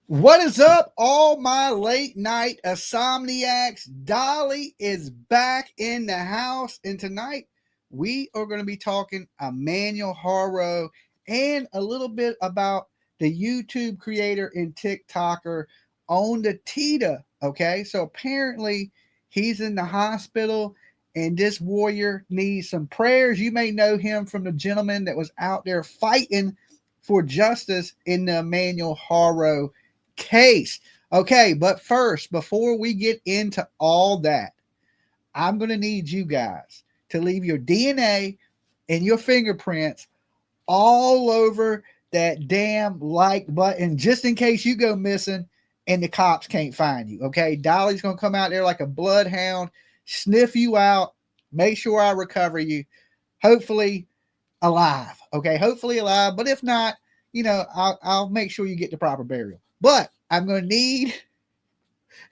What is up, all my late night insomniacs? Dolly is back in the house, and tonight we are going to be talking Emmanuel Haro and a little bit about the YouTube creator and TikToker on the Tira. Okay, so apparently he's in the hospital, and this warrior needs some prayers. You may know him from the gentleman that was out there fighting for justice in the Emmanuel Haro case. Okay, but first, before we get into all that, I'm going to need you guys to leave your DNA and your fingerprints all over that damn like button just in case you go missing and the cops can't find you. Okay, Dolly's going to come out there like a bloodhound, sniff you out, make sure I recover you, hopefully alive. Okay, hopefully alive, but if not, I'll make sure you get the proper burial. But I'm going to need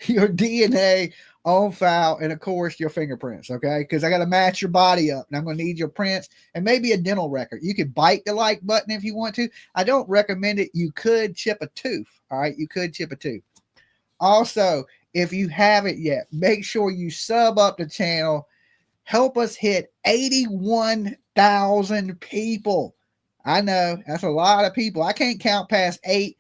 your DNA on file and, of course, your fingerprints, okay? Because I got to match your body up, and I'm going to need your prints and maybe a dental record. You could bite the like button if you want to. I don't recommend it. You could chip a tooth, all right? You could chip a tooth. Also, if you haven't yet, make sure you sub up the channel. Help us hit 81,000 people. I know that's a lot of people. I can't count past 8,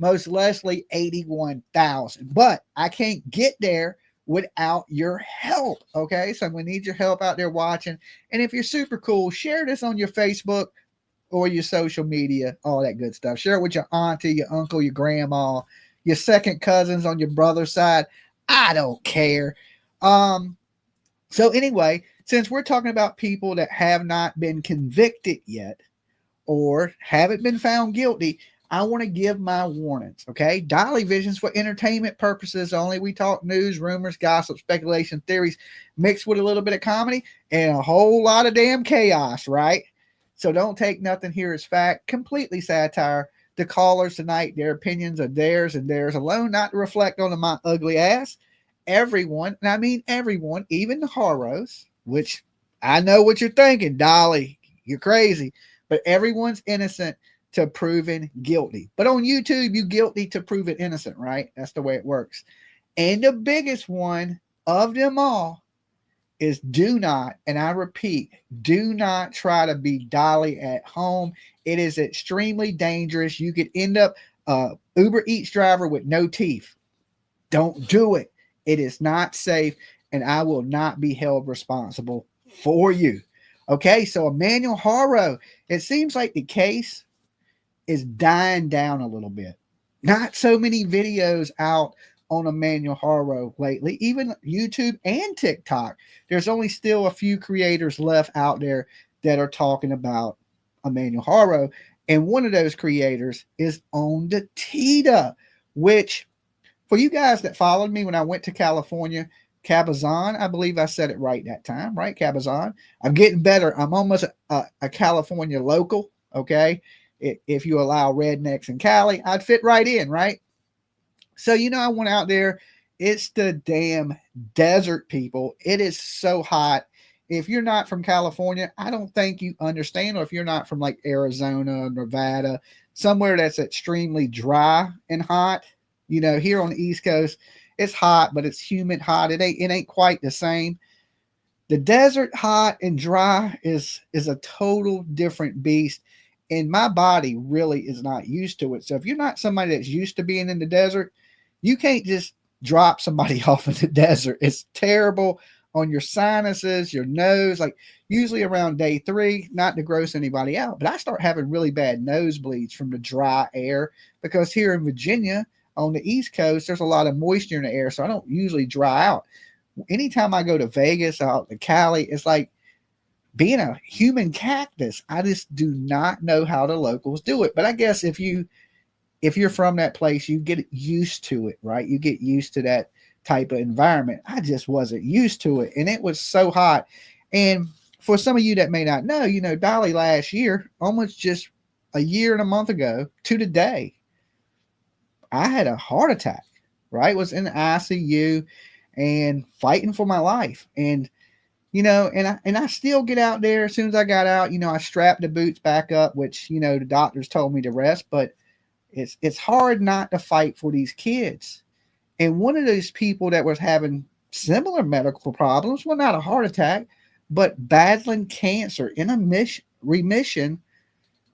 most likely 81,000, but I can't get there without your help. Okay, so I'm gonna need your help out there watching. And if you're super cool, share this on your Facebook or your social media, all that good stuff. Share it with your auntie, your uncle, your grandma, your second cousins on your brother's side. I don't care. So anyway, since we're talking about people that have not been convicted yet or haven't been found guilty, I want to give my warnings, okay? Dolly Vision's for entertainment purposes only. We talk news, rumors, gossip, speculation, theories, mixed with a little bit of comedy and a whole lot of damn chaos, right? So don't take nothing here as fact. Completely satire. The callers tonight, their opinions are theirs and theirs alone, not to reflect on my ugly ass. Everyone, and I mean everyone, even the Haros, which I know what you're thinking, Dolly, you're crazy, but everyone's innocent to proven guilty. But on YouTube, you guilty to proven innocent, right? That's the way it works. And the biggest one of them all is do not, and I repeat, do not try to be Dolly at home. It is extremely dangerous. You could end up Uber Eats driver with no teeth. Don't do it. It is not safe, and I will not be held responsible for you. Okay, so Emmanuel Haro, it seems like the case is dying down a little bit. Not so many videos out on Emmanuel Haro lately, even YouTube and TikTok. There's only still a few creators left out there that are talking about Emmanuel Haro. And one of those creators is on the Tira, which for you guys that followed me when I went to California, Cabazon, I believe I said it right that time, right? Cabazon. I'm getting better. I'm almost a California local, okay? If you allow rednecks in Cali, I'd fit right in, right? So, I went out there. It's the damn desert, people. It is so hot. If you're not from California, I don't think you understand. Or if you're not from like Arizona, Nevada, somewhere that's extremely dry and hot, here on the East Coast, it's hot, but it's humid hot. It ain't quite the same. The desert hot and dry is a total different beast. And my body really is not used to it. So if you're not somebody that's used to being in the desert, you can't just drop somebody off in the desert. It's terrible on your sinuses, your nose. Like usually around day 3, not to gross anybody out, but I start having really bad nosebleeds from the dry air because here in Virginia on the East Coast, there's a lot of moisture in the air. So I don't usually dry out. Anytime I go to Vegas, out to Cali, it's like being a human cactus. I just do not know how the locals do it. But I guess if you're from that place, you get used to it, right? You get used to that type of environment. I just wasn't used to it. And it was so hot. And for some of you that may not know, Dolly last year, almost just a year and a month ago to the day, I had a heart attack, right? Was in the ICU and fighting for my life. And and I still get out there. As soon as I got out, I strapped the boots back up, which, the doctors told me to rest, but It's hard not to fight for these kids. And one of those people that was having similar medical problems, well, not a heart attack, but battling cancer in a remission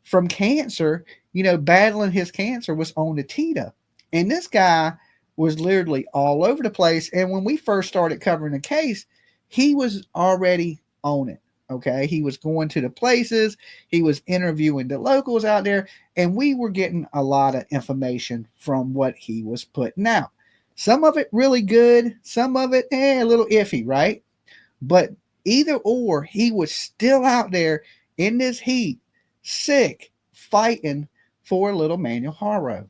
from cancer, battling his cancer, was on the Tita. And this guy was literally all over the place. And when we first started covering the case, he was already on it. Okay. He was going to the places, he was interviewing the locals out there, and we were getting a lot of information from what he was putting out. Some of it really good, some of it a little iffy, right? But either or, he was still out there in this heat, sick, fighting for little Emmanuel Haro.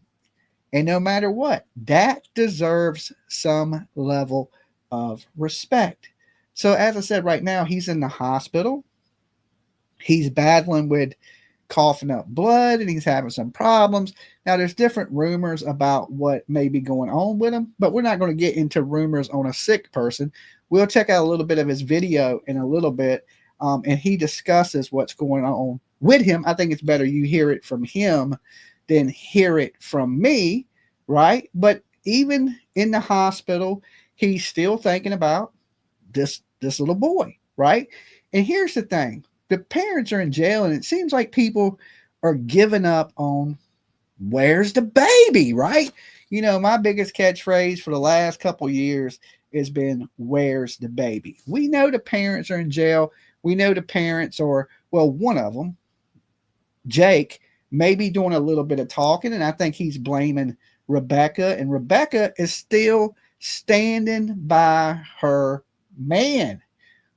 And no matter what, that deserves some level of respect. So, as I said, right now, he's in the hospital. He's battling with coughing up blood and he's having some problems. Now, there's different rumors about what may be going on with him, but we're not going to get into rumors on a sick person. We'll check out a little bit of his video in a little bit, and he discusses what's going on with him. I think it's better you hear it from him than hear it from me, right? But even in the hospital, he's still thinking about this little boy, right? And here's the thing. The parents are in jail, and it seems like people are giving up on where's the baby, right? My biggest catchphrase for the last couple years has been, where's the baby? We know the parents are in jail. We know the parents are, well, one of them, Jake, may be doing a little bit of talking, and I think he's blaming Rebecca, and Rebecca is still standing by her man,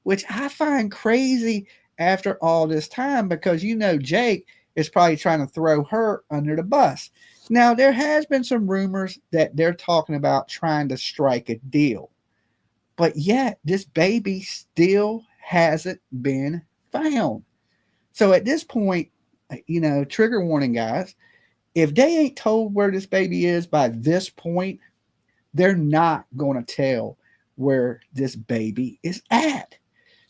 which I find crazy after all this time, because Jake is probably trying to throw her under the bus. Now, there has been some rumors that they're talking about trying to strike a deal, but yet this baby still hasn't been found. So at this point, trigger warning, guys, if they ain't told where this baby is by this point, they're not going to tell where this baby is at.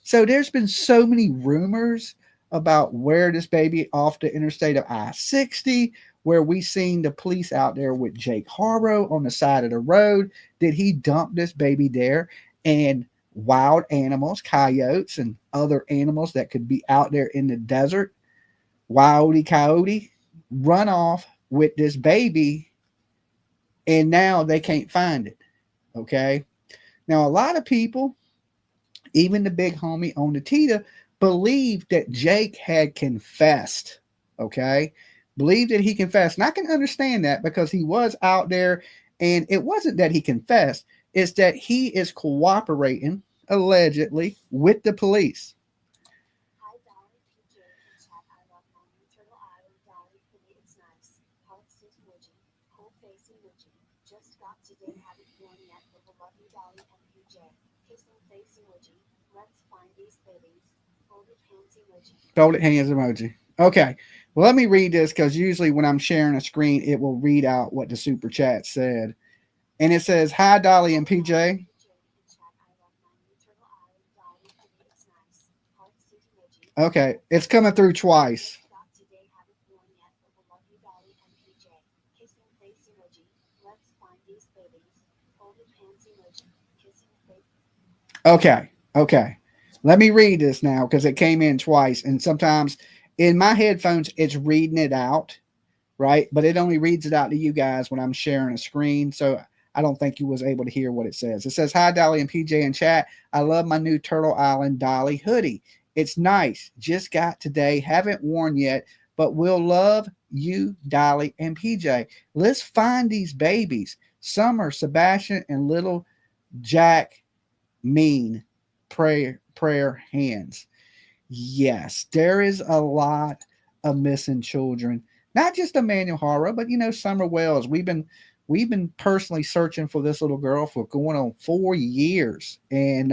So there's been so many rumors about where this baby off the interstate of I-60, where we seen the police out there with Jake Haro on the side of the road. Did he dump this baby there? And wild animals, coyotes, and other animals that could be out there in the desert, Wildy coyote, run off with this baby, and now they can't find it. Okay. Now, a lot of people, even the big homie on the Tita, believed that Jake had confessed. Okay. Believed that he confessed. And I can understand that, because he was out there, and it wasn't that he confessed, it's that he is cooperating, allegedly, with the police. Hi, Dolly, PJ, and chat. I love my new Turtle Island, Dolly. For me, it's nice. Heart sit emoji, cold face emoji. Just got today, haven't worn yet, but will love you, Dolly and PJ. Kissing face emoji. Let's find these babies. Folded hands emoji. Folded hands emoji. Okay. Well, let me read this, because usually when I'm sharing a screen, it will read out what the super chat said. And it says, hi, Dolly and PJ. Okay. It's coming through twice. Okay. Okay. Let me read this now, because it came in twice. And sometimes in my headphones, it's reading it out, right? But it only reads it out to you guys when I'm sharing a screen. So I don't think you was able to hear what it says. It says, hi, Dolly and PJ in chat. I love my new Turtle Island Dolly hoodie. It's nice. Just got today. Haven't worn yet, but we'll love you, Dolly and PJ. Let's find these babies. Summer, Sebastian, and little Jack Mean. Prayer hands. Yes, there is a lot of missing children. Not just Emmanuel Haro, but Summer Wells. We've been personally searching for this little girl for going on 4 years. And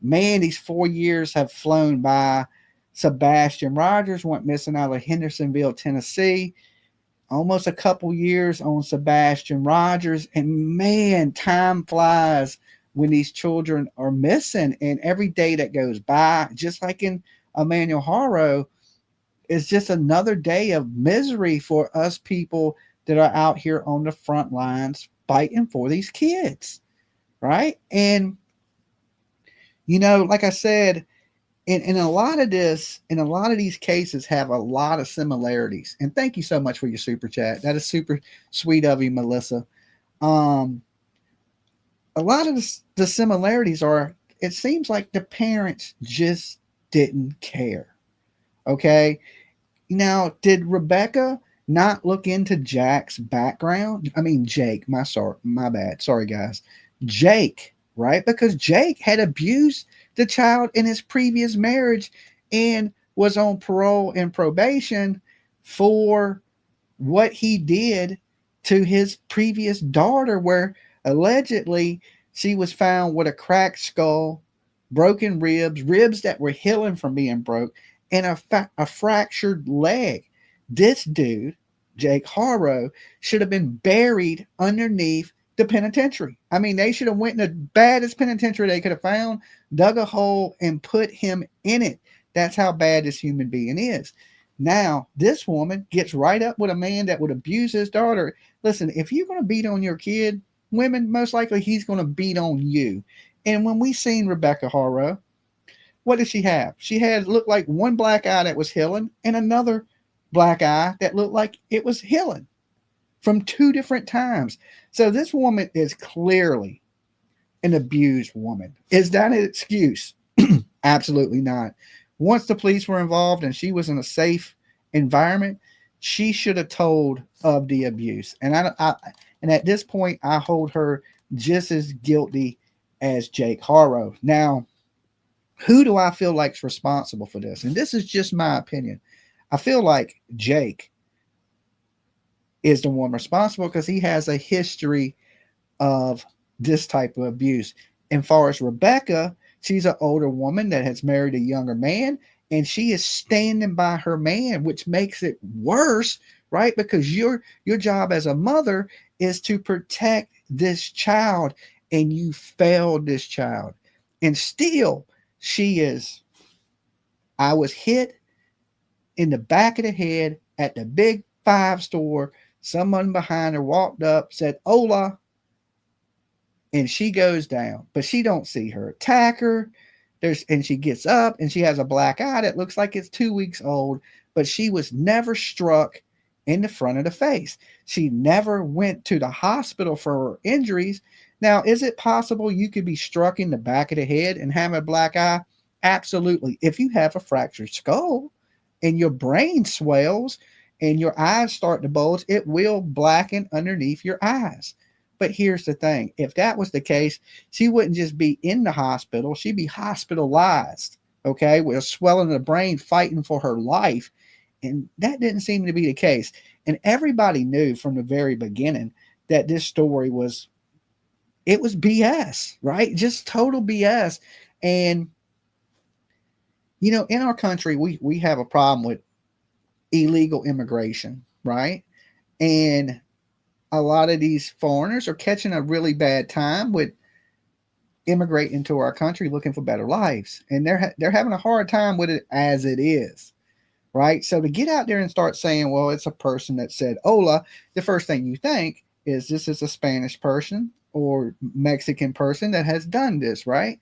man, these 4 years have flown by. Sebastian Rogers went missing out of Hendersonville, Tennessee. Almost a couple years on Sebastian Rogers. And man, time flies when these children are missing. And every day that goes by, just like in Emmanuel Haro, is just another day of misery for us people that are out here on the front lines fighting for these kids, right? And like I said, in a lot of this, in a lot of these cases have a lot of similarities. And thank you so much for your super chat. That is super sweet of you, Melissa. Um, a lot of the similarities are, it seems like the parents just didn't care. Okay. Now, did Rebecca not look into Jack's background? I mean, Jake, my bad. Sorry, guys. Jake, right? Because Jake had abused the child in his previous marriage and was on parole and probation for what he did to his previous daughter, where allegedly she was found with a cracked skull, broken ribs that were healing from being broke, and a fractured leg. This dude, Jake Haro, should have been buried underneath the penitentiary. I mean, they should have went in the baddest penitentiary they could have found, dug a hole, and put him in it. That's how bad this human being is. Now, this woman gets right up with a man that would abuse his daughter. Listen, if you're going to beat on your kid, women, most likely he's going to beat on you. And when we seen Rebecca Haro, what did she have? She had looked like one black eye that was healing and another black eye that looked like it was healing from two different times. So this woman is clearly an abused woman. Is that an excuse? Absolutely not. Once the police were involved and she was in a safe environment, she should have told of the abuse. And and at this point, I hold her just as guilty as Jake Haro. Now, who do I feel like is responsible for this? And this is just my opinion. I feel like Jake is the one responsible because he has a history of this type of abuse. And far as Rebecca, she's an older woman that has married a younger man, and she is standing by her man, which makes it worse, right? Because your job as a mother is to protect this child, and you failed this child. And still, I was hit in the back of the head at the Big Five store. Someone behind her walked up, said, "Hola," and she goes down, but she don't see her attacker. And she gets up and she has a black eye that looks like it's 2 weeks old, but she was never struck in the front of the face. She never went to the hospital for her injuries. Now, is it possible you could be struck in the back of the head and have a black eye? Absolutely. If you have a fractured skull and your brain swells and your eyes start to bulge, it will blacken underneath your eyes. But here's the thing. If that was the case, she wouldn't just be in the hospital. She'd be hospitalized, okay, with a swelling of the brain fighting for her life. And that didn't seem to be the case. And everybody knew from the very beginning that this story was BS, right? Just total BS. And, in our country, we have a problem with illegal immigration, right? And a lot of these foreigners are catching a really bad time with immigrating into our country looking for better lives, and they're having a hard time with it as it is, right? So to get out there and start saying, well, it's a person that said hola, the first thing you think is this is a Spanish person or Mexican person that has done this, right?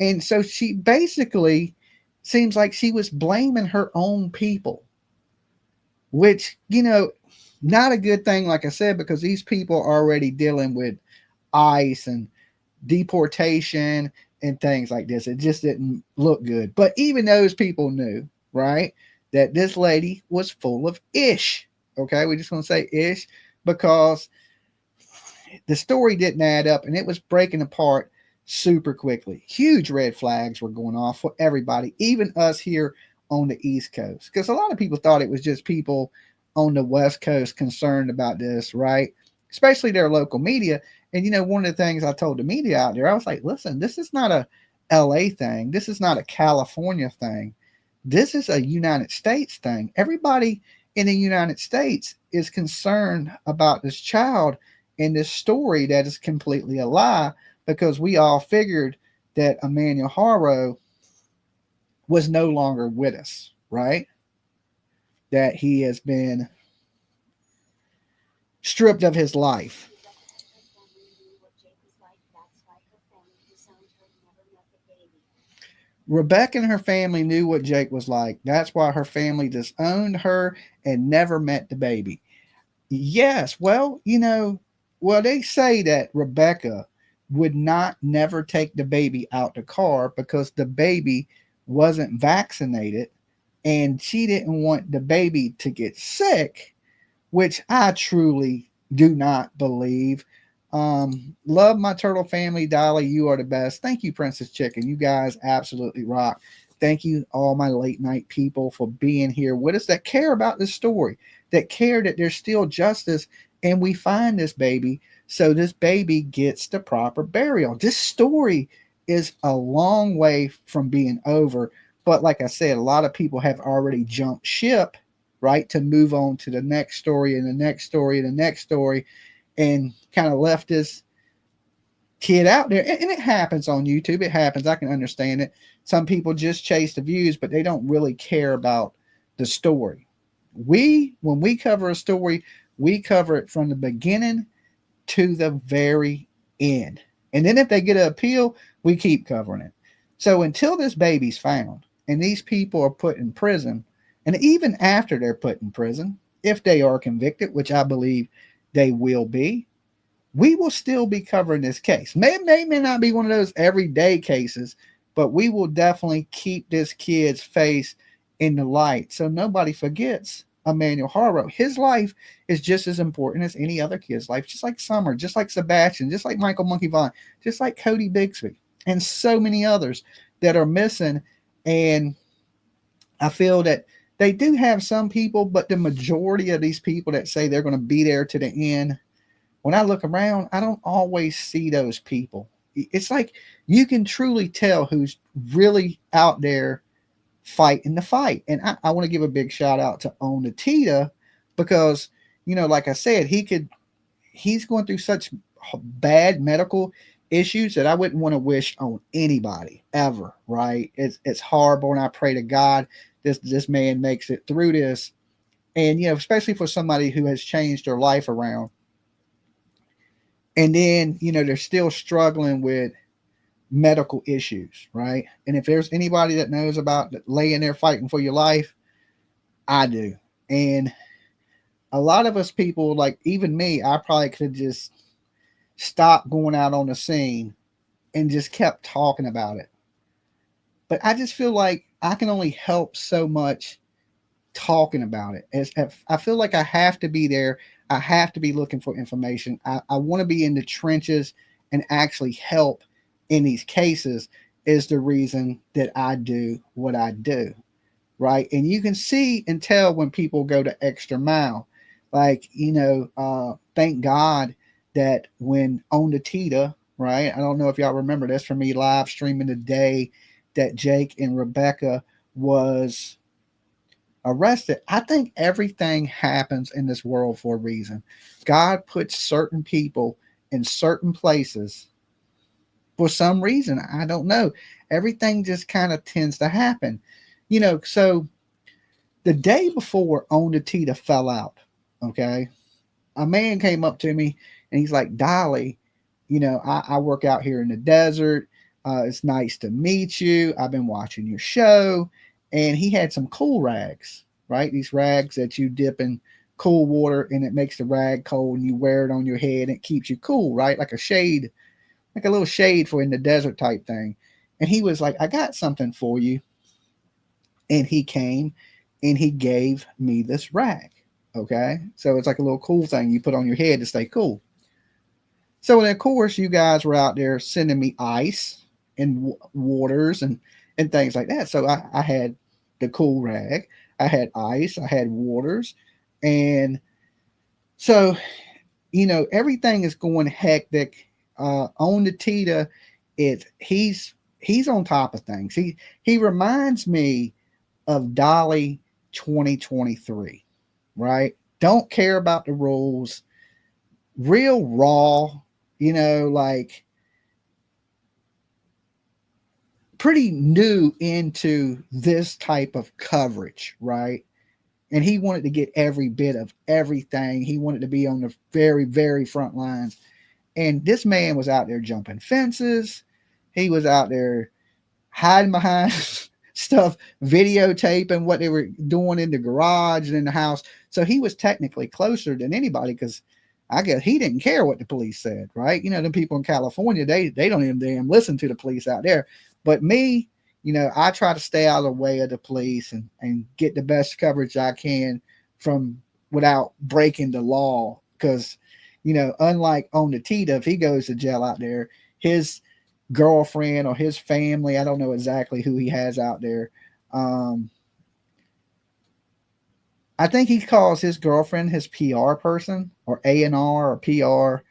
And so she basically seems like she was blaming her own people, which, not a good thing, like I said, because these people are already dealing with ICE and deportation and things like this. It just didn't look good. But even those people knew, right, that this lady was full of ish. Okay, we just want to say ish because the story didn't add up and it was breaking apart super quickly. Huge red flags were going off for everybody, even us here on the East Coast, because a lot of people thought it was just people on the West Coast concerned about this, right? Especially their local media. And one of the things I told the media out there, I was like, listen, this is not a LA thing. This is not a California thing. This is a United States thing. Everybody in the United States is concerned about this child and this story that is completely a lie, because we all figured that Emmanuel Haro was no longer with us, right? That he has been stripped of his life. Rebecca and her family knew what Jake was like. That's why her family disowned her and never met the baby. Yes, well, well, they say that Rebecca would not never take the baby out the car because the baby wasn't vaccinated and she didn't want the baby to get sick, which I truly do not believe. Love my turtle family, Dolly. You are the best. Thank you, Princess Chicken. You guys absolutely rock. Thank you, all my late night people, for being here with us that care about this story, that care that there's still justice, and we find this baby so this baby gets the proper burial. This story is a long way from being over, but like I said, a lot of people have already jumped ship, right, to move on to the next story and the next story and the next story, and kind of left this kid out there. And it happens on YouTube. It happens. I can understand it. Some people just chase the views, but they don't really care about the story. When we cover a story, we cover it from the beginning to the very end. And then if they get an appeal, we keep covering it. So until this baby's found and these people are put in prison, and even after they're put in prison, if they are convicted, which I believe they will be, we will still be covering this case. May not be one of those everyday cases, but we will definitely keep this kid's face in the light so nobody forgets Emmanuel Haro. His life is just as important as any other kid's life, just like Summer, just like Sebastian, just like Michael Monkey Vaughn, just like Cody Bixby, and so many others that are missing. And I feel that they do have some people, but the majority of these people that say they're going to be there to the end, when I look around, I don't always see those people. It's like you can truly tell who's really out there fighting the fight. And I want to give a big shout out to Own the Tita because, like I said, he's going through such bad medical issues that I wouldn't want to wish on anybody ever, right? It's horrible, and I pray to God this man makes it through this. And especially for somebody who has changed their life around, and then they're still struggling with medical issues, right? And if there's anybody that knows about laying there fighting for your life, I do. And a lot of us people, like even me, I probably could just stop going out on the scene and just kept talking about it. But I just feel like I can only help so much talking about it. I feel like I have to be there. I have to be looking for information. I want to be in the trenches and actually help in these cases is the reason that I do what I do, right? And you can see and tell when people go the extra mile. Like, thank God that when On the Tita, right? I don't know if y'all remember this from me live streaming the day that Jake and Rebecca was arrested. I think everything happens in this world for a reason. God puts certain people in certain places for some reason. I don't know. Everything just kind of tends to happen. So the day before On the Tita fell out, okay, a man came up to me and he's like, Dolly, I work out here in the desert. It's nice to meet you. I've been watching your show. And he had some cool rags, right? These rags that you dip in cool water and it makes the rag cold and you wear it on your head and it keeps you cool, right? Like a shade, like a little shade for in the desert type thing. And he was like, I got something for you. And he came and he gave me this rag. Okay. So it's like a little cool thing you put on your head to stay cool. So, and of course, you guys were out there sending me ice and waters and things like that. So I had the cool rag, I had ice, I had waters. And so, everything is going hectic. On the Tita, he's on top of things. He reminds me of Dolly 2023, right? Don't care about the rules, real raw, like pretty new into this type of coverage, right? And he wanted to get every bit of everything. He wanted to be on the very, very front lines. And this man was out there jumping fences. He was out there hiding behind stuff, videotaping what they were doing in the garage and in the house. So he was technically closer than anybody because I guess he didn't care what the police said, right? You know, the people in California, they don't even damn listen to the police out there. But me, you know, I try to stay out of the way of the police and get the best coverage I can from without breaking the law. Because, you know, unlike on the Tita, if he goes to jail out there, his girlfriend or his family, I don't know exactly who he has out there. I think he calls his girlfriend his PR person or A&R or PR.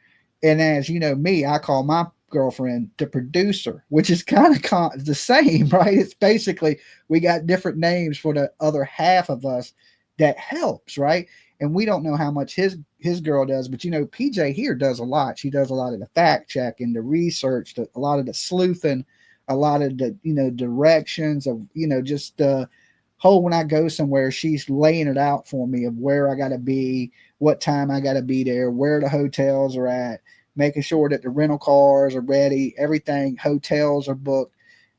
And as you know, me, I call my girlfriend the producer, which is kind of the same, right? It's basically we got different names for the other half of us that helps, right? And we don't know how much his girl does, but you know, PJ here does a lot. She does a lot of the fact checking, the research, a lot of the sleuthing, a lot of the, you know, directions of, you know, just the whole when I go somewhere, she's laying it out for me of where I got to be, what time I got to be there, where the hotels are at, making sure that the rental cars are ready, everything, hotels are booked,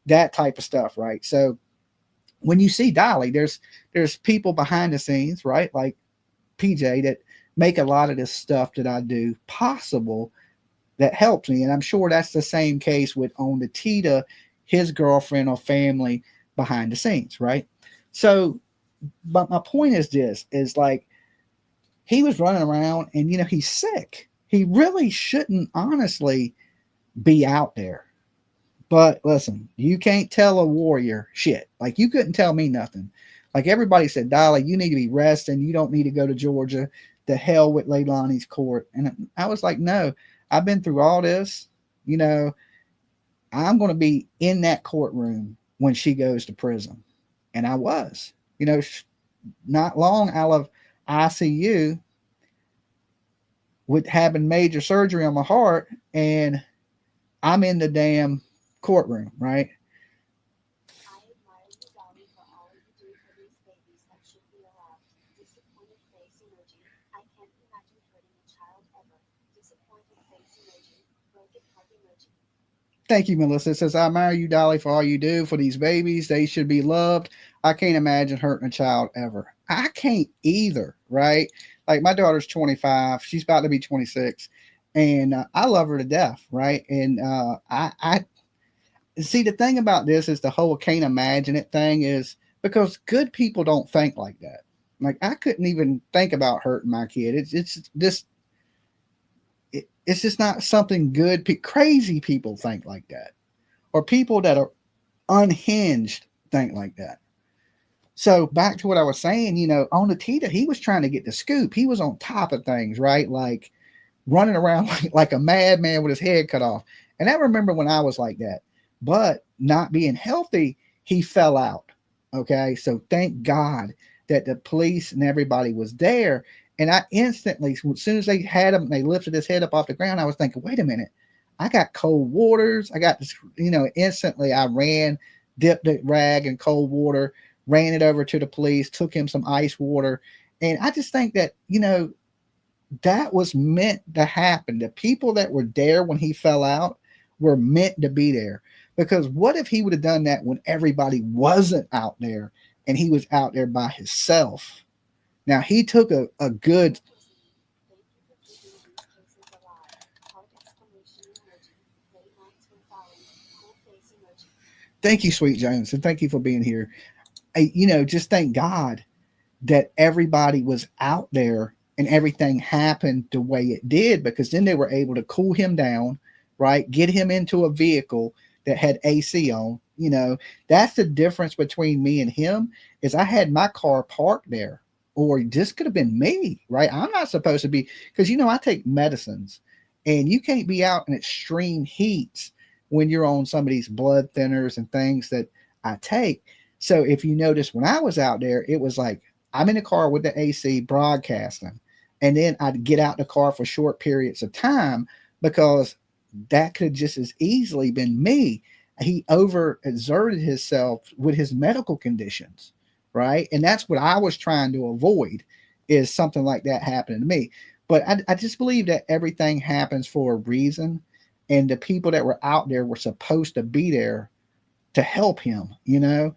that type of stuff, right? So when you see Dolly, there's people behind the scenes, right? Like PJ that make a lot of this stuff that I do possible that helps me. And I'm sure that's the same case with on the Tita, his girlfriend or family behind the scenes, right? So, but my point is this is like he was running around and you know he's sick. He really shouldn't honestly be out there. But listen, you can't tell a warrior shit. Like you couldn't tell me nothing. Like everybody said, Dolly, you need to be resting. You don't need to go to Georgia. The hell with Leilani's court. And I was like, no, I've been through all this. You know, I'm going to be in that courtroom when she goes to prison. And I was, you know, not long out of ICU with having major surgery on my heart. And I'm in the damn courtroom, right? Thank you, Melissa. It says, I admire you, Dolly, for all you do for these babies. They should be loved. I can't imagine hurting a child ever. I can't either, right? Like my daughter's 25. She's about to be 26. And I love her to death, right? And I see the thing about this is the whole can't imagine it thing is because good people don't think like that. Like I couldn't even think about hurting my kid. It's just not something good. Crazy people think like that, or people that are unhinged think like that. So back to what I was saying, you know, on the Tita, he was trying to get the scoop. He was on top of things, right? Like running around like a madman with his head cut off. And I remember when I was like that, but not being healthy, he fell out. Okay. So thank God that the police and everybody was there. And I instantly, as soon as they had him, they lifted his head up off the ground. I was thinking, wait a minute, I got cold waters. I got this, you know, instantly I ran, dipped the rag in cold water, ran it over to the police, took him some ice water. And I just think that, you know, that was meant to happen. The people that were there when he fell out were meant to be there. Because what if he would have done that when everybody wasn't out there and he was out there by himself? Now he took a good. Thank you, Sweet Jones, and thank you for being here. You know, just thank God that everybody was out there and everything happened the way it did because then they were able to cool him down, right? Get him into a vehicle that had AC on. You know, that's the difference between me and him is I had my car parked there or this could have been me, right? I'm not supposed to be because, you know, I take medicines and you can't be out in extreme heats when you're on some of these blood thinners and things that I take. So if you notice when I was out there, it was like I'm in the car with the AC broadcasting, and then I'd get out the car for short periods of time because that could just as easily been me. He overexerted himself with his medical conditions. right? And that's what I was trying to avoid, is something like that happening to me. But I just believe that everything happens for a reason, and the people that were out there were supposed to be there to help him, you know.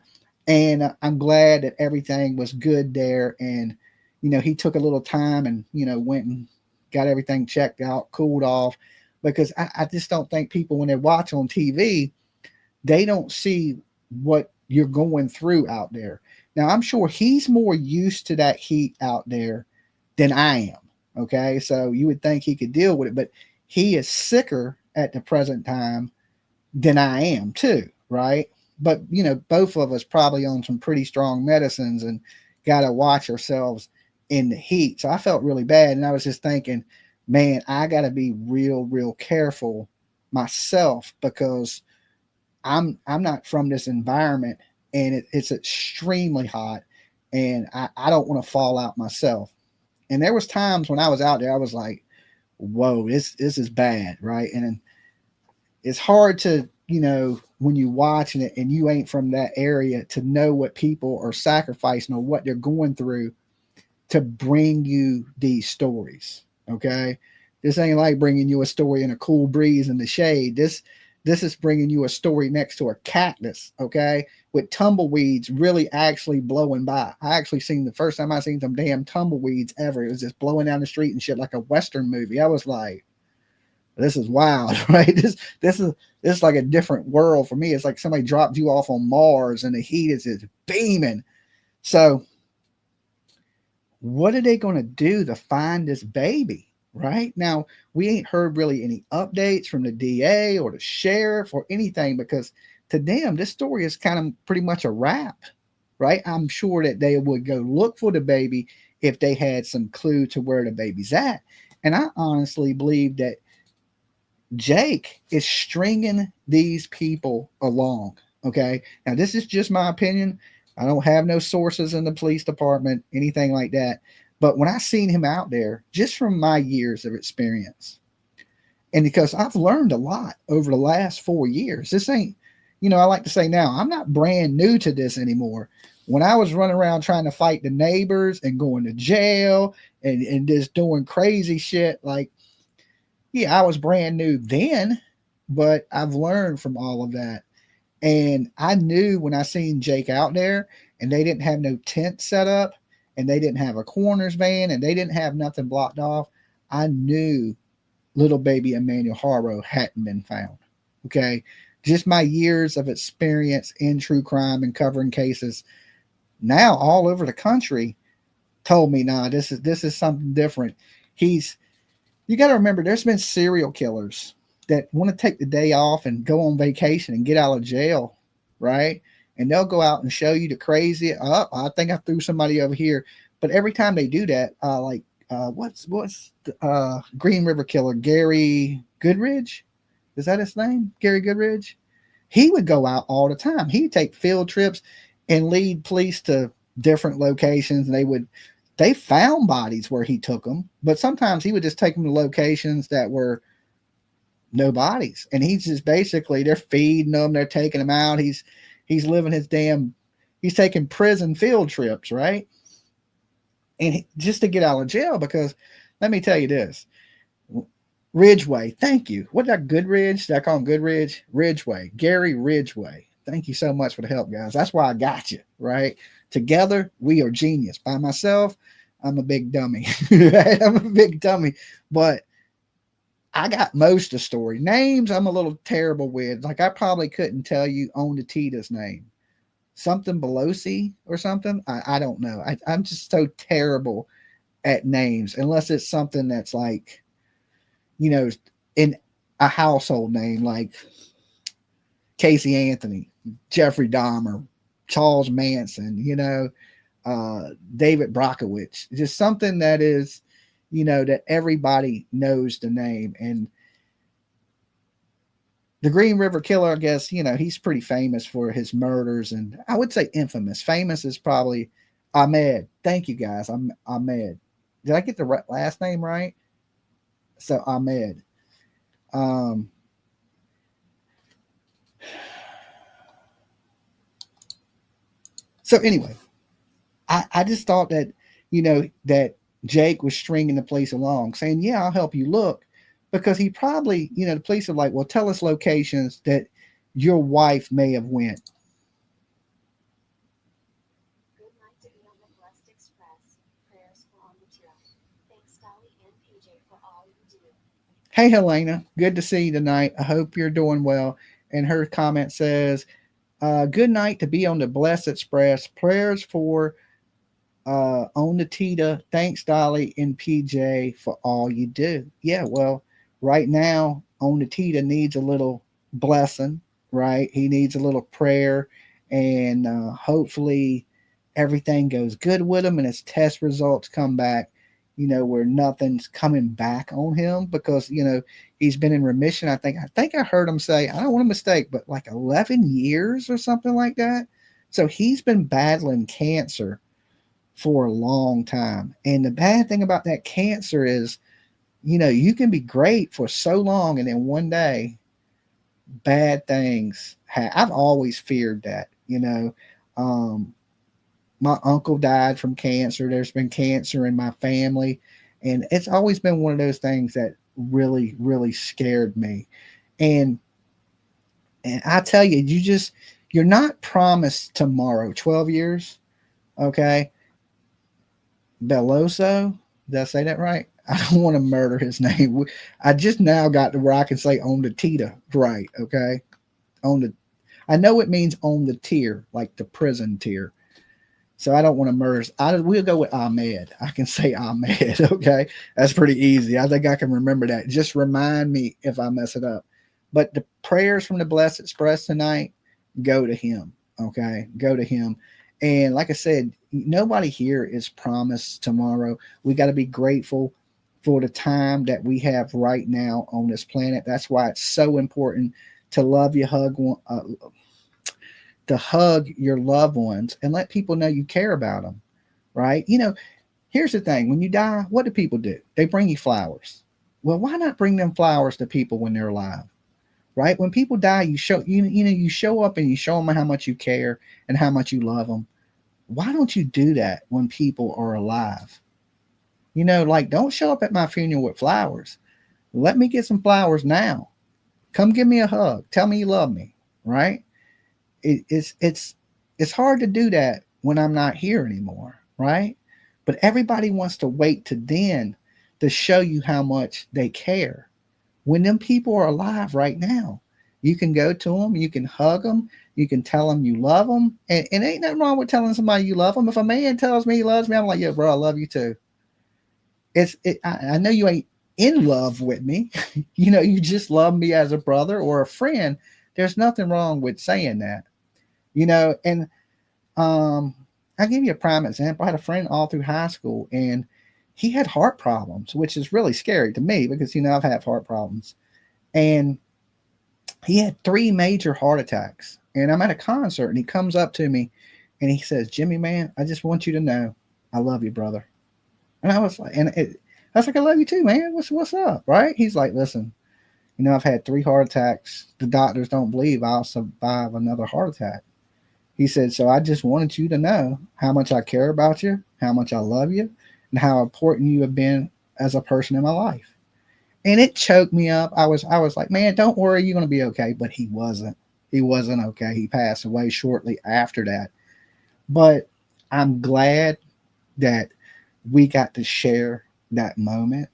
And I'm glad that everything was good there. And he took a little time and went and got everything checked out, cooled off, because I just don't think people, when they watch on TV, they don't see what you're going through out there. Now, I'm sure he's more used to that heat out there than I am. Okay. So you would think he could deal with it, but he is sicker at the present time than I am too. Right. But, both of us probably on some pretty strong medicines and got to watch ourselves in the heat. So I felt really bad. And I was just thinking, man, I got to be real, real careful myself, because I'm not from this environment, and it's extremely hot, and I don't want to fall out myself. And there was times when I was out there, I was like, whoa, this is bad, right? And it's hard to, when you watching it and you ain't from that area, to know what people are sacrificing or what they're going through to bring you these stories. Okay. This ain't like bringing you a story in a cool breeze in the shade. This is bringing you a story next to a cactus, okay, with tumbleweeds really actually blowing by. I actually seen, the first time I seen some damn tumbleweeds ever, it was just blowing down the street and shit like a Western movie. I was like, this is wild, right? This is like a different world for me. It's like somebody dropped you off on Mars and the heat is just beaming. So what are they going to do to find this baby? Right now, we ain't heard really any updates from the DA or the sheriff or anything, because to them, this story is kind of pretty much a wrap, right? I'm sure that they would go look for the baby if they had some clue to where the baby's at. And I honestly believe that Jake is stringing these people along. Okay. Now, this is just my opinion. I don't have no sources in the police department, anything like that. But when I seen him out there, just from my years of experience, and because I've learned a lot over the last 4 years, this ain't, I like to say now, I'm not brand new to this anymore. When I was running around trying to fight the neighbors and going to jail and just doing crazy shit, like, yeah, I was brand new then, but I've learned from all of that. And I knew when I seen Jake out there and they didn't have no tent set up and they didn't have a coroner's van and they didn't have nothing blocked off, I knew little baby Emmanuel Haro hadn't been found. Okay. Just my years of experience in true crime and covering cases now all over the country told me, nah, this is something different. You got to remember, there's been serial killers that want to take the day off and go on vacation and get out of jail, right? And they'll go out and show you the crazy. Oh, I think I threw somebody over here. But every time they do that, what's the Green River killer, Gary Goodridge? Is that his name? Gary Goodridge? He would go out all the time. He'd take field trips and lead police to different locations, and they found bodies where he took them, but sometimes he would just take them to locations that were no bodies, and he's just basically, they're feeding them, they're taking them out. He's living he's taking prison field trips, right? And just to get out of jail, because let me tell you this, Ridgway, thank you. What did I, Goodridge? Did I call him Goodridge? Ridgway, Gary Ridgway. Thank you so much for the help, guys. That's why I got you, right? Together, we are genius. By myself, I'm a big dummy. Right? I'm a big dummy. But I got most of the story. Names, I'm a little terrible with. Like, I probably couldn't tell you on the Tita's name. Something Belosi or something. I don't know. I'm just so terrible at names, unless it's something that's like, in a household name, like Casey Anthony, Jeffrey Dahmer, Charles Manson, David Brockowicz, just something that is, that everybody knows the name. And the Green River Killer, I guess, he's pretty famous for his murders, and I would say infamous. Famous is probably Ahmed. Thank you, guys. I'm Ahmed. Did I get the last name right? So Ahmed. So anyway, I just thought that, that Jake was stringing the police along, saying, "Yeah, I'll help you look," because he probably, the police are like, "Well, tell us locations that your wife may have went." Good night to be on the Blessed Express. Prayers for on the Tira. Thanks, Dolly and PJ, for all you do. Hey, Helena, good to see you tonight. I hope you're doing well. And her comment says, "Good night to be on the Blessed Express. Prayers for on the Tita. Thanks, Dolly and PJ, for all you do." Yeah, well, right now, on the Tita needs a little blessing, right? He needs a little prayer, and hopefully everything goes good with him and his test results come back, where nothing's coming back on him because, he's been in remission. I think I heard him say, I don't want to mistake, but like 11 years or something like that. So he's been battling cancer for a long time. And the bad thing about that cancer is, you can be great for so long and then one day bad things I've always feared that, Um, my uncle died from cancer. There's been cancer in my family. And it's always been one of those things that really, really scared me. And and I tell you, you're not promised tomorrow. 12 years, okay? Belloso. Did I say that right? I don't want to murder his name. I just now got to where I can say on the Tita right. Okay, on the. I know it means on the tier, like the prison tier. So I don't want to murder. We'll go with Ahmed. I can say Ahmed. Okay, that's pretty easy. I think I can remember that. Just remind me if I mess it up. But the prayers from the Blessed Express tonight go to him. Okay, go to him. And like I said, nobody here is promised tomorrow. We got to be grateful for the time that we have right now on this planet. That's why it's so important to love your to hug your loved ones and let people know you care about them. Right? Here's the thing: when you die, what do people do? They bring you flowers. Well, why not bring them flowers to people when they're alive? Right? When people die, you show up and you show them how much you care and how much you love them. Why don't you do that when people are alive? Like, don't show up at my funeral with flowers. Let me get some flowers now. Come give me a hug. Tell me you love me. Right? It's hard to do that when I'm not here anymore. Right? But everybody wants to wait to then to show you how much they care. When them people are alive right now, you can go to them, you can hug them, you can tell them you love them, and ain't nothing wrong with telling somebody you love them. If a man tells me he loves me, I'm like, yeah, bro, I love you too. I know you ain't in love with me. You just love me as a brother or a friend. There's nothing wrong with saying that. And um, I'll give you a prime example. I had a friend all through high school, and he had heart problems, which is really scary to me because I've had heart problems, and he had three major heart attacks. And I'm at a concert, and he comes up to me, and he says, "Jimmy, man, I just want you to know, I love you, brother." And I was like, I was like, "I love you too, man. What's up?" Right? He's like, "Listen, I've had three heart attacks. The doctors don't believe I'll survive another heart attack." He said, "So I just wanted you to know how much I care about you, how much I love you, and how important you have been as a person in my life." And it choked me up. I was like, "Man, don't worry, you're gonna be okay." But he wasn't. He wasn't okay. He passed away shortly after that. But I'm glad that we got to share that moment,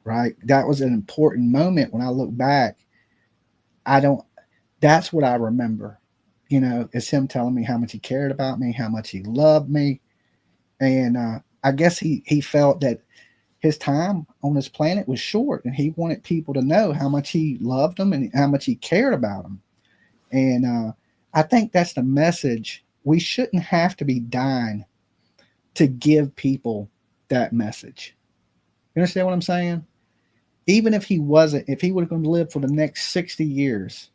right? That was an important moment. When I look back, I don't that's what I remember. It's him telling me how much he cared about me, how much he loved me. And I guess he felt that his time on this planet was short, and he wanted people to know how much he loved them and how much he cared about them. And I think that's the message. We shouldn't have to be dying to give people that message. You understand what I'm saying? Even if if he would have going to live for the next 60 years,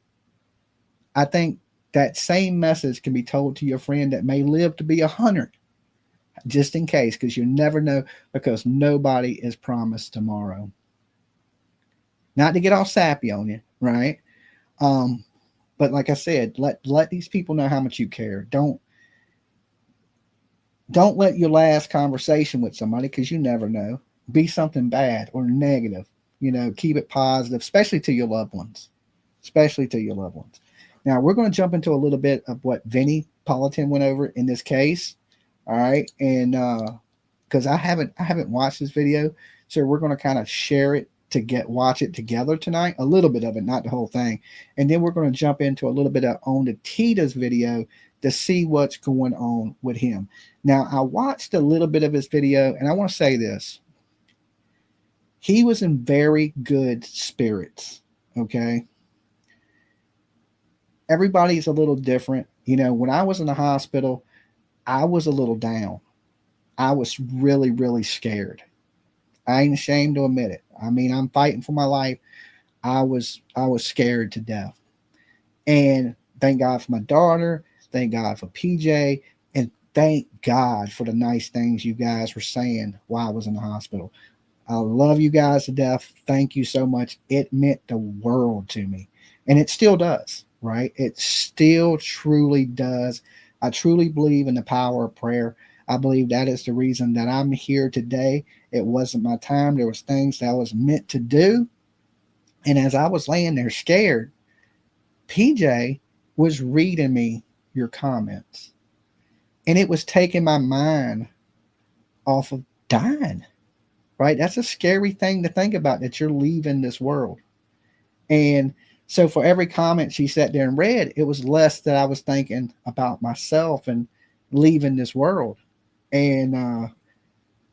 I think that same message can be told to your friend that may live to be 100, just in case, because you never know, because nobody is promised tomorrow. Not to get all sappy on you, right? Um, but like I said, let these people know how much you care. Don't let your last conversation with somebody, because you never know, be something bad or negative. Keep it positive, especially to your loved ones. Especially to your loved ones. Now we're going to jump into a little bit of what Vinny Politan went over in this case. All right, and because I haven't watched this video, so we're going to kind of share it to watch it together tonight, a little bit of it, not the whole thing, and then we're going to jump into a little bit of on the Tita's video to see what's going on with him. Now I watched a little bit of his video, and I want to say this: he was in very good spirits. Okay, everybody's a little different. When I was in the hospital, I was a little down. I was really, really scared. I ain't ashamed to admit it. I mean, I'm fighting for my life. I was scared to death. And thank God for my daughter. Thank God for PJ. And thank God for the nice things you guys were saying while I was in the hospital. I love you guys to death. Thank you so much. It meant the world to me. And it still does, right? It still truly does. I truly believe in the power of prayer. I believe that is the reason that I'm here today. It wasn't my time. There was things that I was meant to do. And as I was laying there scared, PJ was reading me your comments. And it was taking my mind off of dying, right? That's a scary thing to think about, that you're leaving this world. And so for every comment she sat there and read, it was less that I was thinking about myself and leaving this world. And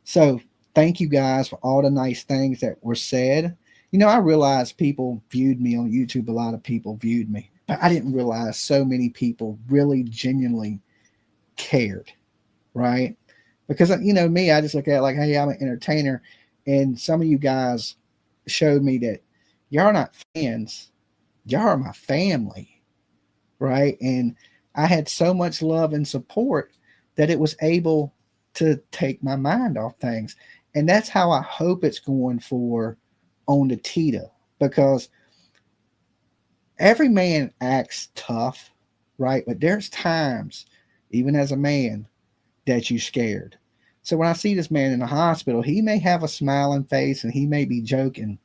so thank you guys for all the nice things that were said. I realized people viewed me on YouTube. A lot of people viewed me, but I didn't realize so many people really genuinely cared, right? Because, me, I just look at it like, hey, I'm an entertainer. And some of you guys showed me that y'all are not fans. Y'all are my family, right? And I had so much love and support that it was able to take my mind off things. And that's how I hope it's going for on the Tita, because every man acts tough, right? But there's times, even as a man, that you're scared. So when I see this man in the hospital, he may have a smiling face and he may be joking,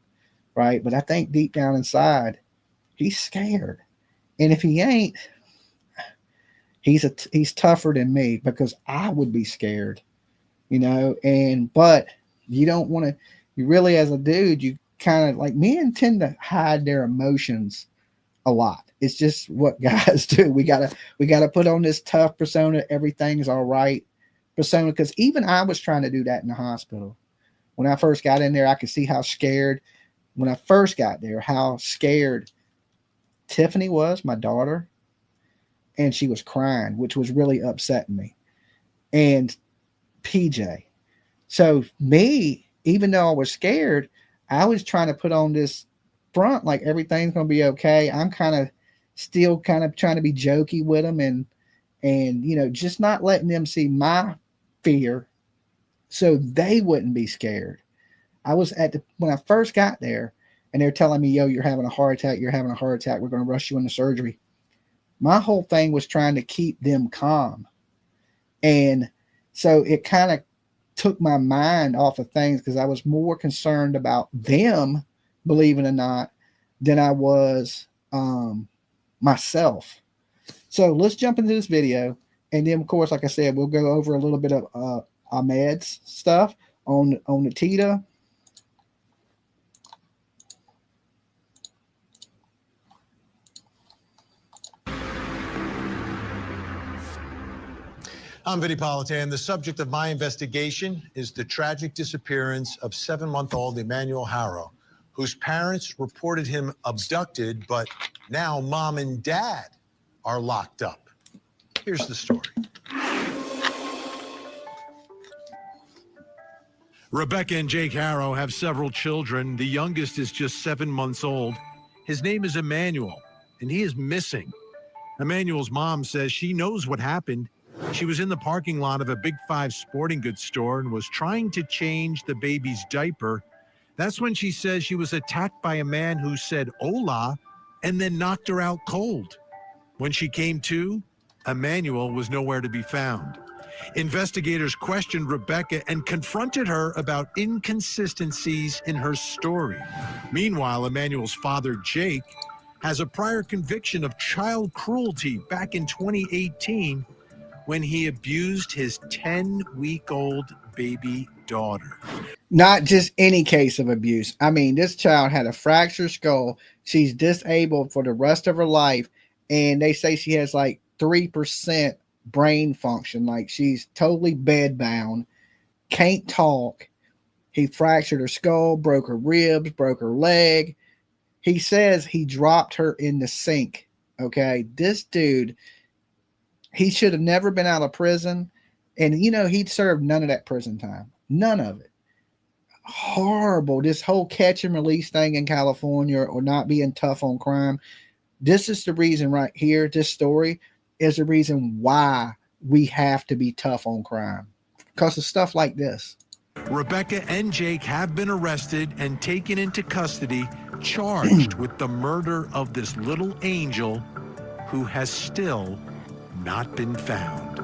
right? But I think deep down inside, he's scared. And if he ain't, he's tougher than me, because I would be scared, but you don't want to, you really, as a dude, you kind of like, men tend to hide their emotions a lot. It's just what guys do. We gotta put on this tough persona, everything's all right persona, because even I was trying to do that in the hospital. When I first got in there, I could see how scared, when I first got there, how scared Tiffany was, my daughter, and she was crying, which was really upsetting me. And PJ. So me, even though I was scared, I was trying to put on this front like everything's going to be okay. I'm still kind of trying to be jokey with them, and just not letting them see my fear so they wouldn't be scared. I was when I first got there, and they're telling me, yo, you're having a heart attack. You're having a heart attack. We're going to rush you into surgery. My whole thing was trying to keep them calm. And so it kind of took my mind off of things, because I was more concerned about them, believe it or not, than I was myself. So let's jump into this video. And then, of course, like I said, we'll go over a little bit of Ahmed's stuff on the Tita. I'm Vinny Politan. The subject of my investigation is the tragic disappearance of 7-month-old Emmanuel Haro, whose parents reported him abducted, but now mom and dad are locked up. Here's the story. Rebecca and Jake Haro have several children. The youngest is just 7 months old. His name is Emmanuel, and he is missing. Emmanuel's mom says she knows what happened. She was in the parking lot of a Big 5 sporting goods store and was trying to change the baby's diaper. That's when she says she was attacked by a man who said hola and then knocked her out cold. When she came to, Emmanuel was nowhere to be found. Investigators questioned Rebecca and confronted her about inconsistencies in her story. Meanwhile, Emmanuel's father, Jake, has a prior conviction of child cruelty back in 2018 when he abused his 10-week-old baby daughter. Not just any case of abuse. I mean, this child had a fractured skull. She's disabled for the rest of her life. And they say she has like 3% brain function. Like she's totally bedbound, can't talk. He fractured her skull, broke her ribs, broke her leg. He says he dropped her in the sink. Okay. This dude, he should have never been out of prison. And, you know, he'd served none of that prison time. None of it. Horrible. This whole catch and release thing in California, or not being tough on crime. This is the reason right here. This story is the reason why we have to be tough on crime, because of stuff like this. Rebecca and Jake have been arrested and taken into custody, charged with the murder of this little angel who has still not been found.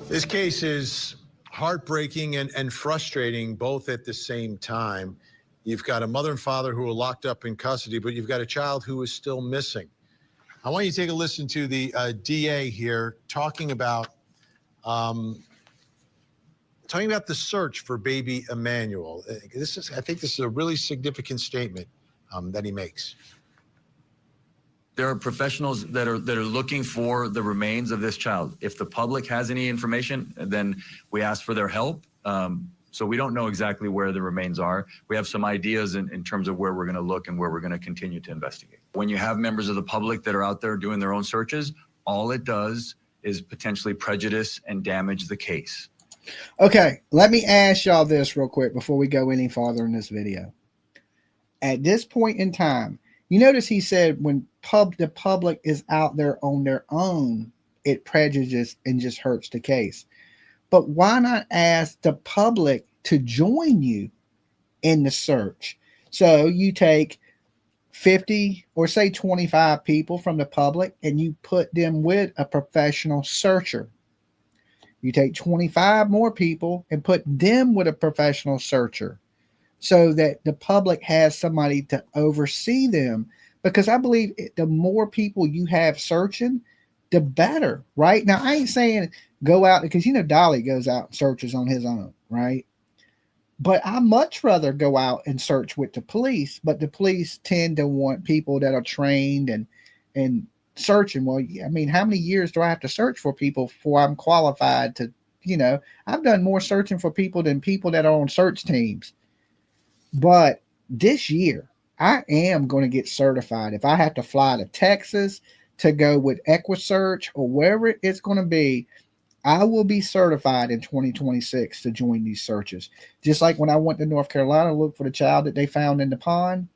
This case is heartbreaking and frustrating both at the same time. You've got a mother and father who are locked up in custody, but you've got a child who is still missing. I want you to take a listen to the DA here talking about the search for baby Emmanuel. I think this is a really significant statement that he makes. There are professionals that are looking for the remains of this child. If the public has any information, then we ask for their help. So we don't know exactly where the remains are. We have some ideas in terms of where we're going to look and where we're going to continue to investigate. When you have members of the public that are out there doing their own searches, all it does is potentially prejudice and damage the case. Okay, let me ask y'all this real quick before we go any farther in this video. At this point in time, you notice he said when the public is out there on their own, it prejudices and just hurts the case. But why not ask the public to join you in the search? So you take 50 or say 25 people from the public and you put them with a professional searcher. You take 25 more people and put them with a professional searcher so that the public has somebody to oversee them. Because I believe the more people you have searching, the better, right? Now, I ain't saying go out, because, you know, Dolly goes out and searches on his own, right? But I much rather go out and search with the police, but the police tend to want people that are trained and searching. Well, I mean, how many years do I have to search for people before I'm qualified to, you know, I've done more searching for people than people that are on search teams. But this year, I am going to get certified. If I have to fly to Texas to go with EquiSearch or wherever it's going to be, I will be certified in 2026 to join these searches. Just like when I went to North Carolina to look for the child that they found in the pond,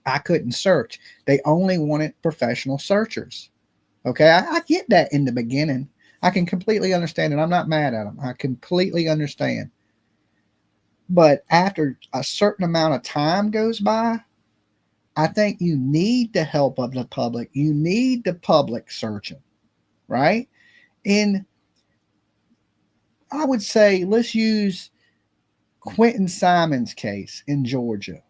I couldn't search. They only wanted professional searchers. Okay, I get that in the beginning. I can completely understand it. I'm not mad at them. I completely understand. But after a certain amount of time goes by, I think you need the help of the public. You need the public searching, right? And I would say let's use Quentin Simon's case in Georgia.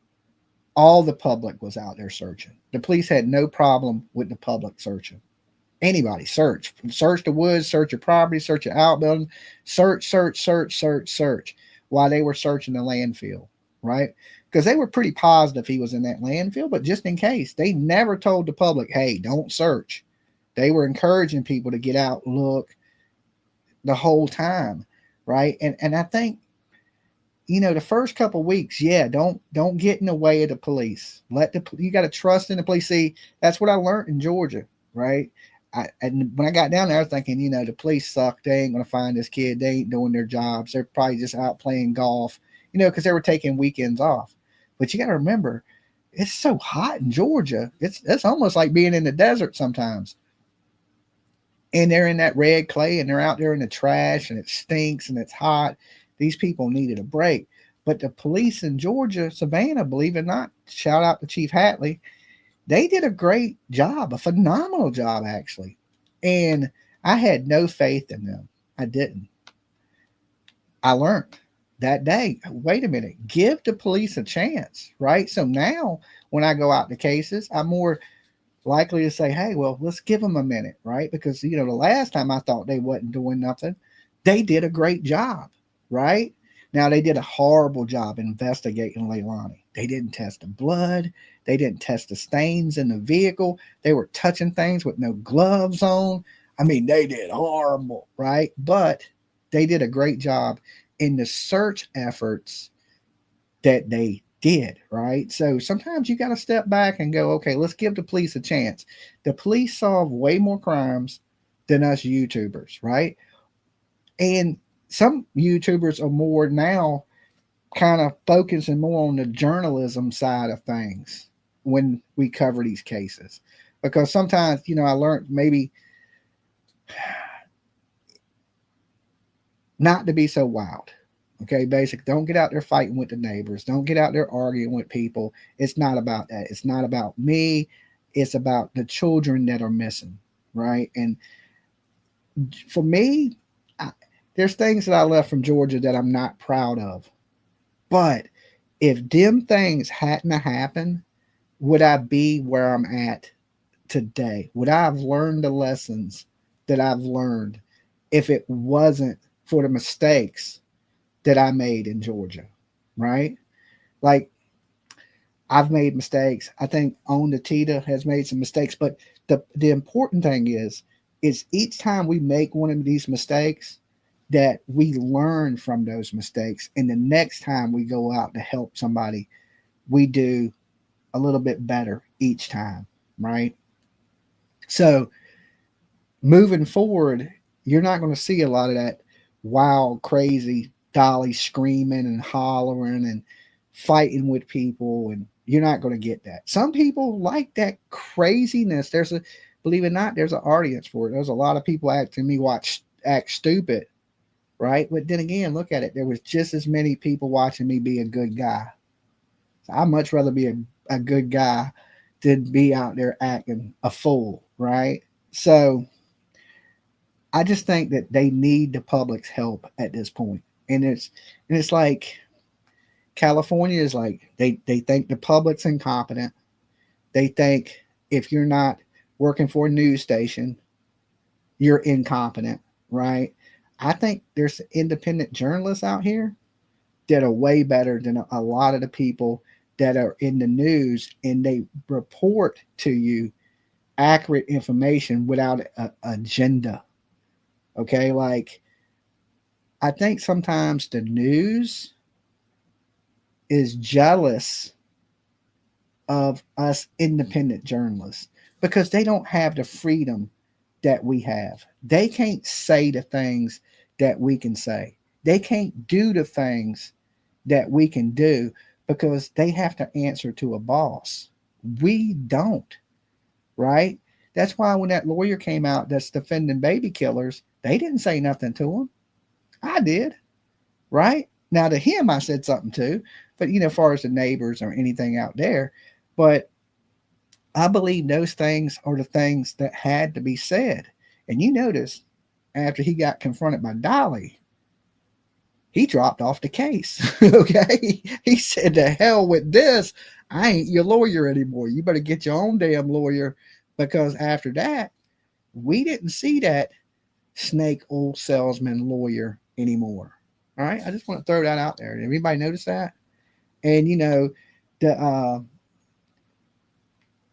All the public was out there searching. The police had no problem with the public searching. Anybody search the woods, search your property, search your outbuilding, search while they were searching the landfill, right? Because they were pretty positive he was in that landfill, but just in case, they never told the public, hey, don't search. They were encouraging people to get out, look the whole time, right? And I think, you know, the first couple of weeks, yeah, don't get in the way of the police. You got to trust in the police. See, that's what I learned in Georgia, right? And when I got down there, I was thinking, you know, the police suck. They ain't going to find this kid. They ain't doing their jobs. They're probably just out playing golf, you know, because they were taking weekends off. But you got to remember, it's so hot in Georgia. It's almost like being in the desert sometimes. And they're in that red clay and they're out there in the trash and it stinks and it's hot. These people needed a break. But the police in Georgia, Savannah, believe it or not, shout out to Chief Hatley, they did a great job, a phenomenal job, actually. And I had no faith in them. I didn't. I learned that day, wait a minute, give the police a chance, right? So now when I go out to cases, I'm more likely to say, hey, well, let's give them a minute, right? Because, the last time I thought they wasn't doing nothing, they did a great job, right? Now, they did a horrible job investigating Leilani. They didn't test the blood. They didn't test the stains in the vehicle. They were touching things with no gloves on. I mean, they did horrible, right? But they did a great job in the search efforts that they did, right? So sometimes you got to step back and go, okay, let's give the police a chance. The police solve way more crimes than us YouTubers, right? And some YouTubers are more now kind of focusing more on the journalism side of things when we cover these cases. Because sometimes, I learned maybe not to be so wild. Okay, basic. Don't get out there fighting with the neighbors. Don't get out there arguing with people. It's not about that. It's not about me. It's about the children that are missing, right? And for me, there's things that I left from Georgia that I'm not proud of. But if them things hadn't happened, would I be where I'm at today? Would I have learned the lessons that I've learned if it wasn't for the mistakes that I made in Georgia, right? Like, I've made mistakes. I think On the Tita has made some mistakes, but the important thing is each time we make one of these mistakes that we learn from those mistakes, and the next time we go out to help somebody, we do a little bit better each time, right? So moving forward, you're not going to see a lot of that wild, crazy Dolly screaming and hollering and fighting with people, and you're not going to get that. Some people like that craziness. Believe it or not, there's an audience for it. There's a lot of people acting me act stupid, right? But then again, look at it. There was just as many people watching me be a good guy. So I'd much rather be a good guy than be out there acting a fool, right? So I just think that they need the public's help at this point. And it's like California is like they think the public's incompetent. They think if you're not working for a news station, you're incompetent, right? I think there's independent journalists out here that are way better than a lot of the people that are in the news, and they report to you accurate information without an agenda. Okay, like I think sometimes the news is jealous of us independent journalists because they don't have the freedom that we have. They can't say the things that we can say. They can't do the things that we can do because they have to answer to a boss. We don't, right? That's why when that lawyer came out that's defending baby killers, they didn't say nothing to him. I did, right? Now to him, I said something too, but as far as the neighbors or anything out there, but I believe those things are the things that had to be said. And you notice after he got confronted by Dolly, he dropped off the case. Okay. He said, to hell with this. I ain't your lawyer anymore. You better get your own damn lawyer, because after that, we didn't see that snake oil salesman lawyer anymore. All right. I just want to throw that out there. Did anybody notice that? And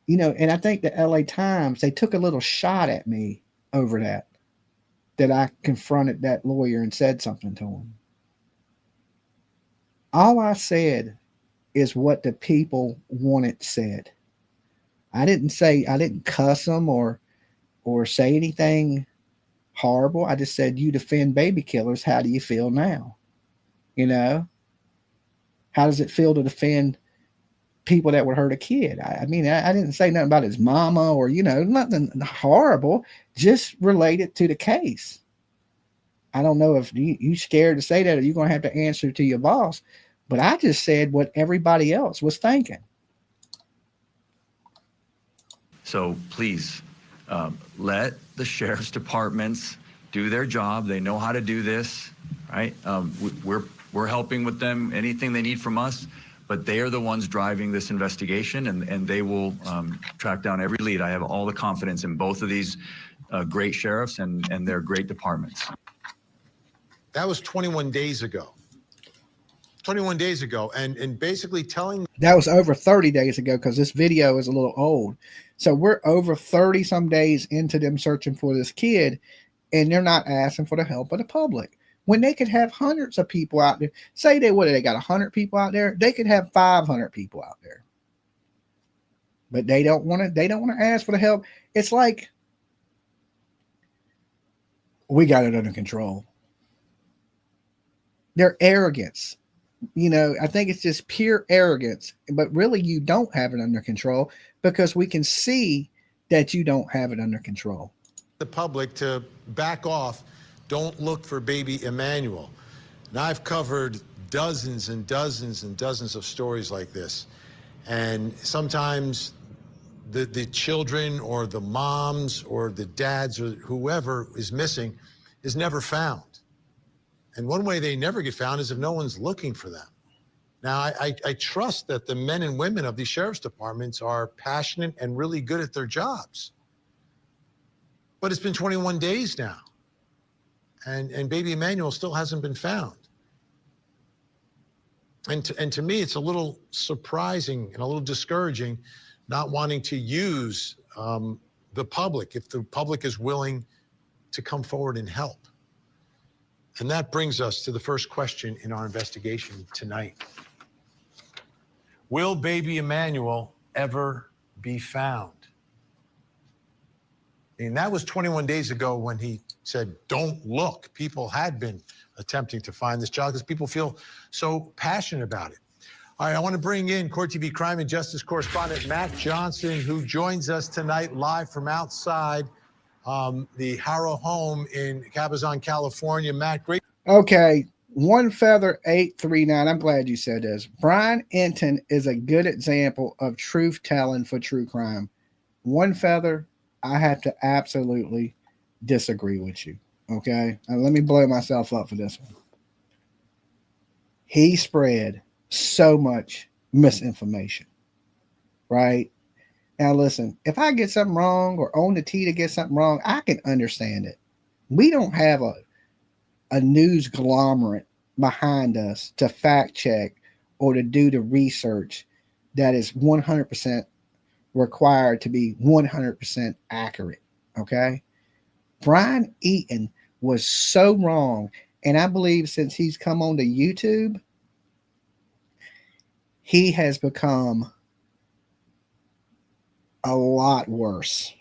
and I think the LA Times, they took a little shot at me over that I confronted that lawyer and said something to him. All I said is what the people wanted said. I didn't cuss them or say anything horrible. I just said, you defend baby killers. How do you feel now? How does it feel to defend people that would hurt a kid? I didn't say nothing about his mama or, nothing horrible, just related to the case. I don't know if you scared to say that or you're going to have to answer to your boss, but I just said what everybody else was thinking. So please, Let the sheriff's departments do their job. They know how to do this, right? We're helping with them, anything they need from us, but they are the ones driving this investigation, and they will track down every lead. I have all the confidence in both of these great sheriffs and their great departments. That was 21 days ago. 21 days ago, and basically telling. That was over 30 days ago, because this video is a little old. So we're over 30 some days into them searching for this kid, and they're not asking for the help of the public. When they could have hundreds of people out there. Say they got 100 people out there, they could have 500 people out there. But they don't want to ask for the help. It's like, we got it under control. Their arrogance. You know, I think it's just pure arrogance, but really you don't have it under control, because we can see that you don't have it under control. The public to back off. Don't look for baby Emmanuel. Now, I've covered dozens and dozens and dozens of stories like this. And sometimes the children or the moms or the dads or whoever is missing is never found. And one way they never get found is if no one's looking for them. Now, I trust that the men and women of these sheriff's departments are passionate and really good at their jobs. But it's been 21 days now, and baby Emmanuel still hasn't been found. And to me, it's a little surprising and a little discouraging not wanting to use the public, if the public is willing to come forward and help. And that brings us to the first question in our investigation tonight. Will baby Emmanuel ever be found? And that was 21 days ago when he said, don't look. People had been attempting to find this child because people feel so passionate about it. All right, I want to bring in Court TV crime and justice correspondent Matt Johnson, who joins us tonight live from outside the Haro home in Cabazon, California. Matt, great. Okay, One Feather 839. I'm glad you said this. Brian Enton is a good example of truth telling for true crime. One Feather, I have to absolutely disagree with you. Okay, now, let me blow myself up for this one. He spread so much misinformation, right? Now, listen, if I get something wrong or on the Tira get something wrong, I can understand it. We don't have a news conglomerate behind us to fact check or to do the research that is 100% required to be 100% accurate. Okay. Brian Eaton was so wrong. And I believe since he's come on to YouTube, he has become a lot worse.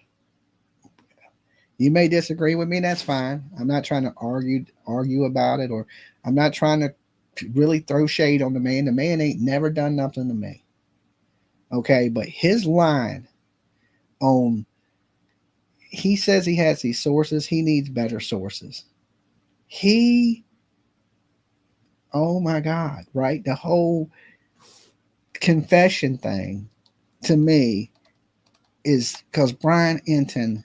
You may disagree with me. That's fine. I'm not trying to argue about it, or I'm not trying to really throw shade on the man. The man ain't never done nothing to me. Okay. But his line on, he says he has these sources. He needs better sources. Oh my God, right? The whole confession thing to me is because Brian Enton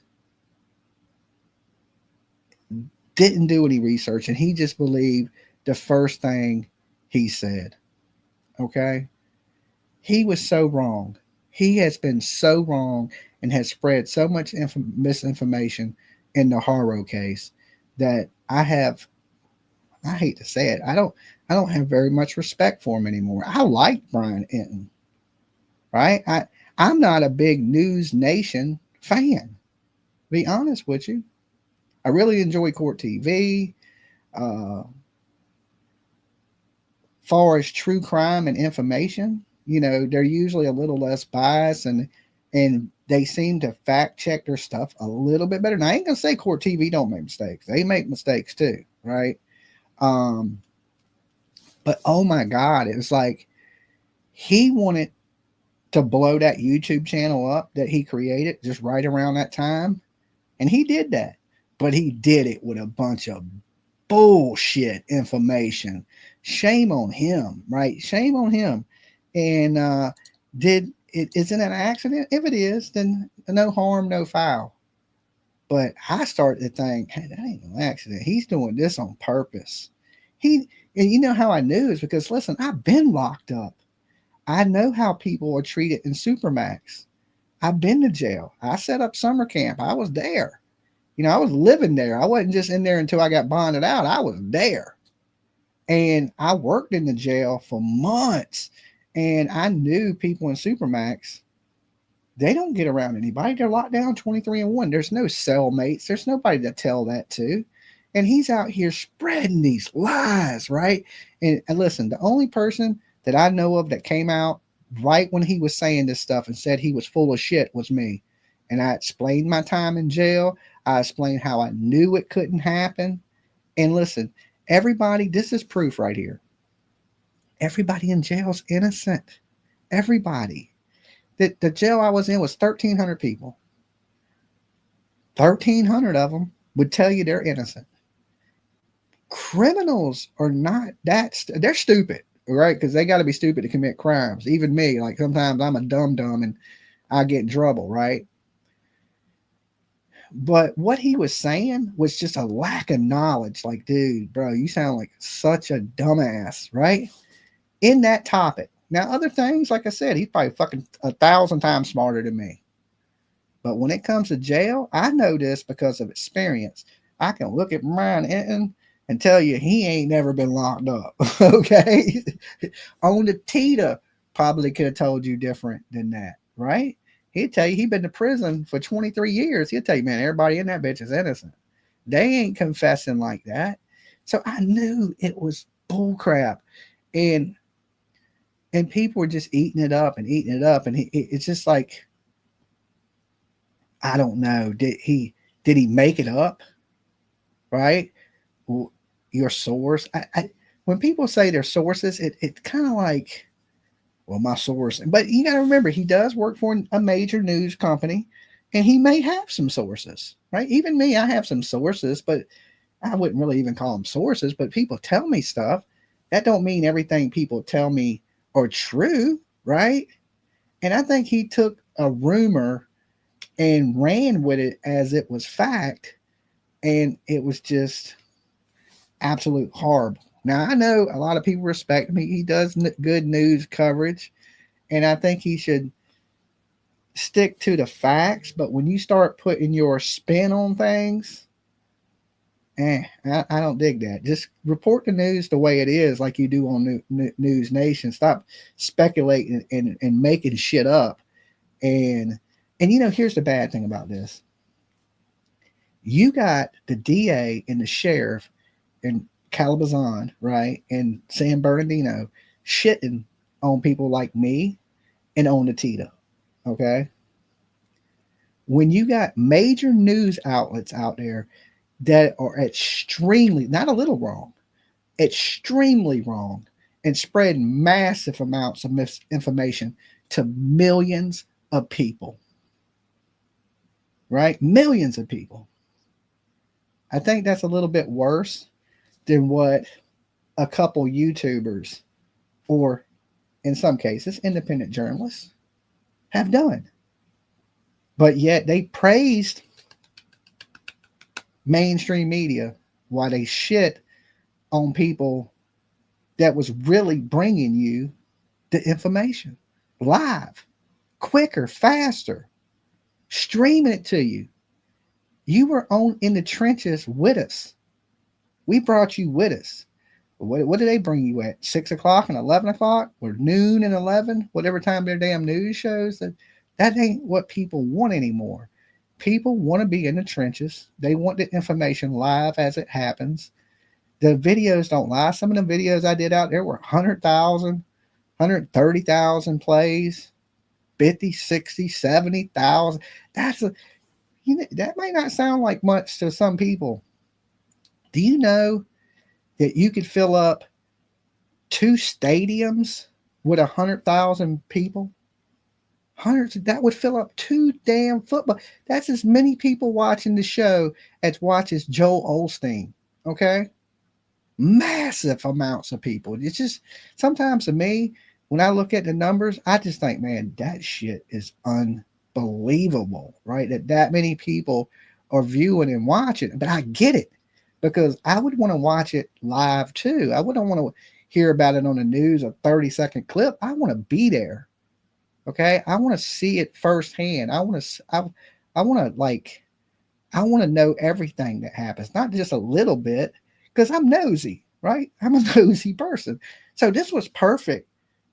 didn't do any research and he just believed the first thing he said. Okay. He was so wrong. He has been so wrong and has spread so much misinformation in the Haro case that I hate to say it, I don't have very much respect for him anymore. I like Brian Enton, right? I'm not a big News Nation fan, to be honest with you. I really enjoy Court TV. Far as true crime and information, you know, they're usually a little less biased and they seem to fact check their stuff a little bit better. Now, I ain't gonna say Court TV don't make mistakes. They make mistakes too, right? But oh my God, it was like he wanted to blow that YouTube channel up that he created just right around that time. And he did that, but he did it with a bunch of bullshit information. Shame on him, right? Shame on him. And isn't it an accident? If it is, then no harm, no foul. But I started to think, hey, that ain't no accident. He's doing this on purpose. And you know how I knew is because listen, I've been locked up. I know how people are treated in Supermax. I've been to jail. I set up summer camp. I was there. You know, I was living there. I wasn't just in there until I got bonded out. I was there. And I worked in the jail for months. And I knew people in Supermax, they don't get around anybody. They're locked down 23-1. There's no cellmates. There's nobody to tell that to. And he's out here spreading these lies, right? And listen, the only person that I know of that came out right when he was saying this stuff and said he was full of shit was me. And I explained my time in jail. I explained how I knew it couldn't happen. And listen, everybody, this is proof right here. Everybody in jail's innocent. Everybody. The jail I was in was 1,300 people. 1,300 of them would tell you they're innocent. Criminals are not that, they're stupid, right? Because they got to be stupid to commit crimes. Even me, like sometimes I'm a dumb and I get in trouble, right? But what he was saying was just a lack of knowledge. Like, dude, bro, you sound like such a dumbass, right? In that topic. Now, other things, like I said, he's probably fucking 1,000 times smarter than me. But when it comes to jail, I know this because of experience. I can look at Brian Enton and tell you he ain't never been locked up. Okay? On the Tira, probably could have told you different than that, right? He'd tell you he'd been to prison for 23 years. He'll tell you, man, everybody in that bitch is innocent. They ain't confessing like that. So I knew it was bull crap. And people were just eating it up. And it's just like, I don't know. Did he make it up? Right? Your source. When people say their sources, it's kind of like, well, my source. But you got to remember, he does work for a major news company, and he may have some sources, right? Even me, I have some sources, but I wouldn't really even call them sources. But people tell me stuff. That don't mean everything people tell me are true, right? And I think he took a rumor and ran with it as it was fact, and it was just absolute horrible. Now, I know a lot of people respect me. He does good news coverage, and I think he should stick to the facts. But when you start putting your spin on things, I don't dig that. Just report the news the way it is, like you do on News Nation. Stop speculating and making shit up. And you know, here's the bad thing about this. You got the DA and the sheriff in Calabazan, right, and San Bernardino shitting on people like me and on the Tira, okay? When you got major news outlets out there that are extremely, not a little wrong, extremely wrong, and spreading massive amounts of misinformation to millions of people, right? Millions of people. I think that's a little bit worse than what a couple YouTubers, or in some cases, independent journalists, have done. But yet they praised mainstream media while they shit on people that was really bringing you the information live, quicker, faster, streaming it to you. You were in the trenches with us. We brought you with us. What do they bring you at? 6 o'clock and 11 o'clock, or noon and 11, whatever time their damn news shows. That ain't what people want anymore. People want to be in the trenches. They want the information live as it happens. The videos don't lie. Some of the videos I did out there were 100,000, 130,000 plays, 50, 60, 70,000. That might not sound like much to some people. Do you know that you could fill up 2 stadiums with 100,000 people? That would fill up 2 damn football. That's as many people watching the show as watches Joel Osteen. Okay? Massive amounts of people. It's just, sometimes to me, when I look at the numbers, I just think, man, that shit is unbelievable, right? That many people or viewing and watching. But I get it, because I would want to watch it live too. I wouldn't want to hear about it on the news, a 30-second clip. I want to be there. Okay. I want to see it firsthand. I want to, I want to like, I want to know everything that happens, not just a little bit, because I'm nosy, right? I'm a nosy person. So this was perfect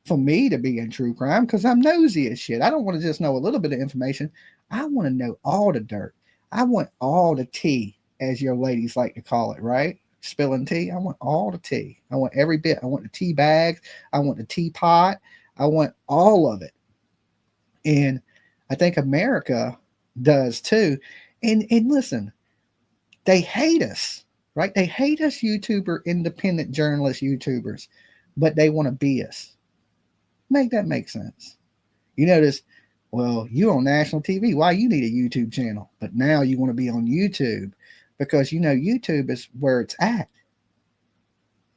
for me to be in true crime, because I'm nosy as shit. I don't want to just know a little bit of information. I want to know all the dirt. I want all the tea, as your ladies like to call it, right? Spilling tea. I want all the tea. I want every bit. I want the tea bags. I want the teapot. I want all of it. And I think America does too. And listen, they hate us, right? They hate us independent journalist YouTubers, but they want to be us. Make that make sense. You notice, well, you on national TV. Why you need a YouTube channel? But now you want to be on YouTube because YouTube is where it's at.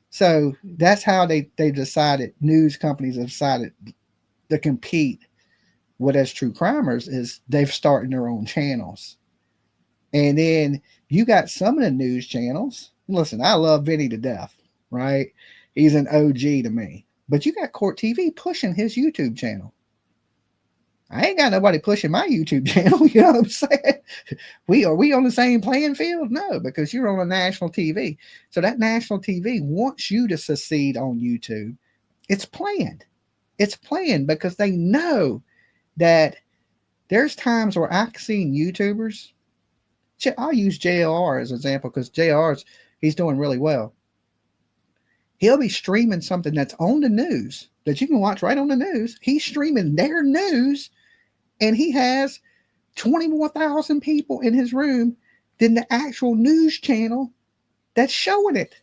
So that's how they decided, news companies have decided to compete with us true crimers, is they've started their own channels. And then you got some of the news channels. Listen, I love Vinny to death, right? He's an OG to me. But you got Court TV pushing his YouTube channel. I ain't got nobody pushing my YouTube channel. You know what I'm saying? Are we on the same playing field? No, because you're on a national TV. So that national TV wants you to succeed on YouTube. It's planned. It's planned because they know that there's times where I've seen YouTubers. I'll use JR as an example, because he's doing really well. He'll be streaming something that's on the news that you can watch right on the news. He's streaming their news, and he has 20 more thousand people in his room than the actual news channel that's showing it.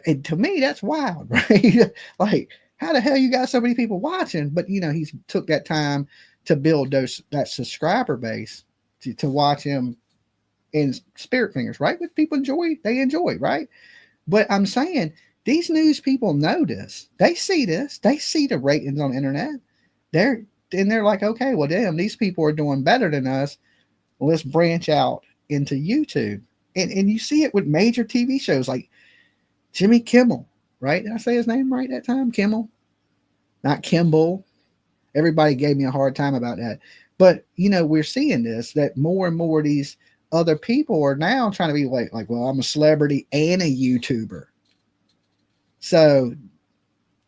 And to me, that's wild, right? Like, how the hell you got so many people watching? But he's took that time to build that subscriber base to watch him in Spirit Fingers, right? Which people enjoy, right? But I'm saying these news people know this. They see this. They see the ratings on the internet. They're like, okay, well, damn, these people are doing better than us. Well, let's branch out into YouTube. And you see it with major TV shows like Jimmy Kimmel, right? Did I say his name right that time? Kimmel, not Kimball. Everybody gave me a hard time about that. But, we're seeing this, that more and more of these other people are now trying to be like, well, I'm a celebrity and a YouTuber. So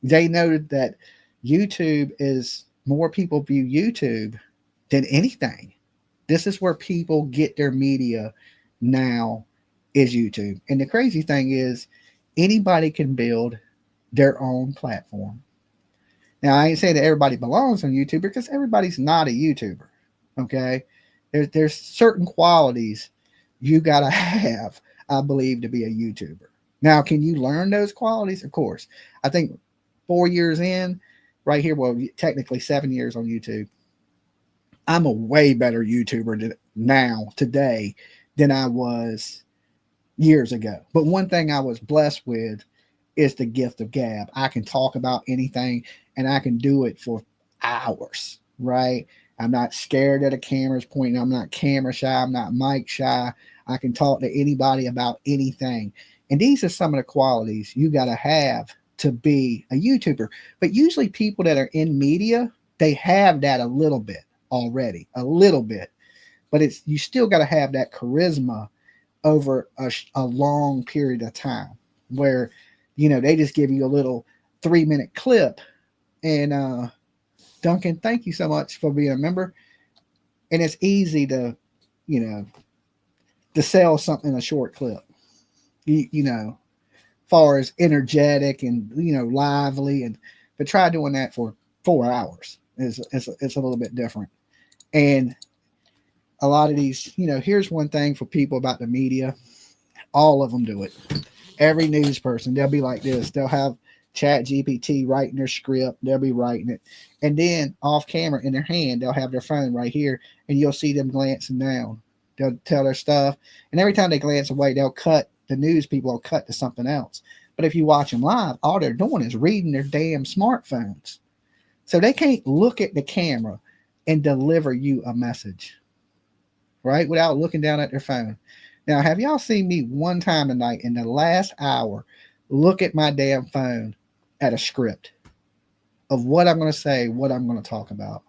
they noted that YouTube is, more people view YouTube than anything. This is where people get their media now, is YouTube. And the crazy thing is, anybody can build their own platform. Now, I ain't saying that everybody belongs on YouTube, because everybody's not a YouTuber. Okay. There's certain qualities you got to have, I believe, to be a YouTuber. Now, can you learn those qualities? Of course. I think 4 years in right here, well, technically 7 years on YouTube, I'm a way better YouTuber today than I was years ago. But one thing I was blessed with is the gift of gab. I can talk about anything, and I can do it for hours, right? I'm not scared that a camera's pointing. I'm not camera shy. I'm not mic shy. I can talk to anybody about anything. And these are some of the qualities you got to have to be a YouTuber. But usually people that are in media, they have that a little bit already, a little bit. But you still got to have that charisma over a long period of time, where, they just give you a little 3-minute clip. And Duncan, thank you so much for being a member. And it's easy to, to sell something in a short clip, far as energetic and, lively, but try doing that for 4 hours. It's a little bit different. And a lot of these, here's one thing for people about the media. All of them do it. Every news person, they'll be like this. They'll have Chat GPT writing their script. They'll be writing it. And then off camera in their hand, they'll have their phone right here, and you'll see them glancing down. They'll tell their stuff. And every time they glance away, the news people will cut to something else. But if you watch them live, all they're doing is reading their damn smartphones. So they can't look at the camera and deliver you a message, right? Without looking down at their phone. Now, have y'all seen me one time tonight in the last hour look at my damn phone at a script of what I'm going to say, what I'm going to talk about?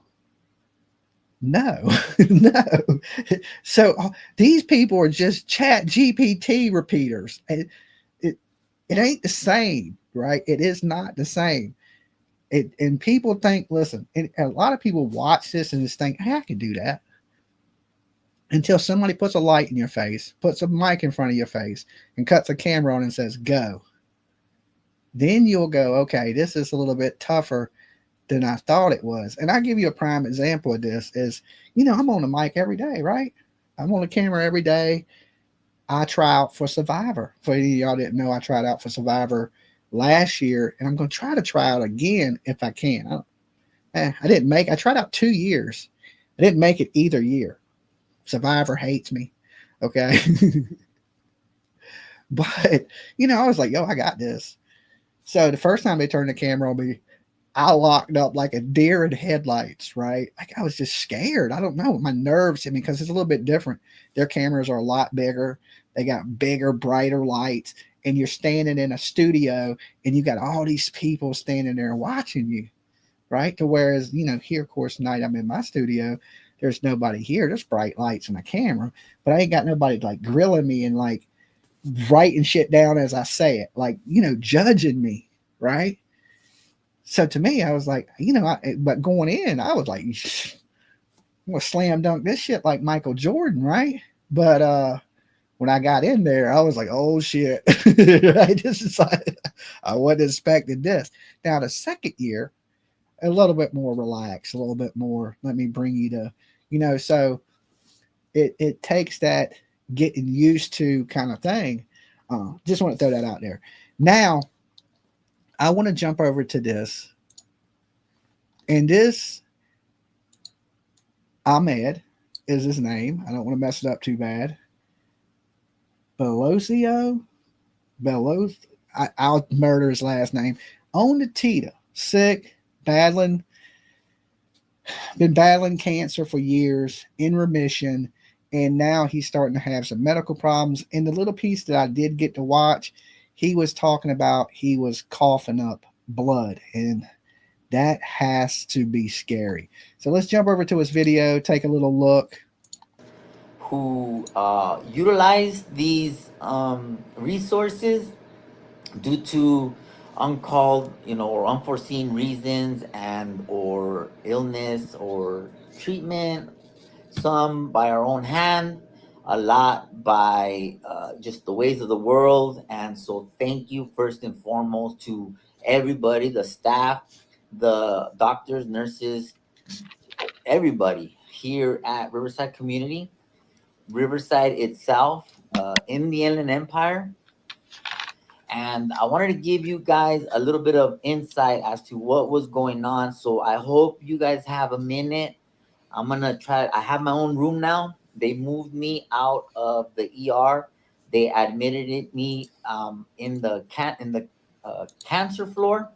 No, no. So these people are just chat GPT repeaters. And it ain't the same, right? It is not the same. And people think, listen, and a lot of people watch this and just think, hey, I can do that. Until somebody puts a light in your face, puts a mic in front of your face, and cuts a camera on and says, go. Then you'll go, okay, this is a little bit tougher than I thought it was. And I give you a prime example of this is, I'm on the mic every day, right? I'm on the camera every day. I try out for Survivor. For any of y'all didn't know, I tried out for Survivor last year, and I'm going to try out again if I can. I tried out 2 years. I didn't make it either year. Survivor hates me. Okay. But, I was like, yo, I got this. So the first time they turned the camera on me, I locked up like a deer in headlights, right? Like I was just scared. I don't know. My nerves hit me because it's a little bit different. Their cameras are a lot bigger. They got bigger, brighter lights. And you're standing in a studio and you got all these people standing there watching you, right? To whereas, here, of course, tonight I'm in my studio. There's nobody here. There's bright lights and a camera, but I ain't got nobody like grilling me and like writing shit down as I say it, like, judging me, right? So to me, I was like, but going in, I was like, I'm gonna slam dunk this shit like Michael Jordan, right? But when I got in there, I was like, oh shit. Right? This is like, I wasn't expecting this. Now the second year, a little bit more relaxed, a little bit more, let me bring you to, so it takes that getting used to kind of thing. Just want to throw that out there. Now, I want to jump over to this. And this, Ahmed is his name. I don't want to mess it up too bad. Belosio? I'll murder his last name. On the Tira. Sick, been battling cancer for years, in remission, and now he's starting to have some medical problems. In the little piece that I did get to watch, he was talking about he was coughing up blood, and that has to be scary. So let's jump over to his video, take a little look. Who utilize these resources due to uncalled, or unforeseen reasons and or illness or treatment, some by our own hand, a lot by just the ways of the world. And so thank you first and foremost to everybody, the staff, the doctors, nurses, everybody here at Riverside Community, Riverside itself, in the Inland Empire. And I wanted to give you guys a little bit of insight as to what was going on. So I hope you guys have a minute. I'm gonna try. I have my own room now. They moved me out of the ER. They admitted me in the cancer floor,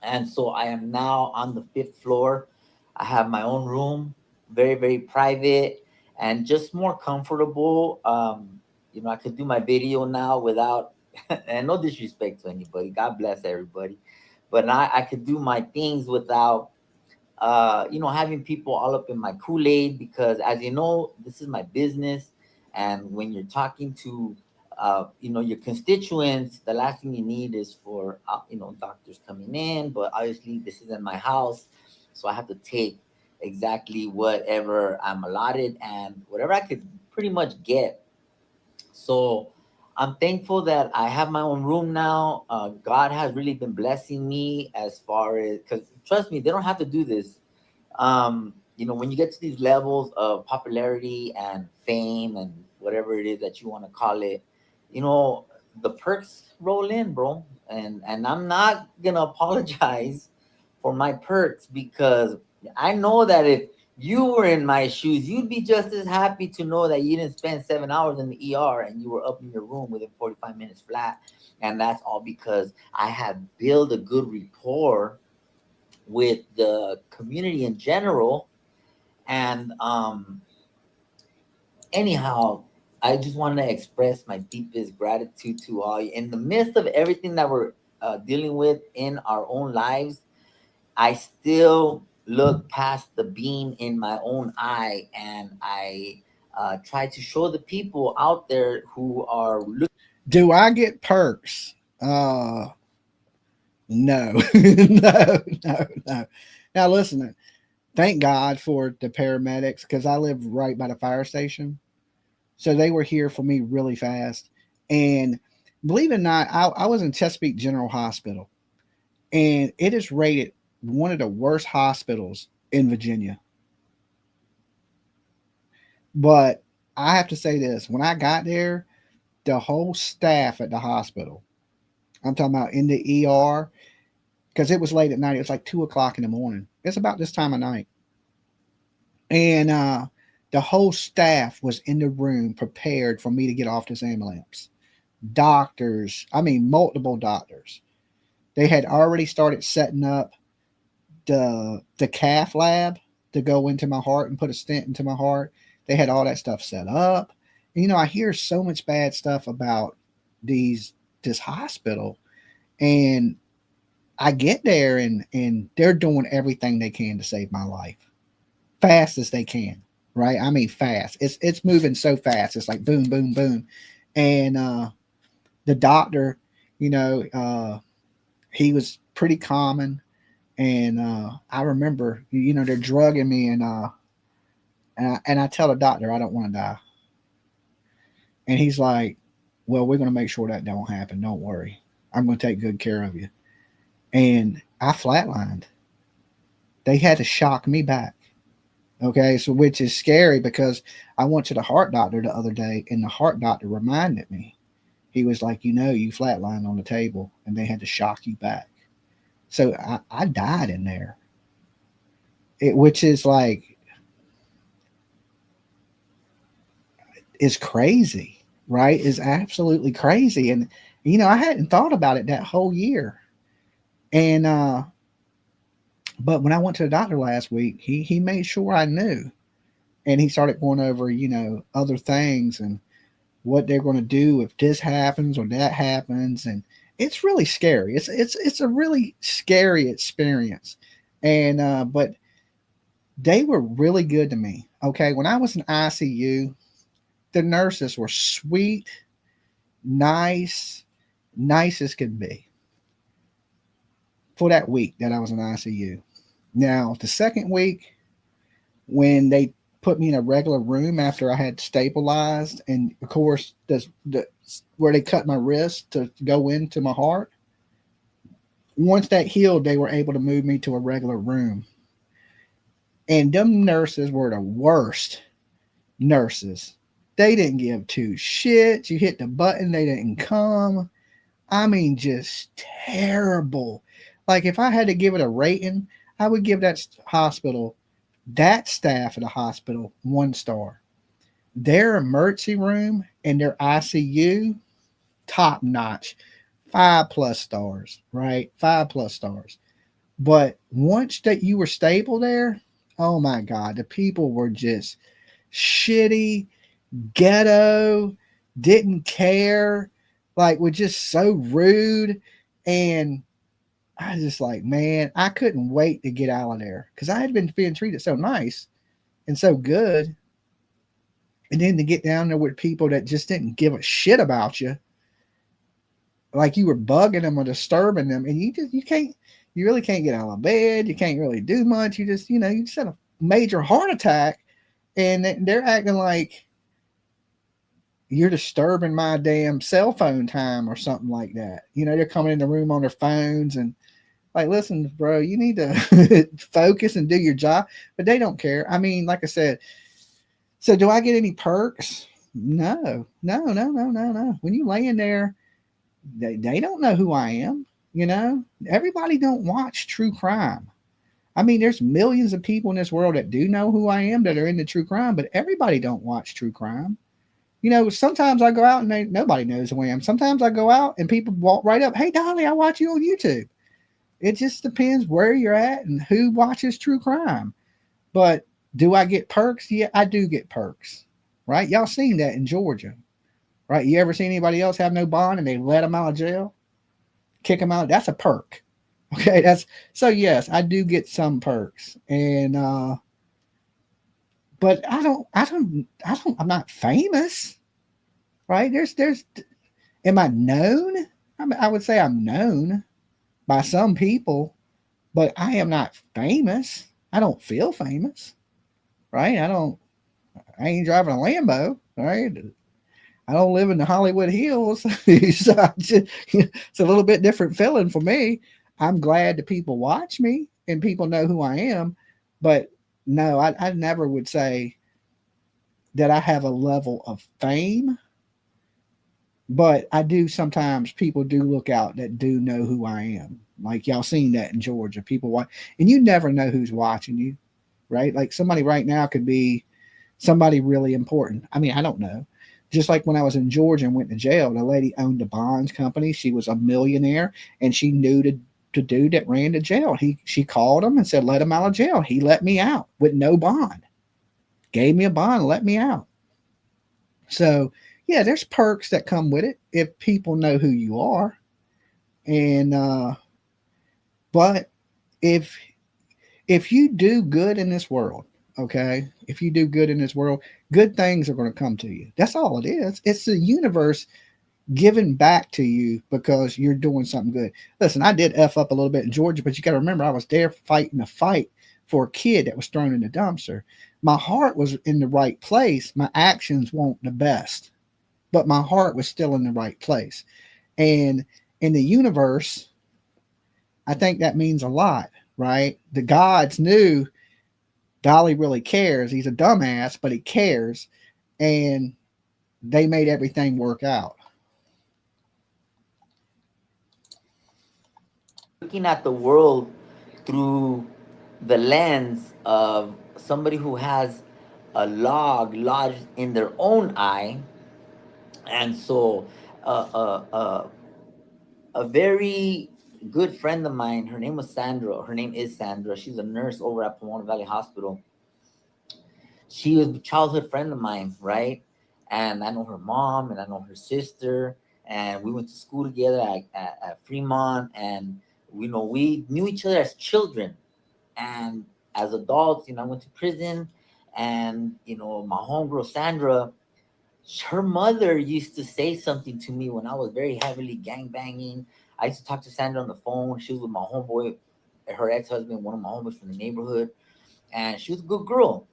and so I am now on the 5th floor. I have my own room, very, very private and just more comfortable. I could do my video now without, and no disrespect to anybody, God bless everybody, but I could do my things without, having people all up in my Kool-Aid, because as you know, this is my business. And when you're talking to, your constituents, the last thing you need is for, doctors coming in. But obviously this isn't my house. So I have to take exactly whatever I'm allotted and whatever I could pretty much get. So I'm thankful that I have my own room now. God has really been blessing me as far as, because trust me, they don't have to do this. When you get to these levels of popularity and fame and whatever it is that you want to call it, the perks roll in, bro. And I'm not gonna apologize for my perks, because I know that if you were in my shoes, you'd be just as happy to know that you didn't spend 7 hours in the ER and you were up in your room within 45 minutes flat. And that's all because I had built a good rapport with the community in general. And anyhow, I just want to express my deepest gratitude to all you. In the midst of everything that we're dealing with in our own lives, I still look past the beam in my own eye, and I try to show the people out there who are looking. Do I get perks? No, no, no, no. Now listen, thank God for the paramedics because I live right by the fire station. So they were here for me really fast. And believe it or not, I was in Chesapeake General Hospital, and it is rated one of the worst hospitals in Virginia. But I have to say this, when I got there, the whole staff at the hospital, I'm talking about in the ER, because it was late at night. It was like 2 o'clock in the morning. It's about this time of night. And the whole staff was in the room prepared for me to get off this ambulance. Doctors, I mean, multiple doctors. They had already started setting up the cath lab to go into my heart and put a stent into my heart. They had all that stuff set up. And, I hear so much bad stuff about this hospital, and I get there and they're doing everything they can to save my life, fast as they can. Right? I mean, fast. It's moving so fast. It's like boom, boom, boom, and the doctor, he was pretty common, and I remember, they're drugging me, and I tell the doctor I don't want to die, and he's like, "Well, we're going to make sure that don't happen. Don't worry. I'm going to take good care of you." And I flatlined. They had to shock me back. Okay, so which is scary because I went to the heart doctor the other day, and the heart doctor reminded me. He was like, you flatlined on the table, and they had to shock you back. So I died in there, which is like, is crazy, right? Is absolutely crazy. And, I hadn't thought about it that whole year. And, but when I went to the doctor last week, he made sure I knew, and he started going over, other things and what they're going to do if this happens or that happens. And it's really scary. It's a really scary experience. And, but they were really good to me. Okay. When I was in ICU, the nurses were sweet, nice as could be for that week that I was in ICU. Now, the second week, when they put me in a regular room after I had stabilized, and of course, where they cut my wrist to go into my heart, once that healed, they were able to move me to a regular room. And them nurses were the worst nurses. They didn't give two shits. You hit the button, they didn't come. I mean, just terrible. Like, if I had to give it a rating, I would give that staff at the hospital 1 star. Their emergency room and their ICU, top notch, 5+ stars, right? 5+ stars. But once that you were stable there, oh my God, the people were just shitty, ghetto, didn't care, like were just so rude. And I was just like, man, I couldn't wait to get out of there because I had been being treated so nice and so good. And then to get down there with people that just didn't give a shit about you, like you were bugging them or disturbing them, and you really can't get out of bed. You can't really do much. You just had a major heart attack, and they're acting like you're disturbing my damn cell phone time or something like that. They're coming in the room on their phones and like, listen, bro, you need to focus and do your job. But they don't care. I mean, like I said, so do I get any perks? No. When you laying there, they don't know who I am. Everybody don't watch true crime. I mean, there's millions of people in this world that do know who I am, that are into true crime, but everybody don't watch true crime. Sometimes I go out and nobody knows who I am. Sometimes I go out and people walk right up. Hey, Dolly, I watch you on YouTube. It just depends where you're at and who watches true crime. But do I get perks? Yeah, I do get perks. right? Y'all seen that in Georgia, right? You ever seen anybody else have no bond and they let them out of jail, kick them out? That's a perk. Okay, that's so. Yes, I do get some perks, and but I'm not famous, right? Am I known? I would say I'm known by some people, but I am not famous. I don't feel famous, right? I ain't driving a Lambo, right? I don't live in the Hollywood Hills. So it's a little bit different feeling for me. I'm glad that people watch me and people know who I am, but no, I never would say that I have a level of fame, but I do sometimes people do look out that do know who I am. Like y'all seen that in Georgia. People watch, and you never know who's watching you, right? Like somebody right now could be somebody really important. I mean, I don't know. Just like when I was in Georgia and went to jail, the lady owned a bonds company. She was a millionaire, and she knew the dude that ran the jail. She called him and said, "Let him out of jail." He let me out with no bond. Gave me a bond, let me out. So yeah, there's perks that come with it if people know who you are. And but if you do good in this world, okay, if you do good in this world, good things are going to come to you. That's all it is. It's the universe giving back to you because you're doing something good. Listen, I did F up a little bit in Georgia, but you got to remember I was there fighting a fight for a kid that was thrown in the dumpster. My heart was in the right place. My actions weren't the best, but my heart was still in the right place. And in the universe, I think that means a lot, right? The gods knew Dolly really cares. He's a dumbass, but he cares. And they made everything work out. Looking at the world through the lens of somebody who has a log lodged in their own eye, and so a very good friend of mine, her name was Sandra. Her name is Sandra. She's a nurse over at Pomona Valley Hospital. She was a childhood friend of mine, right? And I know her mom and I know her sister, and we went to school together at Fremont, and we knew each other as children, and as adults, I went to prison, and my homegirl Sandra, her mother used to say something to me when I was very heavily gang banging. I used to talk to Sandra on the phone. She was with my homeboy, her ex-husband, one of my homeboys from the neighborhood, and she was a good girl.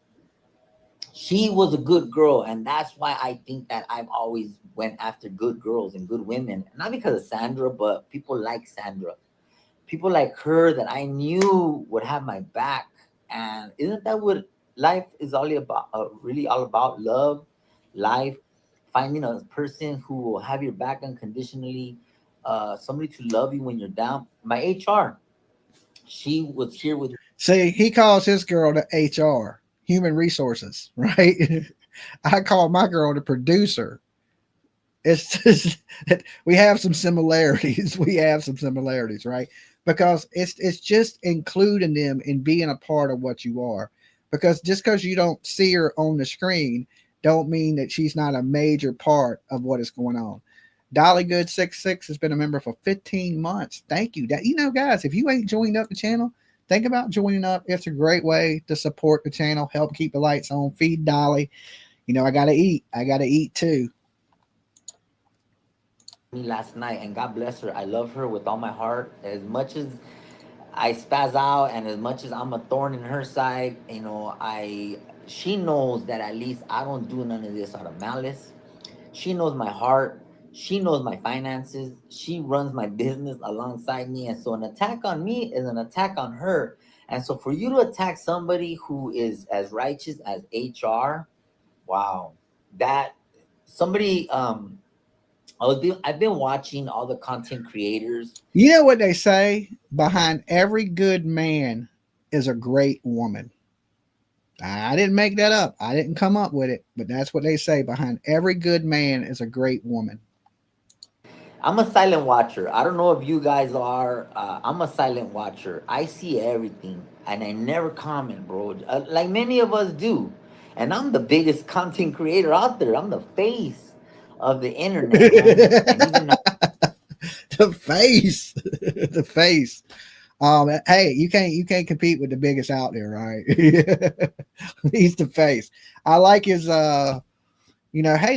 She was a good girl, and that's why I think that I've always went after good girls and good women, not because of Sandra, but people like Sandra, people like her that I knew would have my back. And isn't that what life is all about? Really all about love, life, finding a person who will have your back unconditionally, somebody to love you when you're down. My HR, she was here with. See, he calls his girl the HR, human resources, right? I call my girl the producer. It's just we have some similarities. We have some similarities, right? Because it's just including them in being a part of what you are. Because just because you don't see her on the screen, don't mean that she's not a major part of what is going on. Dolly Good 66 has been a member for 15 months. Thank you. That guys, if you ain't joined up the channel, think about joining up. It's a great way to support the channel, help keep the lights on, feed Dolly. I gotta eat. I gotta eat too. Me last night, and God bless her. I love her with all my heart. As much as I spaz out, and as much as I'm a thorn in her side, she knows that at least I don't do none of this out of malice. She knows my heart. She knows my finances. She runs my business alongside me. And so an attack on me is an attack on her. And so for you to attack somebody who is as righteous as HR, wow. That somebody I've been watching all the content creators. You know what they say? Behind every good man is a great woman. I didn't make that up. I didn't come up with it, but that's what they say. Behind every good man is a great woman. I'm a silent watcher. I don't know if you guys are. I'm a silent watcher. I see everything, and I never comment, bro. Like many of us do. And I'm the biggest content creator out there. I'm the face of the internet, homie. And even now, The face, the face. Hey, you can't compete with the biggest out there, right? He's the face. I like his hey,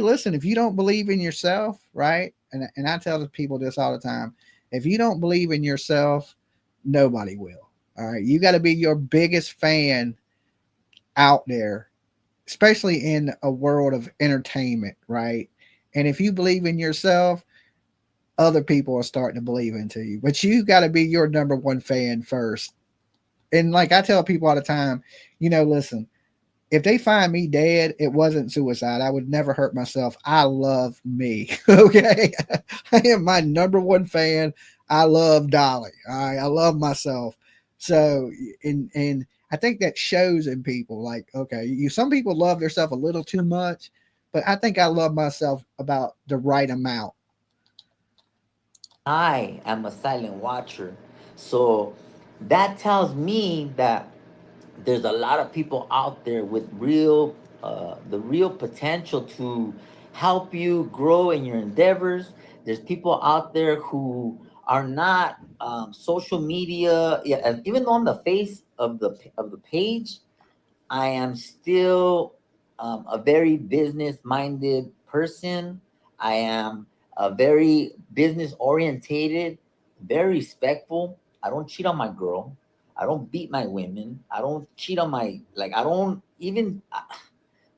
listen, if you don't believe in yourself, right? And I tell the people this all the time. If you don't believe in yourself, nobody will. All right. You got to be your biggest fan out there, especially in a world of entertainment, right? And if you believe in yourself, other people are starting to believe into you. But you got to be your number one fan first. And like I tell people all the time, listen, if they find me dead, it wasn't suicide. I would never hurt myself. I love me. Okay. I am my number one fan. I love Dolly. I love myself. So, and I think that shows in people like, okay, some people love themselves a little too much, but I think I love myself about the right amount. I am a silent watcher. So that tells me that there's a lot of people out there with the real potential to help you grow in your endeavors. There's people out there who are not social media. Yeah, and even though I'm the face of the page, I am still a very business minded person. I am a very business orientated, very respectful. I don't cheat on my girl. I don't beat my women. I don't cheat on my, like, I don't even,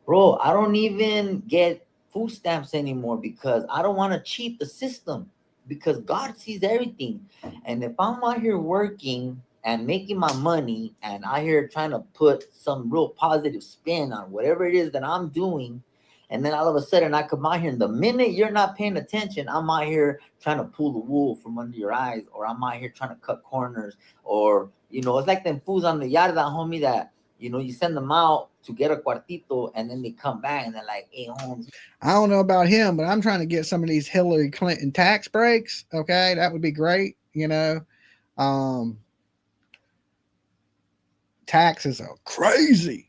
bro, I don't even get food stamps anymore because I don't want to cheat the system because God sees everything. And if I'm out here working and making my money and out here trying to put some real positive spin on whatever it is that I'm doing, and then all of a sudden I come out here and the minute you're not paying attention, I'm out here trying to pull the wool from under your eyes, or I'm out here trying to cut corners, or it's like them fools on the yarda, homie, that you send them out to get a cuartito and then they come back and they're like, hey, Holmes. I don't know about him, but I'm trying to get some of these Hillary Clinton tax breaks. Okay. That would be great. Um, taxes are crazy.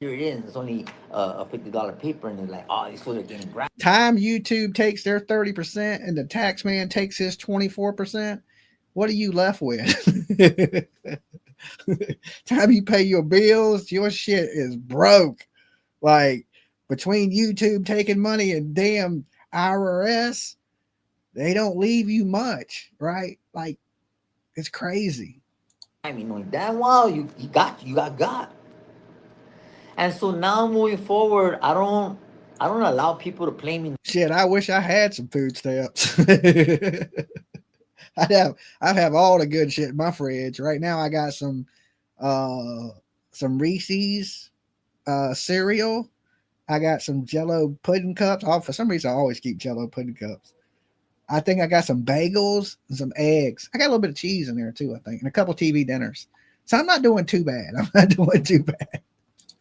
Here it is. It's only a $50 paper, and they're like, oh, these fools are getting grabbed. Time YouTube takes their 30% and the tax man takes his 24%. What are you left with? Time you pay your bills, your shit is broke. Like between YouTube taking money and damn IRS, they don't leave you much, right? Like it's crazy. I mean, knowing damn well you got. And so now moving forward, I don't allow people to play me. Shit, I wish I had some food stamps. I'd have all the good shit in my fridge. Right now I got some Reese's cereal. I got some Jello pudding cups. Oh, for some reason I always keep Jello pudding cups. I think I got some bagels and some eggs. I got a little bit of cheese in there too, I think, and a couple TV dinners. So I'm not doing too bad. I'm not doing too bad.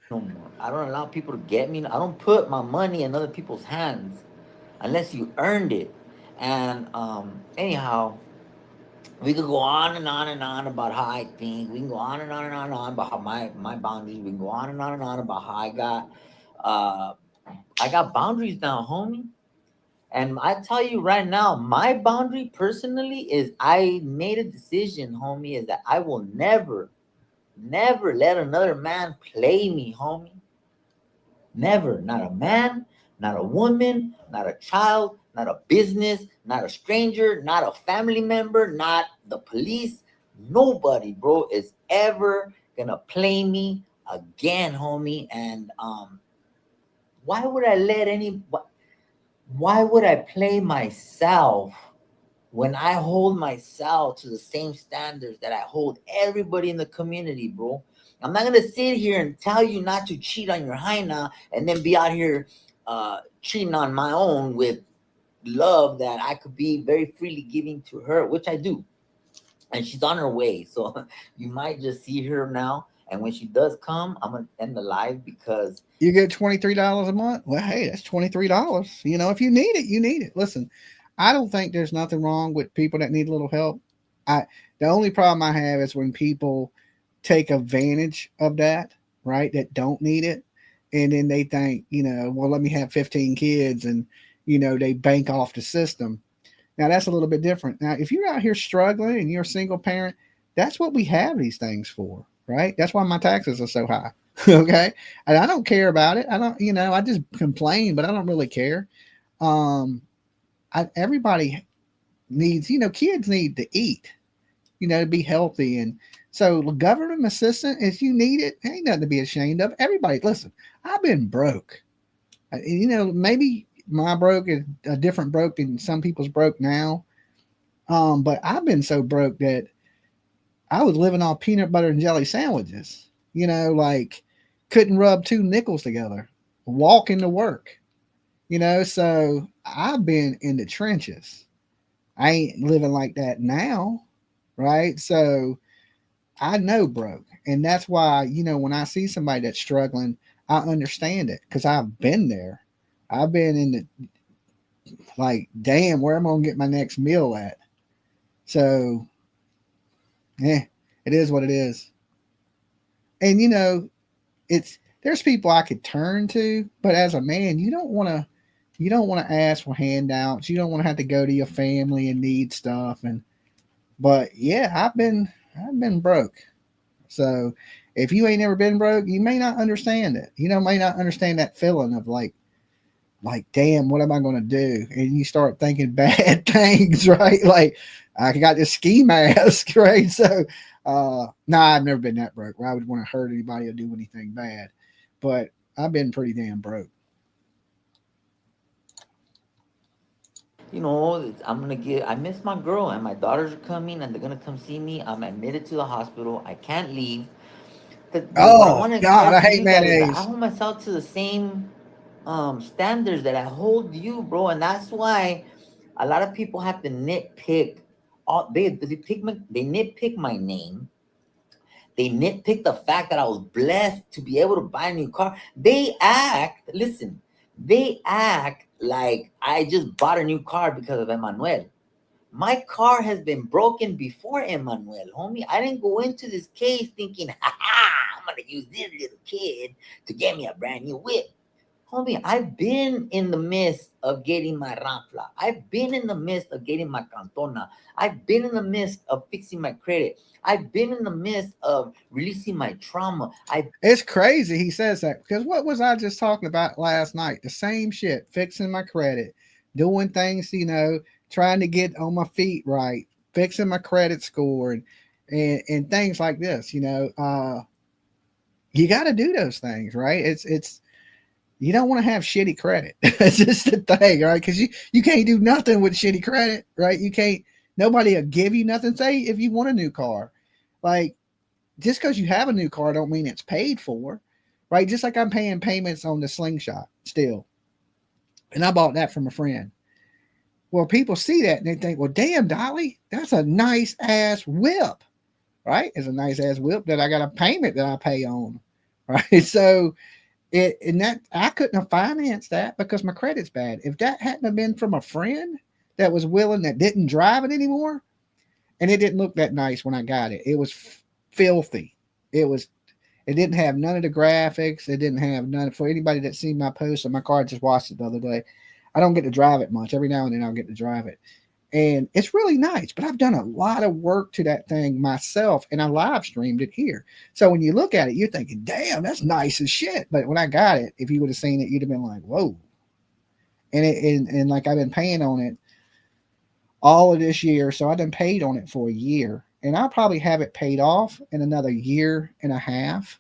No more. I don't allow people to get me. I don't put my money in other people's hands unless you earned it. And anyhow, we could go on and on and on about how I think. We can go on and on and on and on about how my boundaries. We can go on and on about how I got boundaries now, homie. And I tell you right now, my boundary personally is I made a decision, homie, is that I will never let another man play me, homie. Never. Not a man, not a woman, not a child, not a business, not a stranger, not a family member, not the police. Nobody, bro, is ever gonna play me again, homie. And why would I let why would I play myself when I hold myself to the same standards that I hold everybody in the community, bro? I'm not gonna sit here and tell you not to cheat on your hyena and then be out here cheating on my own with love that I could be very freely giving to her, which I do. And she's on her way. So you might just see her now. And when she does come, I'm gonna end the live because you get $23 a month. Well, hey, that's $23. If you need it, you need it. Listen, I don't think there's nothing wrong with people that need a little help. The only problem I have is when people take advantage of that, right? That don't need it. And then they think, well, let me have 15 kids, and, they bank off the system. Now that's a little bit different. Now, if you're out here struggling and you're a single parent, that's what we have these things for, right? That's why my taxes are so high. Okay. And I don't care about it. I don't, I just complain, but I don't really care. Everybody needs, kids need to eat, to be healthy. And so government assistance, if you need it, ain't nothing to be ashamed of. Everybody, listen, I've been broke. Maybe my broke is a different broke than some people's broke now. But I've been so broke that I was living off peanut butter and jelly sandwiches, like couldn't rub two nickels together, walking to work, so I've been in the trenches. I ain't living like that now. Right. So I know broke. And that's why, when I see somebody that's struggling, I understand it because I've been there. I've been in the, like, damn, where am I going to get my next meal at? So, it is what it is. And, there's people I could turn to, but as a man, you don't want to ask for handouts. You don't want to have to go to your family and need stuff. But yeah, I've been broke. So if you ain't never been broke, you may not understand it. May not understand that feeling of like, damn, what am I going to do? And you start thinking bad things, right? Like, I got this ski mask, right? So, I've never been that broke where I would want to hurt anybody or do anything bad. But I've been pretty damn broke. I miss my girl, and my daughters are coming, and they're going to come see me. I'm admitted to the hospital. I can't leave. What I want to God, I express to hate you guys is mayonnaise. that I hold myself to the same standards that I hold you, bro. And that's why a lot of people have to nitpick. They nitpick my name. They nitpick the fact that I was blessed to be able to buy a new car. They act like I just bought a new car because of Emmanuel. My car has been broken before Emmanuel, homie. I didn't go into this case thinking, I'm going to use this little kid to get me a brand new whip. Homie, I've been in the midst of getting my Ranfla. I've been in the midst of getting my Cantona. I've been in the midst of fixing my credit. I've been in the midst of releasing my trauma. It's crazy he says that, because what was I just talking about last night? The same shit, fixing my credit, doing things, trying to get on my feet right, fixing my credit score, and things like this. You got to do those things, right? It's you don't want to have shitty credit. It's just the thing, right? Because you can't do nothing with shitty credit, right? You can't. Nobody will give you nothing. Say if you want a new car, like, just because you have a new car don't mean it's paid for, right? Just like I'm paying payments on the Slingshot still, and I bought that from a friend. Well, people see that and they think, well, damn, Dolly, that's a nice ass whip, right? It's a nice ass whip that I got a payment that I pay on, right? So I couldn't have financed that because my credit's bad. If that hadn't have been from a friend that was willing, that didn't drive it anymore, and it didn't look that nice when I got it. It was filthy. It didn't have none of the graphics. It didn't have none. For anybody that seen my post on my car, I just watched it the other day. I don't get to drive it much. Every now and then I'll get to drive it. And it's really nice, but I've done a lot of work to that thing myself, and I live streamed it here. So when you look at it, you're thinking, damn, that's nice as shit. But when I got it, if you would have seen it, you'd have been like, whoa. And like, I've been paying on it all of this year. So I've been paid on it for a year, and I'll probably have it paid off in another year and a half,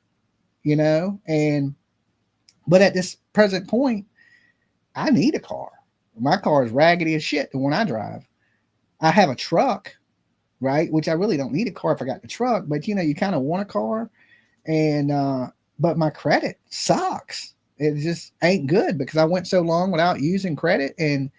but at this present point, I need a car. My car is raggedy as shit, the one I drive. I have a truck, right? Which I really don't need a car if I got the truck, but you kind of want a car. And, but my credit sucks. It just ain't good because I went so long without using credit. And,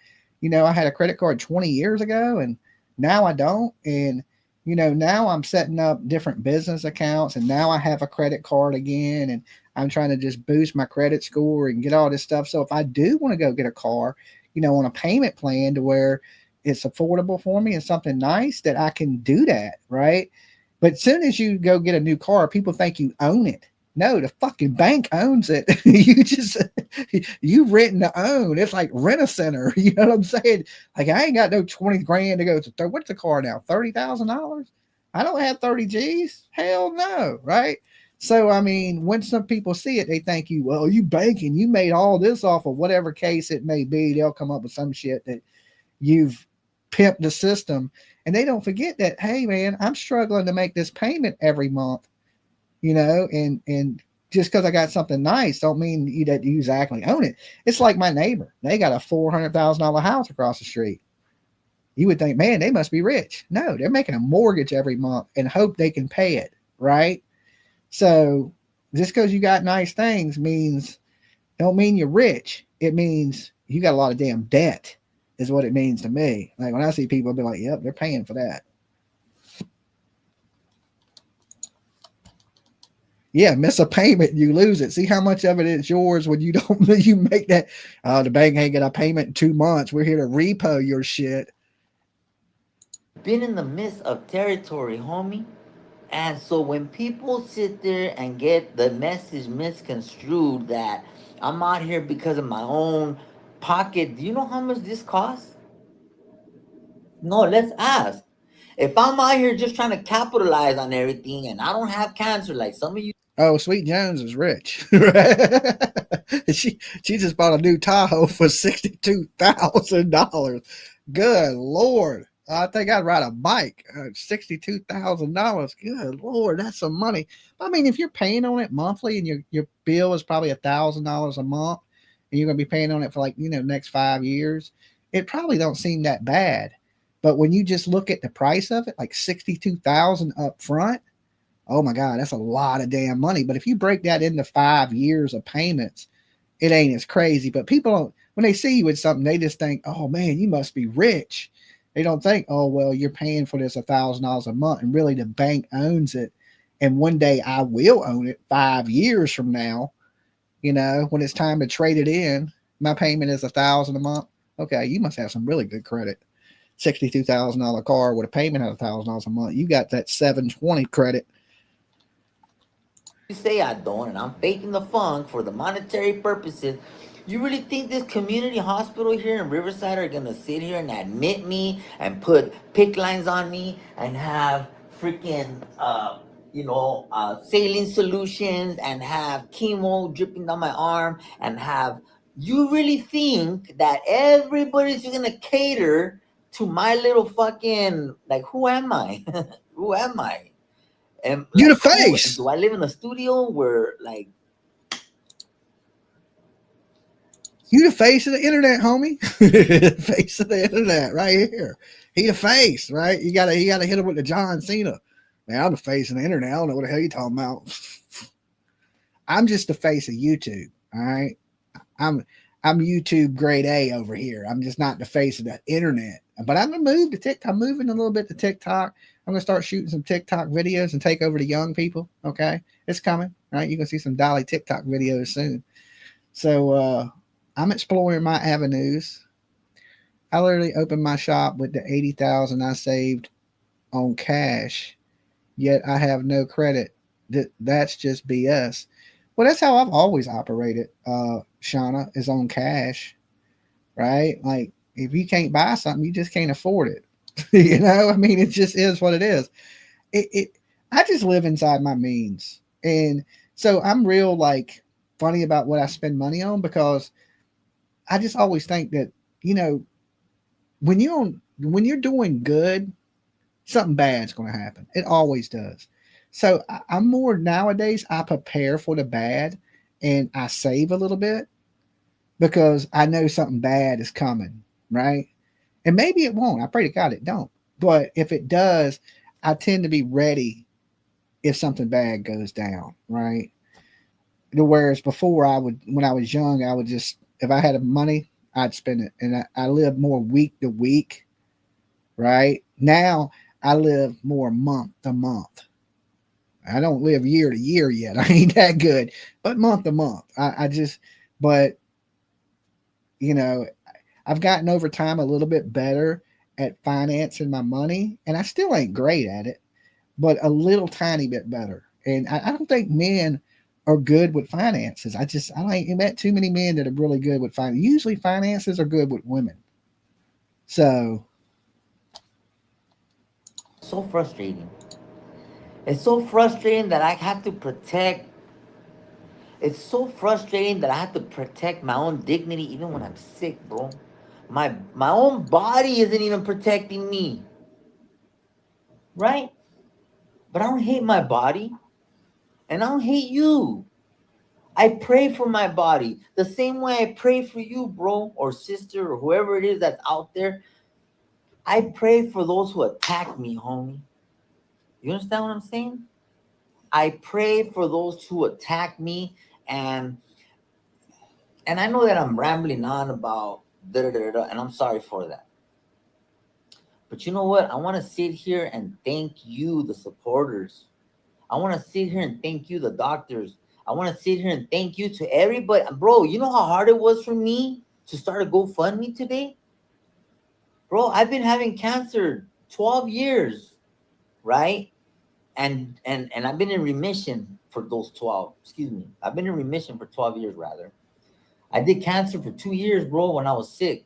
I had a credit card 20 years ago, and now I don't. And, now I'm setting up different business accounts, and now I have a credit card again, and I'm trying to just boost my credit score and get all this stuff. So if I do want to go get a car, on a payment plan to where it's affordable for me and something nice, that I can do that, right? But as soon as you go get a new car, people think you own it. No, the fucking bank owns it. You just you rent to own. It's like rent a center. You know what I'm saying? Like I ain't got no 20 grand to go to. What's the car now? $30,000. I don't have 30 G's. Hell no, right? So I mean, when some people see it, they think you, well, you banking, you made all this off of whatever case it may be. They'll come up with some shit that you've pimped the system, and they don't forget that, hey man, I'm struggling to make this payment every month, and just because I got something nice don't mean that you exactly own it. It's like my neighbor. They got a $400,000 house across the street. You would think, man, they must be rich. No, they're making a mortgage every month and hope they can pay it, right? So just because you got nice things don't mean you're rich. It means you got a lot of damn debt is what it means to me. Like when I see people, I'll be like, yep, they're paying for that. Yeah, miss a payment, you lose it. See how much of it is yours when you don't you make that. The bank ain't get a payment in 2 months. We're here to repo your shit. Been in the midst of territory, homie. And so when people sit there and get the message misconstrued that I'm out here because of my own pocket, do you know how much this costs? No, let's ask. If I'm out here just trying to capitalize on everything and I don't have cancer like some of you. Oh, Sweet Jones is rich. she just bought a new Tahoe for $62,000. Good Lord. I think I'd ride a bike. $62,000. Good Lord, that's some money. I mean, if you're paying on it monthly and your bill is probably $1,000 a month, and you're going to be paying on it for like next 5 years, it probably don't seem that bad. But when you just look at the price of it, like $62,000 up front, oh my God, that's a lot of damn money. But if you break that into 5 years of payments, it ain't as crazy. But people don't, when they see you with something, they just think, oh man, you must be rich. They don't think, oh, well, you're paying for this $1,000 a month, and really the bank owns it. And one day I will own it 5 years from now, when it's time to trade it in. My payment is $1,000 a month. Okay, you must have some really good credit. $62,000 car with a payment of $1,000 a month. You got that 720 credit. You say I don't, and I'm faking the funk for the monetary purposes. You really think this community hospital here in Riverside are gonna sit here and admit me and put PICC lines on me and have freaking saline solutions and have chemo dripping down my arm and have you really think that everybody's gonna cater to my little fucking, like, who am I? Who am I? And you the face. Do I live in a studio where like you the face of the internet, homie? Face of the internet right here. He the face, right? You gotta hit him with the John Cena. Man, I'm the face of the internet. I don't know what the hell you talking about. I'm just the face of YouTube. All right. I'm YouTube grade A over here. I'm just not the face of the internet. But I'm gonna move to TikTok. I'm moving a little bit to TikTok. I'm gonna start shooting some TikTok videos and take over the young people. Okay, it's coming. Right, you're gonna see some Dolly TikTok videos soon. So I'm exploring my avenues. I literally opened my shop with the $80,000 I saved on cash, yet I have no credit. That's just BS. Well, that's how I've always operated, Shauna, is on cash, right? Like, if you can't buy something, you just can't afford it. I mean, it just is what it is. I just live inside my means. And so I'm real, like, funny about what I spend money on, because I just always think that, when you're doing good, something bad's going to happen. It always does. So I'm more nowadays, I prepare for the bad and I save a little bit because I know something bad is coming, right? And maybe it won't. I pray to God it don't. But if it does, I tend to be ready if something bad goes down, right? Whereas before when I was young, I would just, if I had money, I'd spend it. And I live more week to week, right? Now I live more month to month. I don't live year to year yet. I ain't that good, but month to month. But I've gotten over time a little bit better at financing my money, and I still ain't great at it, but a little tiny bit better. And I don't think men are good with finances. I ain't met too many men that are really good with finance. Usually finances are good with women. So So frustrating. It's so frustrating that I have to protect. It's so frustrating that I have to protect my own dignity even when I'm sick, bro. My own body isn't even protecting me, right? But I don't hate my body, and I don't hate you. I pray for my body the same way I pray for you, bro, or sister, or whoever it is that's out there. I pray for those who attack me, homie. You understand what I'm saying? I pray for those who attack me, and I know that I'm rambling on about da da da da, and I'm sorry for that. But you know what? I want to sit here and thank you, the supporters. I want to sit here and thank you, the doctors. I want to sit here and thank you to everybody. Bro, you know how hard it was for me to start a GoFundMe today? Bro, I've been having cancer 12 years, right? And I've been in remission for those 12. Excuse me. I've been in remission for 12 years, rather. I did cancer for 2 years, bro, when I was sick.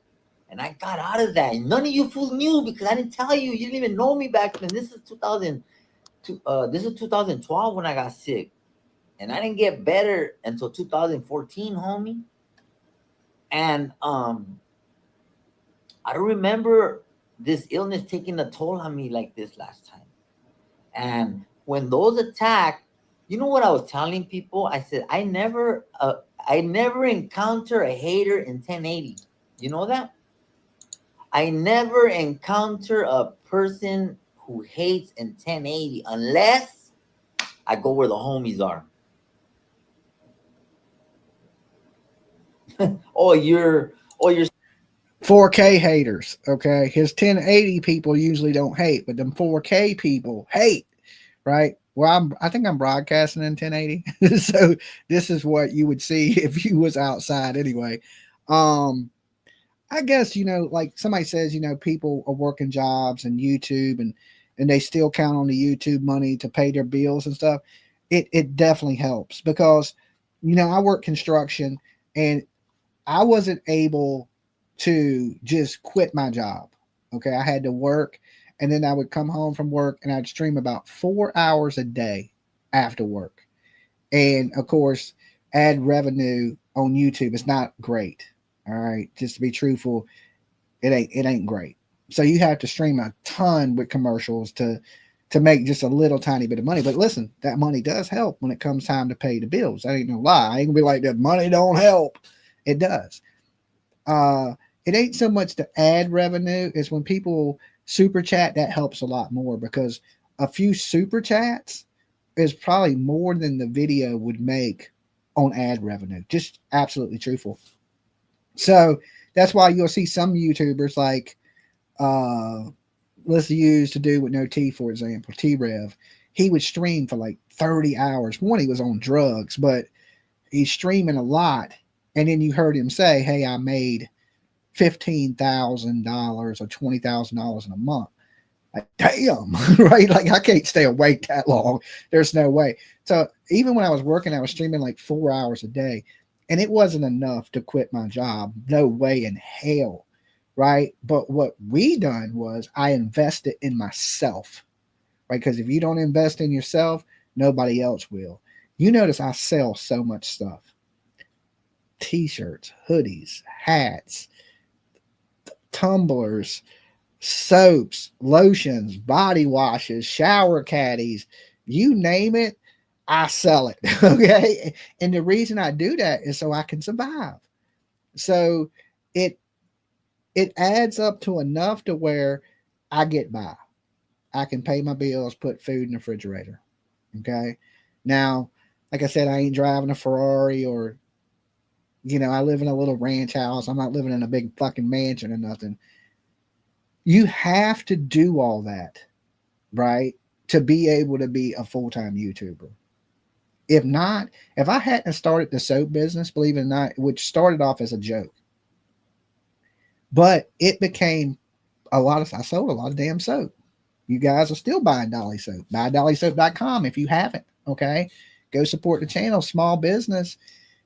And I got out of that. And none of you fools knew because I didn't tell you. You didn't even know me back then. This is 2012 when I got sick. And I didn't get better until 2014, homie. And I don't remember this illness taking a toll on me like this last time. And when those attack, you know what I was telling people? I said I never encounter a hater in 1080. You know that? I never encounter a person who hates in 1080 unless I go where the homies are. you're 4K haters, okay? His 1080 people usually don't hate, but them 4K people hate, right? Well, I think I'm broadcasting in 1080, so this is what you would see if you was outside anyway. I guess like somebody says, people are working jobs and YouTube, and they still count on the YouTube money to pay their bills and stuff. It definitely helps because I work construction and I wasn't able to just quit my job. Okay. I had to work and then I would come home from work and I'd stream about 4 hours a day after work. And of course, ad revenue on YouTube is not great. All right. Just to be truthful, it ain't great. So you have to stream a ton with commercials to make just a little tiny bit of money. But listen, that money does help when it comes time to pay the bills. That ain't no lie. I ain't gonna be like that money don't help. It does. It ain't so much the ad revenue, is when people super chat, that helps a lot more because a few super chats is probably more than the video would make on ad revenue. Just absolutely truthful. So that's why you'll see some YouTubers like let's use To Do With No T, for example, T-Rev. He would stream for like 30 hours. One, he was on drugs, but he's streaming a lot. And then you heard him say, hey, I made $15,000 or $20,000 in a month. Like, damn, right? Like, I can't stay awake that long. There's no way. So even when I was working, I was streaming like 4 hours a day, and it wasn't enough to quit my job. No way in hell, right? But what we done was I invested in myself, right? Because if you don't invest in yourself, nobody else will. You notice I sell so much stuff. T-shirts, hoodies, hats, tumblers, soaps, lotions, body washes, shower caddies, you name it, I sell it. Okay. And the reason I do that is so I can survive. So it adds up to enough to where I get by. I can pay my bills, put food in the refrigerator. Okay. Now, like I said, I ain't driving a Ferrari or, I live in a little ranch house. I'm not living in a big fucking mansion or nothing. You have to do all that, right, to be able to be a full-time YouTuber. If not, if I hadn't started the soap business, believe it or not, which started off as a joke, but it became I sold a lot of damn soap. You guys are still buying Dolly soap. Buy dollysoap.com if you haven't, okay? Go support the channel. Small business,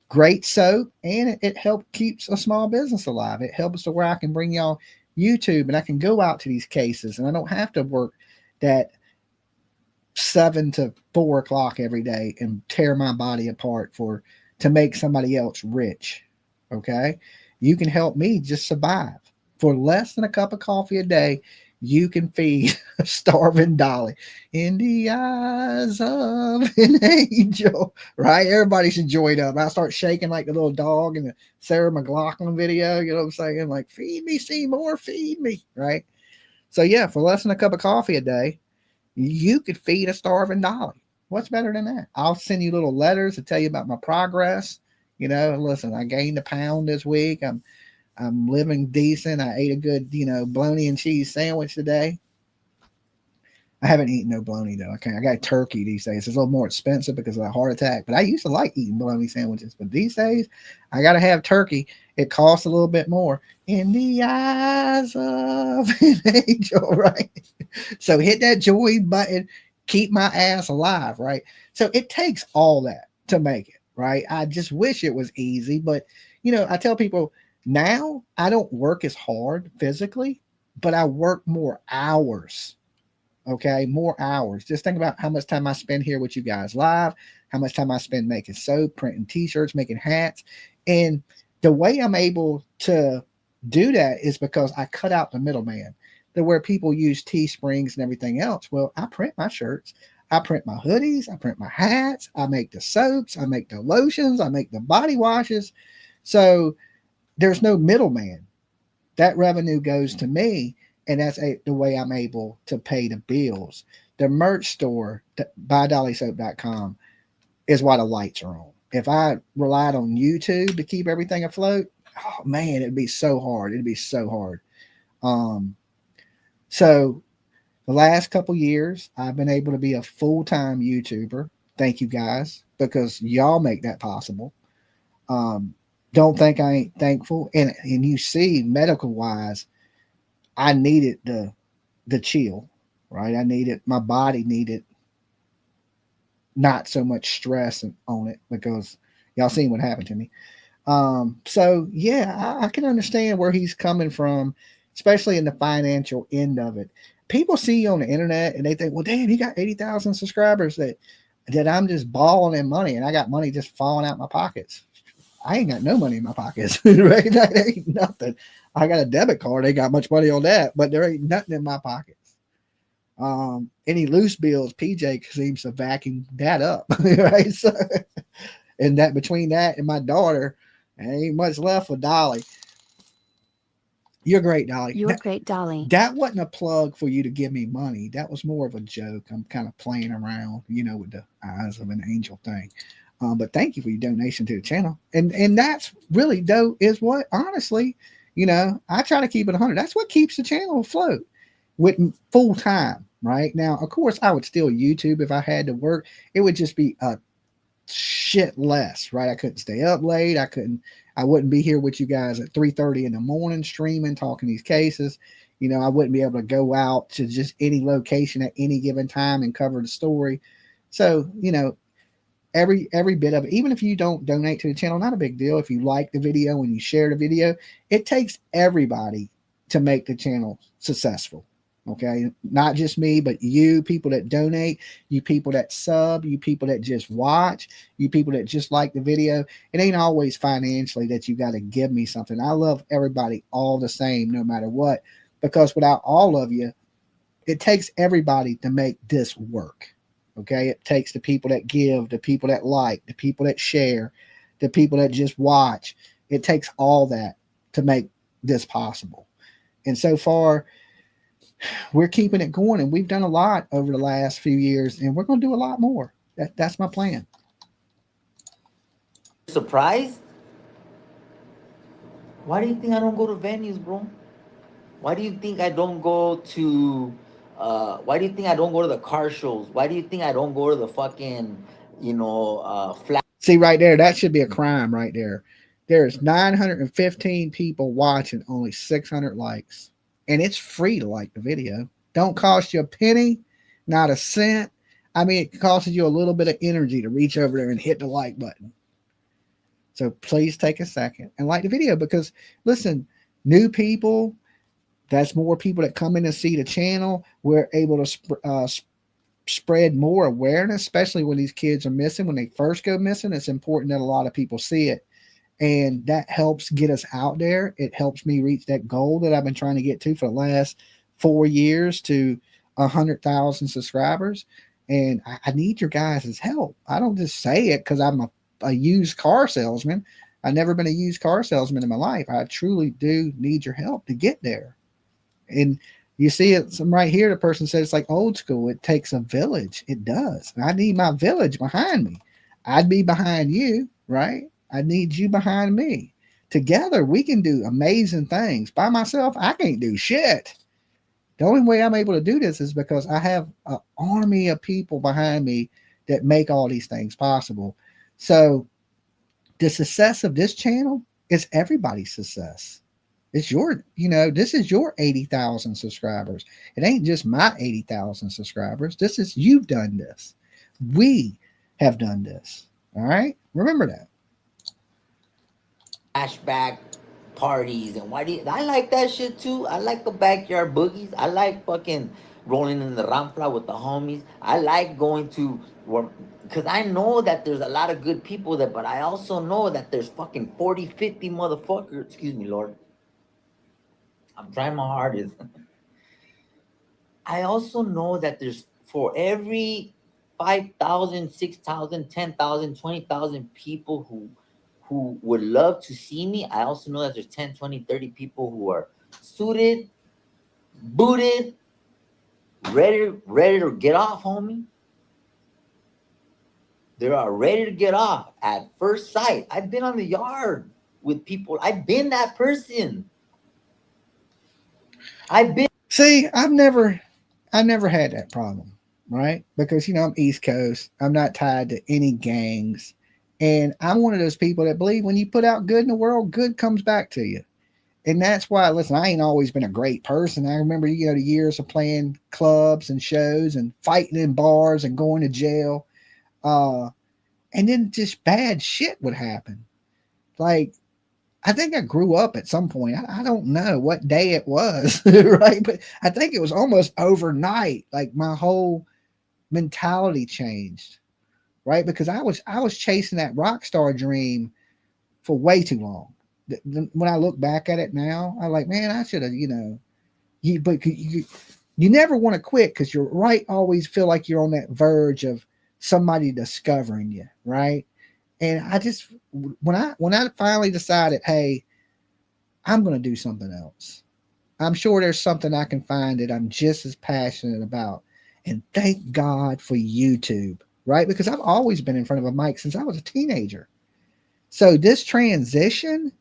great soap, and it helps keeps a small business alive. It helps to where I can bring y'all YouTube and I can go out to these cases and I don't have to work that 7 to 4 o'clock every day and tear my body apart to make somebody else rich. Okay. You can help me just survive for less than a cup of coffee a day. You can feed a starving dolly in the eyes of an angel, right? Everybody should join up. I start shaking like the little dog in the Sarah McLachlan video. You know what I'm saying? Like, feed me, Seymour, feed me, right? So yeah, for less than a cup of coffee a day, you could feed a starving dolly. What's better than that? I'll send you little letters to tell you about my progress. You know, listen, I gained a pound this week. I'm living decent. I ate a good, bologna and cheese sandwich today. I haven't eaten no bologna though. I got turkey these days. It's a little more expensive because of a heart attack. But I used to like eating bologna sandwiches. But these days, I got to have turkey. It costs a little bit more. In the eyes of an angel, right? So hit that join button. Keep my ass alive, right? So it takes all that to make it, right? I just wish it was easy. But, I tell people now I don't work as hard physically, but I work more hours. Okay, more hours. Just think about how much time I spend here with you guys live, how much time I spend making soap, printing t-shirts, making hats. And the way I'm able to do that is because I cut out the middleman. Where people use Teesprings and everything else. Well, I print my shirts, I print my hoodies, I print my hats, I make the soaps, I make the lotions, I make the body washes. So there's no middleman. That revenue goes to me. And that's the way I'm able to pay the bills. The merch store, buydollysoap.com, is why the lights are on. If I relied on YouTube to keep everything afloat, oh man, it'd be so hard. It'd be so hard. So the last couple years, I've been able to be a full-time YouTuber. Thank you guys, because y'all make that possible. Don't think I ain't thankful. And you see, medical wise, I needed the chill, right? My body needed not so much stress on it because y'all seen what happened to me. So yeah, I can understand where he's coming from, especially in the financial end of it. People see you on the internet and they think, well, damn, you got 80,000 subscribers that I'm just balling in money and I got money just falling out my pockets. I ain't got no money in my pockets, right? That ain't nothing. I got a debit card. Ain't got much money on that, but there ain't nothing in my pockets. Any loose bills, PJ seems to vacuum that up, right? So, and that between that and my daughter, ain't much left for Dolly. You're great, Dolly. You're great, Dolly. That wasn't a plug for you to give me money. That was more of a joke. I'm kind of playing around, with the eyes of an angel thing. But thank you for your donation to the channel. And that's really dope is what, honestly, I try to keep it 100. That's what keeps the channel afloat with full time right now. Of course, I would still YouTube if I had to work. It would just be a shit less, right? I couldn't stay up late. I wouldn't be here with you guys at 3:30 in the morning streaming, talking these cases. I wouldn't be able to go out to just any location at any given time and cover the story. So, every bit of it, even if you don't donate to the channel, not a big deal. If you like the video and you share the video, it takes everybody to make the channel successful. Okay, not just me, but you people that donate, you people that sub, you people that just watch, you people that just like the video. It ain't always financially that you got to give me something. I love everybody all the same, no matter what, because without all of you, it takes everybody to make this work. Okay, it takes the people that give, the people that like, the people that share, the people that just watch. It takes all that to make this possible. And so far, we're keeping it going, and we've done a lot over the last few years, and we're going to do a lot more. That's my plan. Surprised? Why do you think I don't go to venues, bro? Why do you think I don't go to why do you think I don't go to the car shows? Why do you think I don't go to the fucking, flat? See right there, that should be a crime right there. There's 915 people watching, only 600 likes. And it's free to like the video. Don't cost you a penny, not a cent. I mean, it costs you a little bit of energy to reach over there and hit the like button. So please take a second and like the video because, listen, new people, that's more people that come in and see the channel. We're able to spread more awareness, especially when these kids are missing. When they first go missing, it's important that a lot of people see it. And that helps get us out there. It helps me reach that goal that I've been trying to get to for the last 4 years to 100,000 subscribers. And I need your guys' help. I don't just say it because I'm a used car salesman. I've never been a used car salesman in my life. I truly do need your help to get there. And you see it right here. The person says it's like old school. It takes a village. It does. And I need my village behind me. I'd be behind you, right? I need you behind me. Together, we can do amazing things. By myself, I can't do shit. The only way I'm able to do this is because I have an army of people behind me that make all these things possible. So the success of this channel is everybody's success. It's your, this is your 80,000 subscribers. It ain't just my 80,000 subscribers. This is, you've done this. We have done this. All right. Remember that. Flashback parties and I like that shit too. I like the backyard boogies. I like fucking rolling in the ramfla with the homies. I like going to work because I know that there's a lot of good people there, but I also know that there's fucking 40, 50 motherfuckers. Excuse me, Lord. I'm trying my hardest. I also know that there's for every 5,000, 6,000, 10,000, 20,000 people who would love to see me. I also know that there's 10, 20, 30 people who are suited, booted, ready to get off, homie. They are ready to get off at first sight. I've been on the yard with people. I've been that person. See, I've never had that problem, right? Because I'm East Coast. I'm not tied to any gangs. And I'm one of those people that believe when you put out good in the world, good comes back to you. And that's why, listen, I ain't always been a great person. I remember, the years of playing clubs and shows and fighting in bars and going to jail. And then just bad shit would happen. Like, I think I grew up at some point. I don't know what day it was, right? But I think it was almost overnight. Like my whole mentality changed, right? Because I was chasing that rock star dream for way too long. When I look back at it now, I'm like, man, I should have, but you never want to quit because you're right. Always feel like you're on that verge of somebody discovering you, right? And I just, when I finally decided, hey, I'm going to do something else. I'm sure there's something I can find that I'm just as passionate about. And thank God for YouTube, right? Because I've always been in front of a mic since I was a teenager. So this transition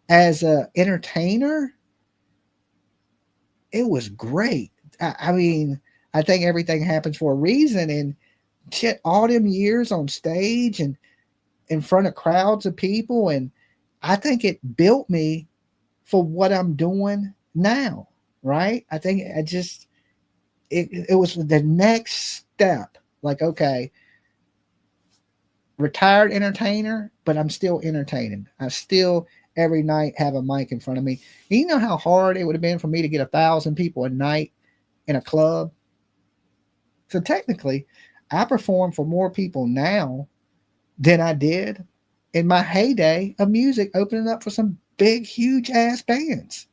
as an entertainer, it was great. I mean, I think everything happens for a reason. And shit, all them years on stage and in front of crowds of people, and I think it built me for what I'm doing now, right? I think it was the next step. Like, okay, retired entertainer, but I'm still entertaining. I still every night have a mic in front of me. And you know how hard it would have been for me to get 1,000 people a night in a club? So technically, I perform for more people now than I did in my heyday of music, opening up for some big, huge ass bands.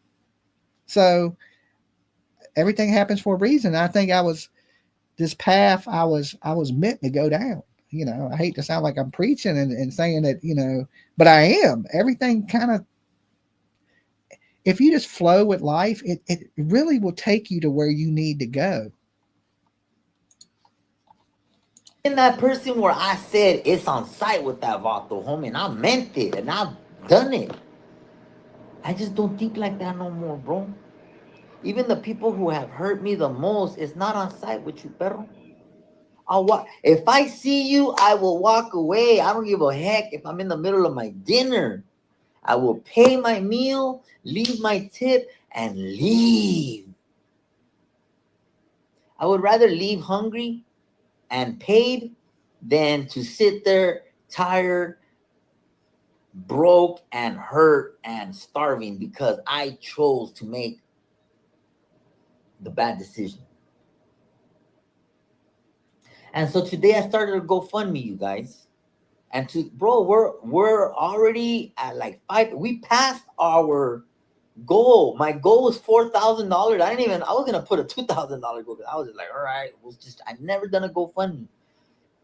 So everything happens for a reason. I think this path I was meant to go down. I hate to sound like I'm preaching and saying that, but I am. Everything kind of, if you just flow with life, it really will take you to where you need to go. In that person where I said it's on site with that vato, homie, and I meant it, and I've done it. I just don't think like that no more, bro. Even the people who have hurt me the most, it's not on site with you, perro. If I see you, I will walk away. I don't give a heck if I'm in the middle of my dinner. I will pay my meal, leave my tip, and leave. I would rather leave hungry and paid than to sit there tired, broke, and hurt and starving because I chose to make the bad decision. And so today I started a GoFundMe, you guys. And we're already at like 5. We passed our goal. My goal was $4,000. I was gonna put a $2,000 goal. I was just like, all right, I've never done a GoFundMe.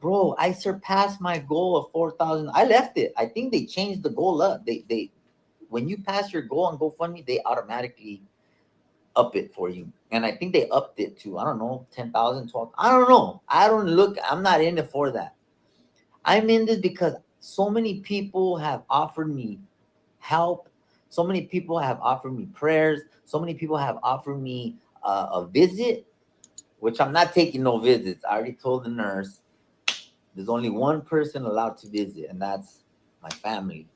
Bro, I surpassed my goal of 4,000. I left it. I think they changed the goal up. They when you pass your goal on GoFundMe, they automatically up it for you. And I think they upped it to, I don't know, 10,000, 12. I don't know. I'm not in it for that. I'm in this because so many people have offered me help. So many people have offered me prayers. So many people have offered me a visit, which I'm not taking no visits. I already told the nurse there's only one person allowed to visit, and that's my family.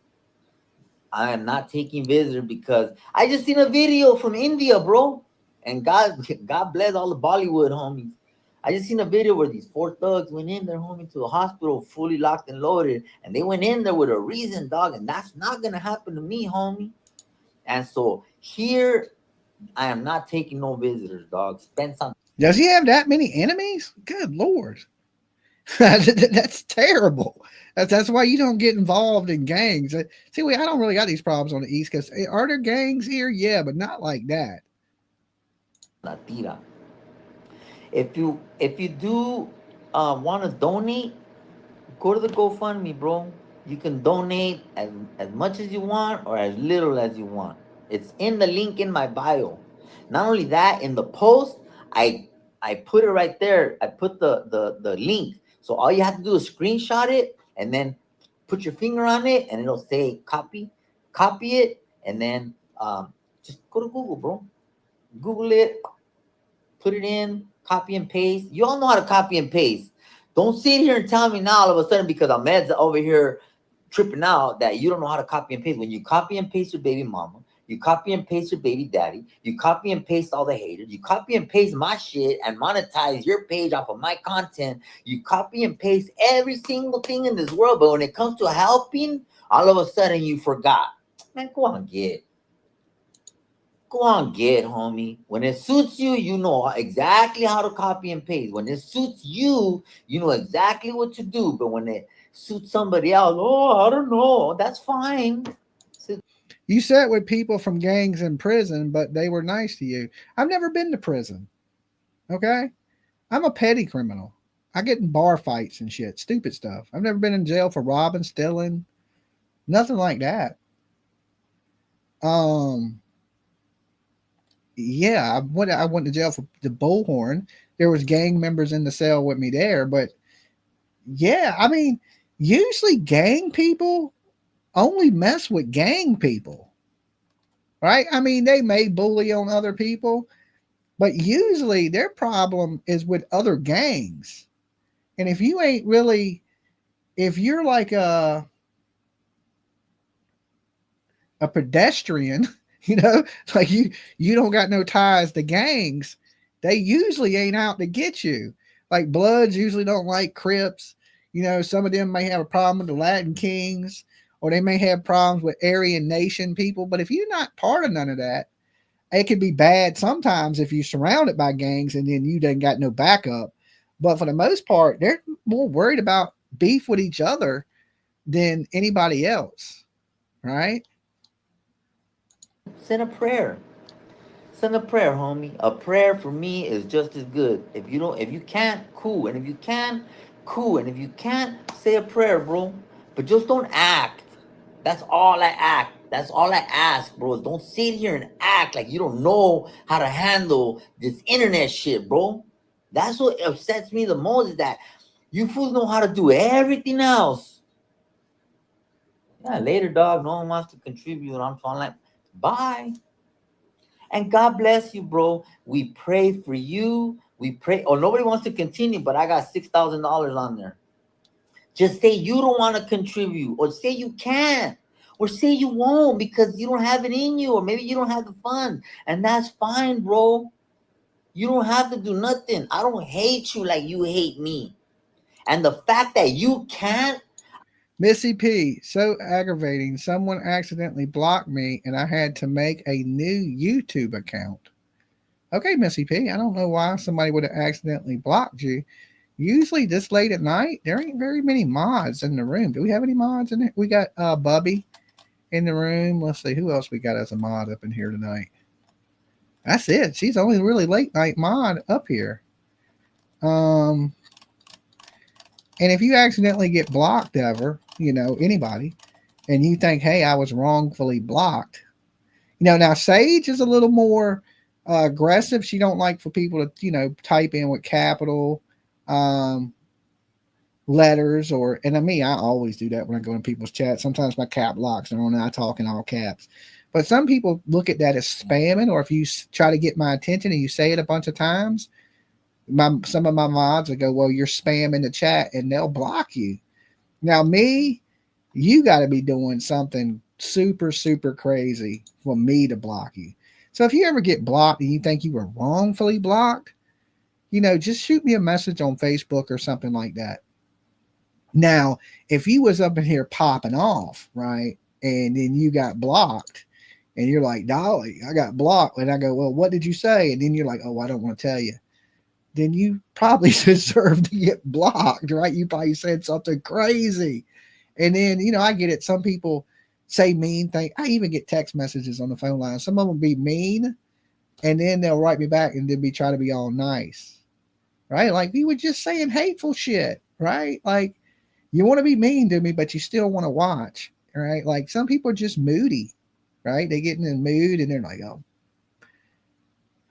I am not taking visitors because I just seen a video from India, bro. And God bless all the Bollywood homies. I just seen a video where these 4 thugs went in there, homie, to a hospital fully locked and loaded. And they went in there with a reason, dog. And that's not going to happen to me, homie. And so here, I am not taking no visitors, dog. Spend some. Does he have that many enemies? Good Lord. That's terrible. That's why you don't get involved in gangs. See, I don't really got these problems on the East Coast. Are there gangs here? Yeah, but not like that. Tira. If you do want to donate, go to the GoFundMe, bro. You can donate as much as you want or as little as you want. It's in the link in my bio. Not only that, in the post, I put it right there. I put the link. So all you have to do is screenshot it and then put your finger on it and it'll say copy it, and then just go to Google, bro. Google it, put it in, copy and paste. You all know how to copy and paste. Don't sit here and tell me now all of a sudden because Ahmed's over here tripping out that you don't know how to copy and paste. When you copy and paste your baby mama, you copy and paste your baby daddy, you copy and paste all the haters, you copy and paste my shit and monetize your page off of my content, you copy and paste every single thing in this world, but when it comes to helping, all of a sudden you forgot. Man, go on, get, homie. When it suits you, you know exactly how to copy and paste. When it suits you, you know exactly what to do. But when it suits somebody else, I don't know. That's fine. You sat with people from gangs in prison, but they were nice to you. I've never been to prison. Okay? I'm a petty criminal. I get in bar fights and shit. Stupid stuff. I've never been in jail for robbing, stealing. Nothing like that. Yeah, I went to jail for the bullhorn. There was gang members in the cell with me there, but yeah, I mean, usually gang people only mess with gang people, right? I mean, they may bully on other people, but usually their problem is with other gangs. And if you ain't really, if you're like a pedestrian, you know, like you don't got no ties to gangs, they usually ain't out to get you. Like Bloods usually don't like Crips. You know, some of them may have a problem with the Latin Kings, or they may have problems with Aryan Nation people. But if you're not part of none of that, it can be bad sometimes if you're surrounded by gangs and then you done got no backup. But for the most part, they're more worried about beef with each other than anybody else, right? Send a prayer. Send a prayer, homie. A prayer for me is just as good. If you can't, cool. And if you can, cool. And if you can't, say a prayer, bro. But just don't act. That's all I ask, bro. Don't sit here and act like you don't know how to handle this internet shit, bro. That's what upsets me the most, is that you fools know how to do everything else. Yeah, later, dog. No one wants to contribute. I'm like, bye. And God bless you, bro. We pray for you. We pray. Oh, nobody wants to continue, but I got $6,000 on there. Just say you don't want to contribute, or say you can't, or say you won't because you don't have it in you, or maybe you don't have the funds, and that's fine, bro. You don't have to do nothing. I don't hate you like you hate me. And the fact that you can't. Missy P, so aggravating. Someone accidentally blocked me and I had to make a new YouTube account. Okay, Missy P, I don't know why somebody would have accidentally blocked you. Usually this late at night, there ain't very many mods in the room. Do we have any mods in it? We got Bubby in the room. Let's see who else we got as a mod up in here tonight. That's it. She's the only really late night mod up here. And if you accidentally get blocked ever, anybody, and you think, hey, I was wrongfully blocked. Now Sage is a little more aggressive. She don't like for people to, type in with capital letters and me, I always do that when I go in people's chat. Sometimes my cap locks are on and I talk in all caps. But some people look at that as spamming, or if you try to get my attention and you say it a bunch of times, some of my mods will go, well, you're spamming the chat, and they'll block you. Now, me, you got to be doing something super, super crazy for me to block you. So if you ever get blocked and you think you were wrongfully blocked, just shoot me a message on Facebook or something like that. Now, if you was up in here popping off, right, and then you got blocked, and you're like, Dolly, I got blocked. And I go, well, what did you say? And then you're like, oh, I don't want to tell you. Then you probably deserve to get blocked, right? You probably said something crazy. And then, I get it. Some people say mean things. I even get text messages on the phone line. Some of them be mean, and then they'll write me back and then try to be all nice, right? Like we were just saying hateful shit, right? Like you want to be mean to me, but you still want to watch, right? Like some people are just moody. Right? They get in the mood and they're like, oh,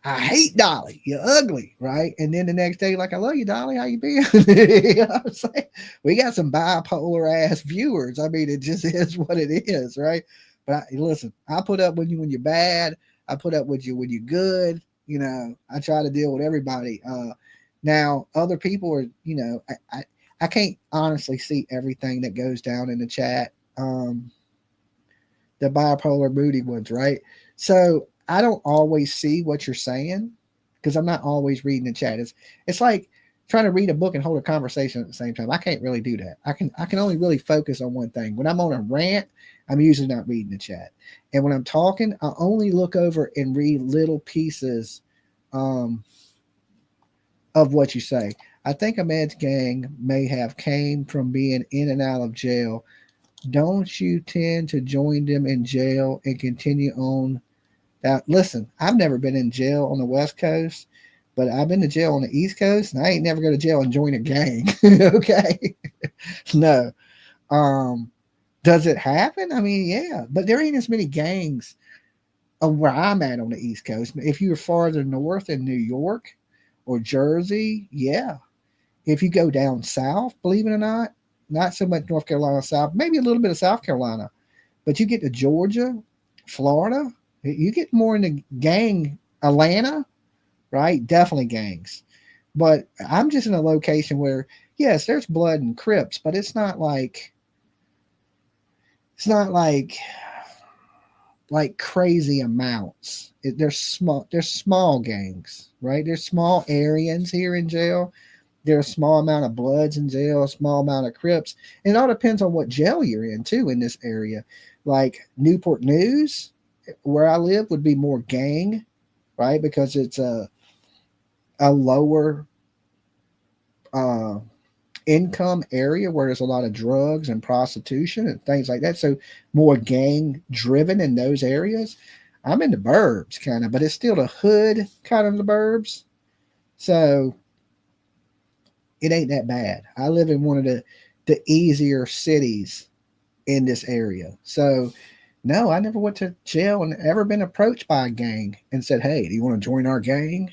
I hate Dolly. You're ugly. Right? And then the next day, like, I love you, Dolly. How you been? You know what I'm saying? We got some bipolar ass viewers. I mean, it just is what it is. Right? But listen, I put up with you when you're bad. I put up with you when you're good. I try to deal with everybody. Now, other people are, I can't honestly see everything that goes down in the chat. The bipolar moody ones, right? So I don't always see what you're saying because I'm not always reading the chat. It's like trying to read a book and hold a conversation at the same time. I can't really do that. I can only really focus on one thing. When I'm on a rant, I'm usually not reading the chat. And when I'm talking, I only look over and read little pieces of what you say. I think Ahmed's gang may have came from being in and out of jail. Don't you tend to join them in jail and continue on that? Listen, I've never been in jail on the West Coast, but I've been to jail on the East Coast, and I ain't never go to jail and join a gang. Okay. No. Does it happen? I mean, yeah, but there ain't as many gangs where I'm at on the East Coast. If you're farther north in New York or Jersey, yeah. If you go down south, believe it or not so much North Carolina South, maybe a little bit of South Carolina, but you get to Georgia, Florida, you get more in the gang, Atlanta, right? Definitely gangs. But I'm just in a location where, yes, there's blood and Crips, but it's not like crazy amounts. There's small gangs, right? There's small Aryans here in jail. There's a small amount of Bloods in jail, a small amount of Crips. And it all depends on what jail you're in, too, in this area. Like Newport News, where I live, would be more gang, right? Because it's a lower income area where there's a lot of drugs and prostitution and things like that. So more gang driven in those areas. I'm in the burbs, kind of, but it's still the hood kind of the burbs. So it ain't that bad. I live in one of the easier cities in this area. So no, I never went to jail and ever been approached by a gang and said, hey, do you want to join our gang?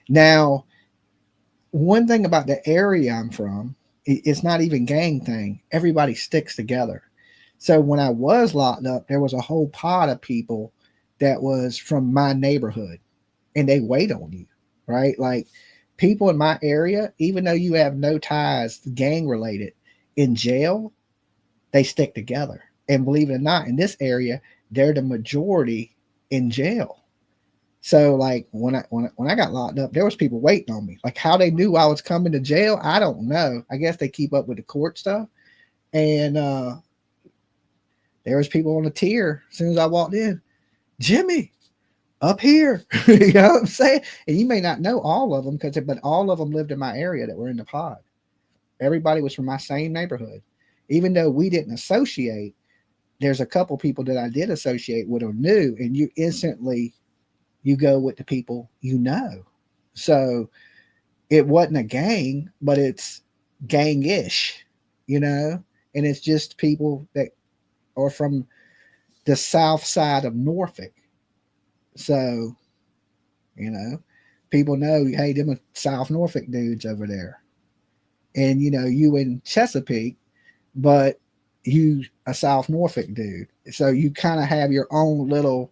Now, one thing about the area I'm from, it's not even gang thing. Everybody sticks together. So when I was locked up, there was a whole pod of people that was from my neighborhood, and they wait on you. Right? Like people in my area, even though you have no ties gang related in jail, they stick together. And believe it or not, in this area, they're the majority in jail. So like when I got locked up, there was people waiting on me. Like how they knew I was coming to jail, I don't know. I guess they keep up with the court stuff. And there was people on the tier as soon as I walked in. Jimmy, up here. You know what I'm saying? And you may not know all of them but all of them lived in my area that were in the pod. Everybody was from my same neighborhood. Even though we didn't associate, there's a couple people that I did associate with or knew, and you instantly you go with the people you know. So it wasn't a gang, but it's gang-ish, you know, and it's just people that are from the south side of Norfolk. So, you know, people know, hey, them are South Norfolk dudes over there. And, you know, you in Chesapeake, but you a South Norfolk dude. So you kind of have your own little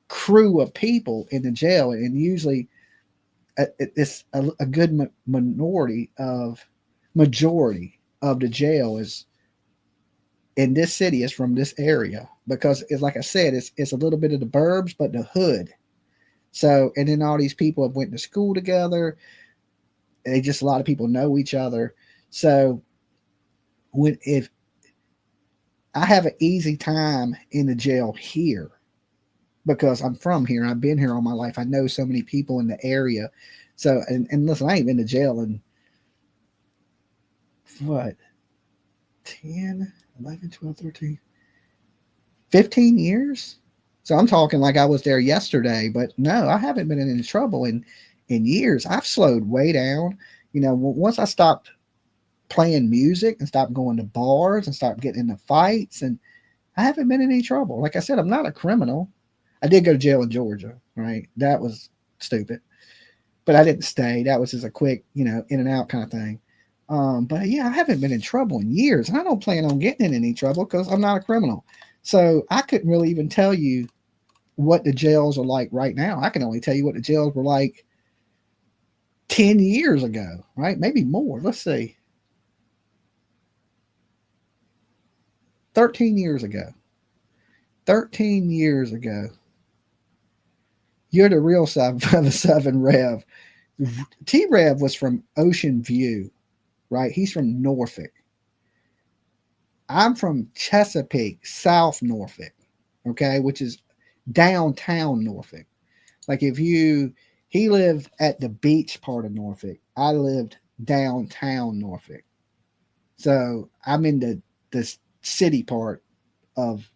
crew of people in the jail. And usually it's a good majority of the jail is in this city is from this area because it's like I said, it's a little bit of the burbs, but the hood. So, and then all these people have went to school together. They just, a lot of people know each other. So if I have an easy time in the jail here because I'm from here and I've been here all my life. I know so many people in the area. So, and listen, I ain't been to jail in what, 10, 11, 12, 13, 15 years. So I'm talking like I was there yesterday, but no, I haven't been in any trouble in years. I've slowed way down. You know, once I stopped playing music and stopped going to bars and stopped getting into fights, and I haven't been in any trouble. Like I said, I'm not a criminal. I did go to jail in Georgia, right? That was stupid, but I didn't stay. That was just a quick, you know, in and out kind of thing. But yeah, I haven't been in trouble in years, and I don't plan on getting in any trouble because I'm not a criminal. So I couldn't really even tell you what the jails are like right now. I can only tell you what the jails were like 10 years ago, right? Maybe more. Let's see. 13 years ago. 13 years ago. You're the real 7 Rev. T Rev was from Ocean View, right? He's from Norfolk. I'm from Chesapeake, South Norfolk, okay, which is downtown Norfolk. Like he lived at the beach part of Norfolk. I lived downtown Norfolk. So I'm in the city part of,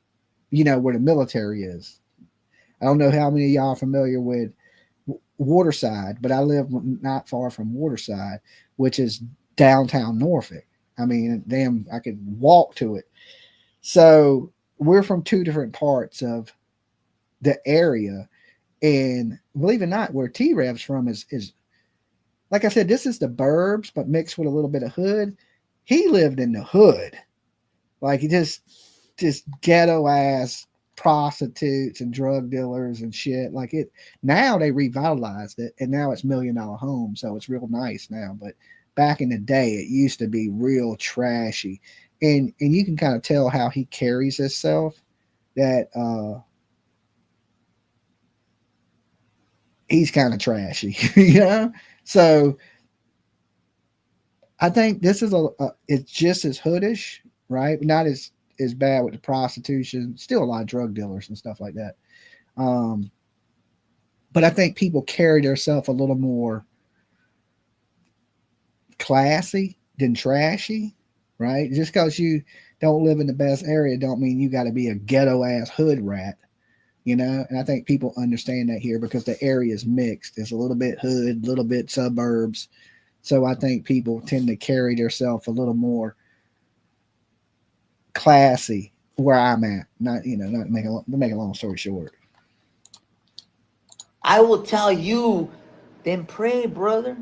you know, where the military is. I don't know how many of y'all are familiar with Waterside, but I live not far from Waterside, which is downtown Norfolk. I mean, damn, I could walk to it. So we're from two different parts of the area. And believe it or not, where T Rev's from is like I said, this is the burbs, but mixed with a little bit of hood. He lived in the hood. Like he just ghetto ass prostitutes and drug dealers and shit. Like it now they revitalized it and now it's $1 million homes, so it's real nice now. But back in the day, it used to be real trashy. And you can kind of tell how he carries himself that he's kind of trashy, you know? So I think this is it's just as hoodish, right? Not as bad with the prostitution. Still a lot of drug dealers and stuff like that. But I think people carry themselves a little more classy than trashy, right? Just because you don't live in the best area don't mean you got to be a ghetto ass hood rat, you know? And I think people understand that here because the area is mixed. It's a little bit hood, a little bit suburbs. So I think people tend to carry themselves a little more classy where I'm at. Not, you know, not make a long story short. I will tell you, then pray, brother.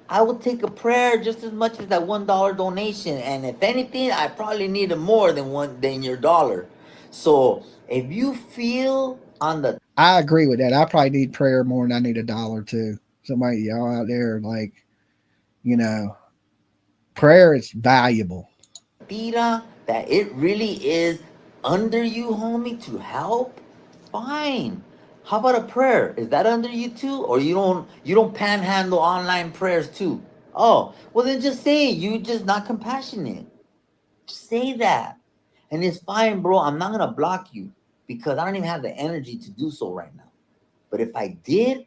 I will take a prayer just as much as that $1 donation, and if anything, I probably need it more than your dollar. So if you feel on the, I agree with that. I probably need prayer more than I need a dollar too. Somebody y'all out there, like, you know, prayer is valuable. Tira, that it really is under you, homie, to help, fine. How about a prayer? Is that under you too? Or you don't panhandle online prayers too? Oh, well then just say you just not compassionate. Just say that. And it's fine, bro. I'm not gonna block you because I don't even have the energy to do so right now. But if I did,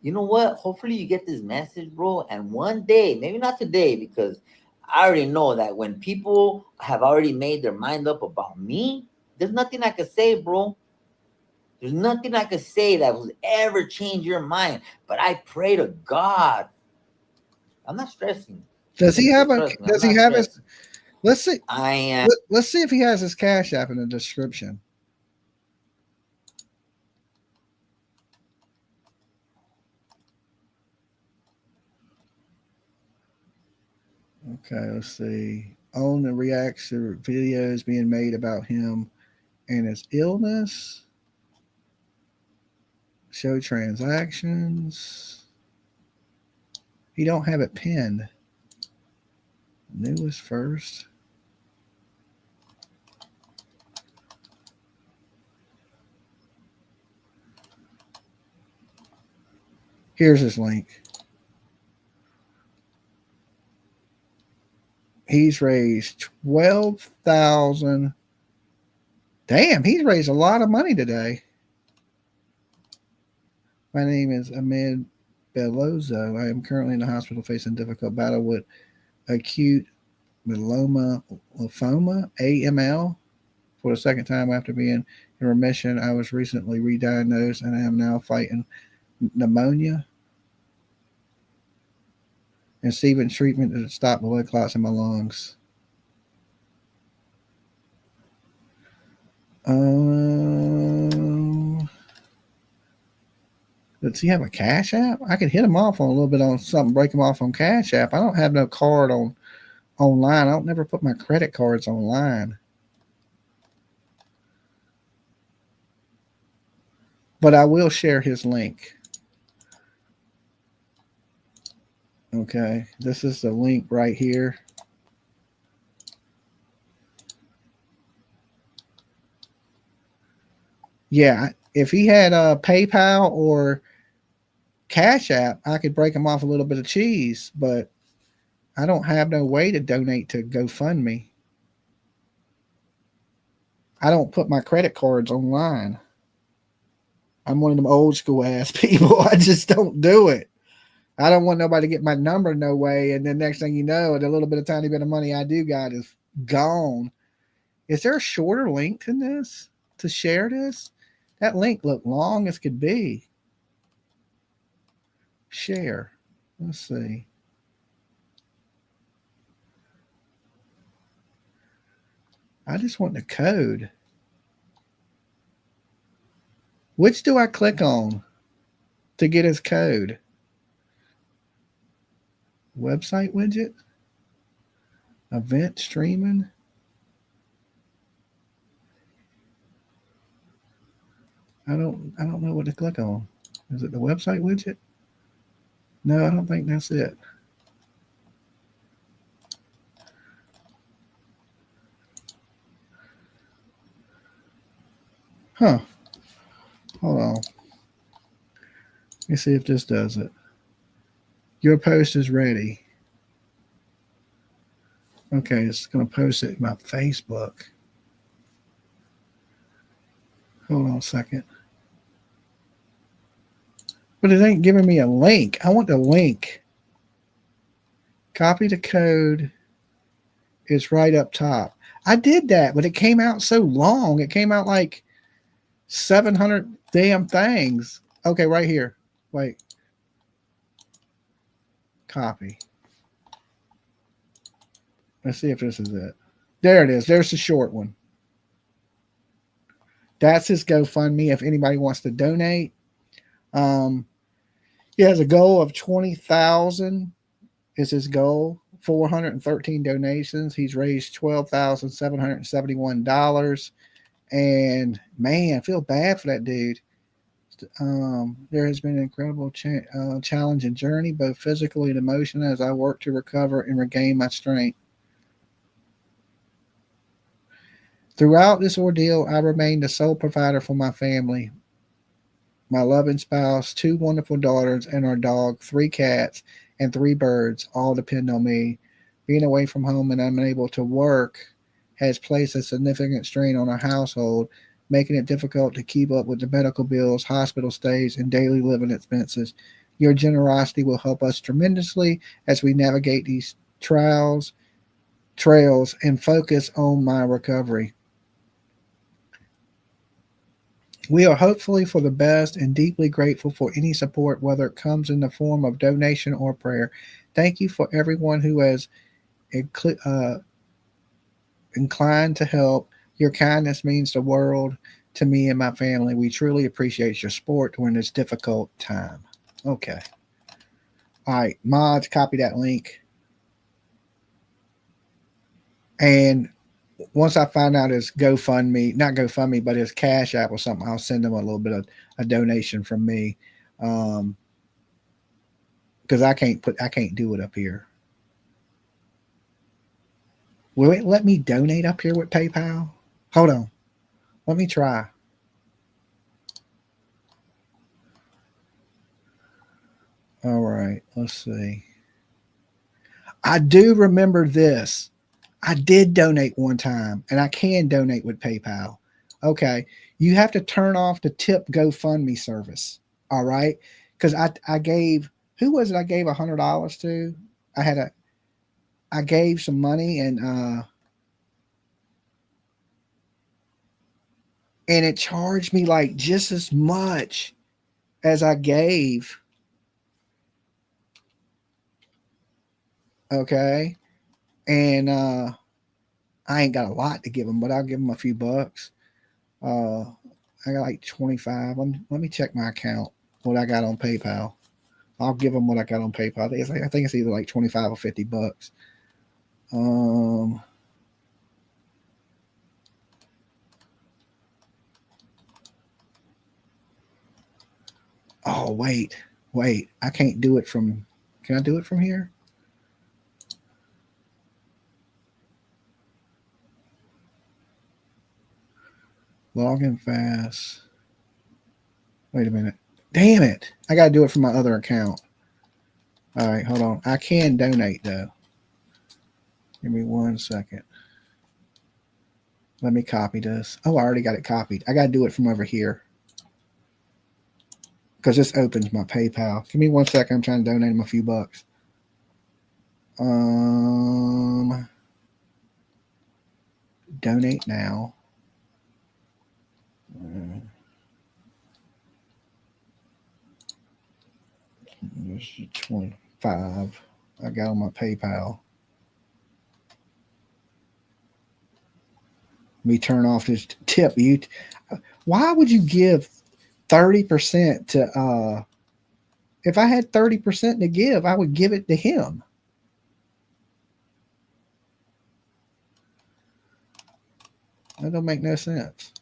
you know what? Hopefully you get this message, bro. And one day, maybe not today, because I already know that when people have already made their mind up about me, there's nothing I can say, bro. There's nothing I can say that will ever change your mind. But I pray to God. I'm not stressing. Does he have a? Trust me, I'm Does he not have his? stressing. Let's see. I am. Let's see if he has his Cash App in the description. Okay, let's see. Own the reacts to videos being made about him and his illness. Show transactions. He don't have it pinned. Newest first. Here's his link. He's raised 12,000. Damn, he's raised a lot of money today. My name is Ahmed Bellozo. I am currently in the hospital facing difficult battle with acute myeloma lymphoma, AML, for the second time after being in remission. I was recently re-diagnosed and I am now fighting pneumonia and receiving treatment to stop blood clots in my lungs. Does he have a Cash App? I could hit him off on a little bit on something, break him off on Cash App. I don't have no card online. I don't never put my credit cards online. But I will share his link. Okay, this is the link right here. Yeah, if he had a PayPal or Cash App, I could break him off a little bit of cheese, but I don't have no way to donate to GoFundMe. I don't put my credit cards online. I'm one of them old school ass people. I just don't do it. I don't want nobody to get my number no way. And then next thing you know, the little bit of tiny bit of money I do got is gone. Is there a shorter link than this to share this? That link looked long as could be. Share. Let's see. I just want the code. Which do I click on to get his code? Website widget? Event streaming? I don't know what to click on. Is it the website widget? No, I don't think that's it. Huh. Hold on. Let me see if this does it. Your post is ready. Okay, it's going to post it in my Facebook. Hold on a second. But it ain't giving me a link. I want the link. Copy the code. It's right up top. I did that, but it came out so long. It came out like 700 damn things. Okay, right here. Wait. Copy. Let's see if this is it. There it is. There's the short one. That's his GoFundMe if anybody wants to donate. He has a goal of 20,000 is his goal. 413 donations. He's raised $12,771. And man, I feel bad for that dude. There has been an incredible challenging journey, both physically and emotionally, as I work to recover and regain my strength. Throughout this ordeal, I remained the sole provider for my family. my loving spouse, 2 wonderful daughters, and our dog, 3 cats, and 3 birds all depend on me. Being away from home and unable to work has placed a significant strain on our household, making it difficult to keep up with the medical bills, hospital stays, and daily living expenses. Your generosity will help us tremendously as we navigate these trails and focus on my recovery. We are hopefully for the best and deeply grateful for any support, whether it comes in the form of donation or prayer. Thank you for everyone who has uh, inclined to help. Your kindness means the world to me and my family. We truly appreciate your support during this difficult time. Okay. All right, mods, copy that link. And once I find out his GoFundMe, not GoFundMe, but his Cash App or something, I'll send him a little bit of a donation from me. Because I can't do it up here. Will it let me donate up here with PayPal? Hold on. Let me try. All right, let's see. I do remember this. I did donate one time, and I can donate with PayPal. Okay, you have to turn off the tip GoFundMe service. All right, because I gave, who was it? I gave $100 to. I gave some money, and it charged me like just as much as I gave. Okay, and I ain't got a lot to give them, but I'll give them a few bucks. Uh, I got like 25. Let me check my account. What I got on PayPal. I'll give them what I got on PayPal. I think it's either like 25 or 50 bucks. Um. Oh wait. I can't do it from. Can I do it from here? Login fast. Wait a minute. Damn it! I gotta do it from my other account. All right, hold on. I can donate though. Give me 1 second. Let me copy this. Oh, I already got it copied. I gotta do it from over here because this opens my PayPal. Give me 1 second. I'm trying to donate him a few bucks. Donate now. This is 25. I got on my PayPal. Let me turn off this tip. Why would you give 30% to? If I had 30% to give, I would give it to him. That don't make no sense.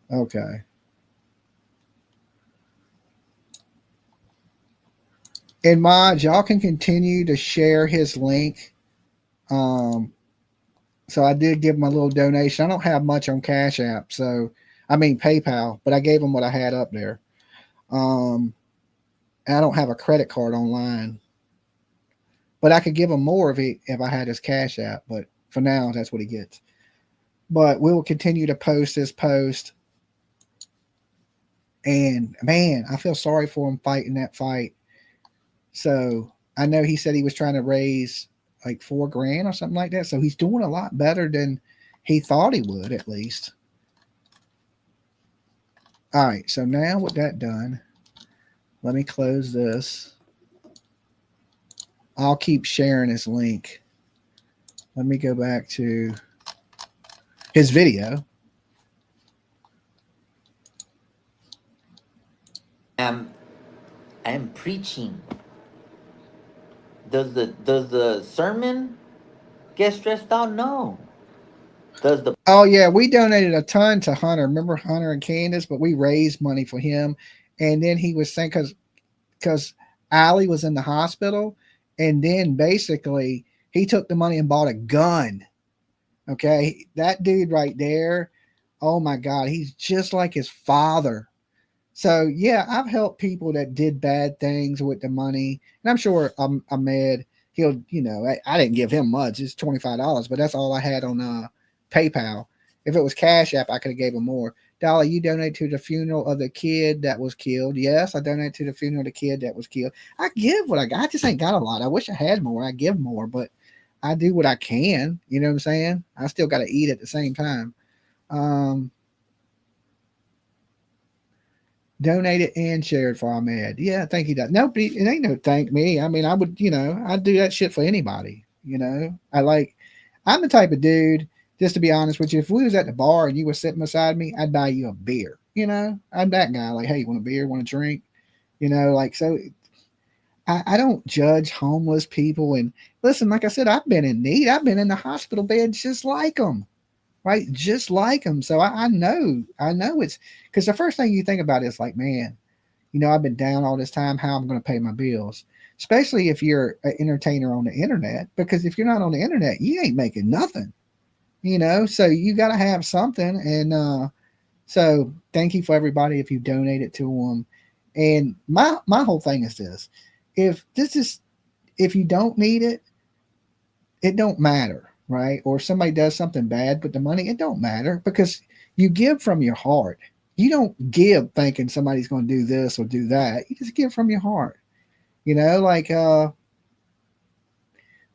Okay. And mods, y'all can continue to share his link. So I did give him a little donation. I don't have much on Cash App, so I mean PayPal, but I gave him what I had up there. And I don't have a credit card online, but I could give him more if I had his Cash App. But for now, that's what he gets. But we will continue to post this post. And man, I feel sorry for him fighting that fight. So I know he said he was trying to raise like $4,000 or something like that. So he's doing a lot better than he thought he would, at least. All right. So now with that done, let me close this. I'll keep sharing his link. Let me go back to his video. I am preaching Does the sermon get stressed out? No. Does the Oh yeah, we donated a ton to Hunter. Remember Hunter and Candace? But we raised money for him, and then he was saying because Allie was in the hospital, and then basically he took the money and bought a gun. Okay, that dude right there. Oh my God, he's just like his father. So yeah, I've helped people that did bad things with the money, and I'm sure Ahmed, he'll, I didn't give him much. It's $25, but that's all I had on PayPal. If it was Cash App, I could have gave him more. Dolly, you donate to the funeral of the kid that was killed. Yes, I donate to the funeral of the kid that was killed. I give what I got. I just ain't got a lot. I wish I had more. I give more, but I do what I can. You know what I'm saying? I still got to eat at the same time. Um, Donated and shared for Ahmed. Yeah, thank you. Nobody, it ain't no thank me. I mean, I would, I'd do that shit for anybody. I'm the type of dude, just to be honest with you, if we was at the bar and you were sitting beside me, I'd buy you a beer. I'm that guy. Like, hey, you want a beer? Want a drink? So I don't judge homeless people. And listen, like I said, I've been in need. I've been in the hospital bed just like them, right? Just like them. So I know it's because the first thing you think about is like, man, I've been down all this time. How I'm going to pay my bills, especially if you're an entertainer on the internet. Because if you're not on the internet, you ain't making nothing, So you got to have something. And so thank you for everybody if you donated to them. And my whole thing is this: if you don't need it, it don't matter, right? Or if somebody does something bad with the money, it don't matter because you give from your heart. You don't give thinking somebody's going to do this or do that. You just give from your heart. Like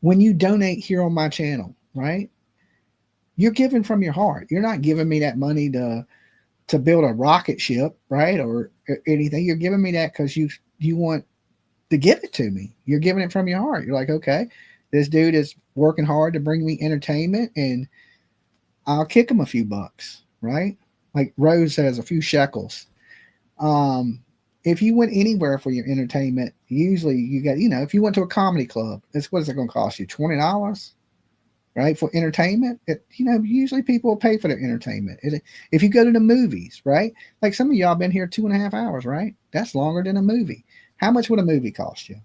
when you donate here on my channel, right? You're giving from your heart. You're not giving me that money to build a rocket ship, right? Or anything. You're giving me that because you want to give it to me. You're giving it from your heart. You're like, okay, this dude is working hard to bring me entertainment and I'll kick him a few bucks, right? Like Rose says, a few shekels. If you went anywhere for your entertainment, usually you got, if you went to a comedy club, what is it going to cost you? $20, right? For entertainment. Usually people will pay for their entertainment. If you go to the movies, right? Like some of y'all been here 2.5 hours, right? That's longer than a movie. How much would a movie cost you?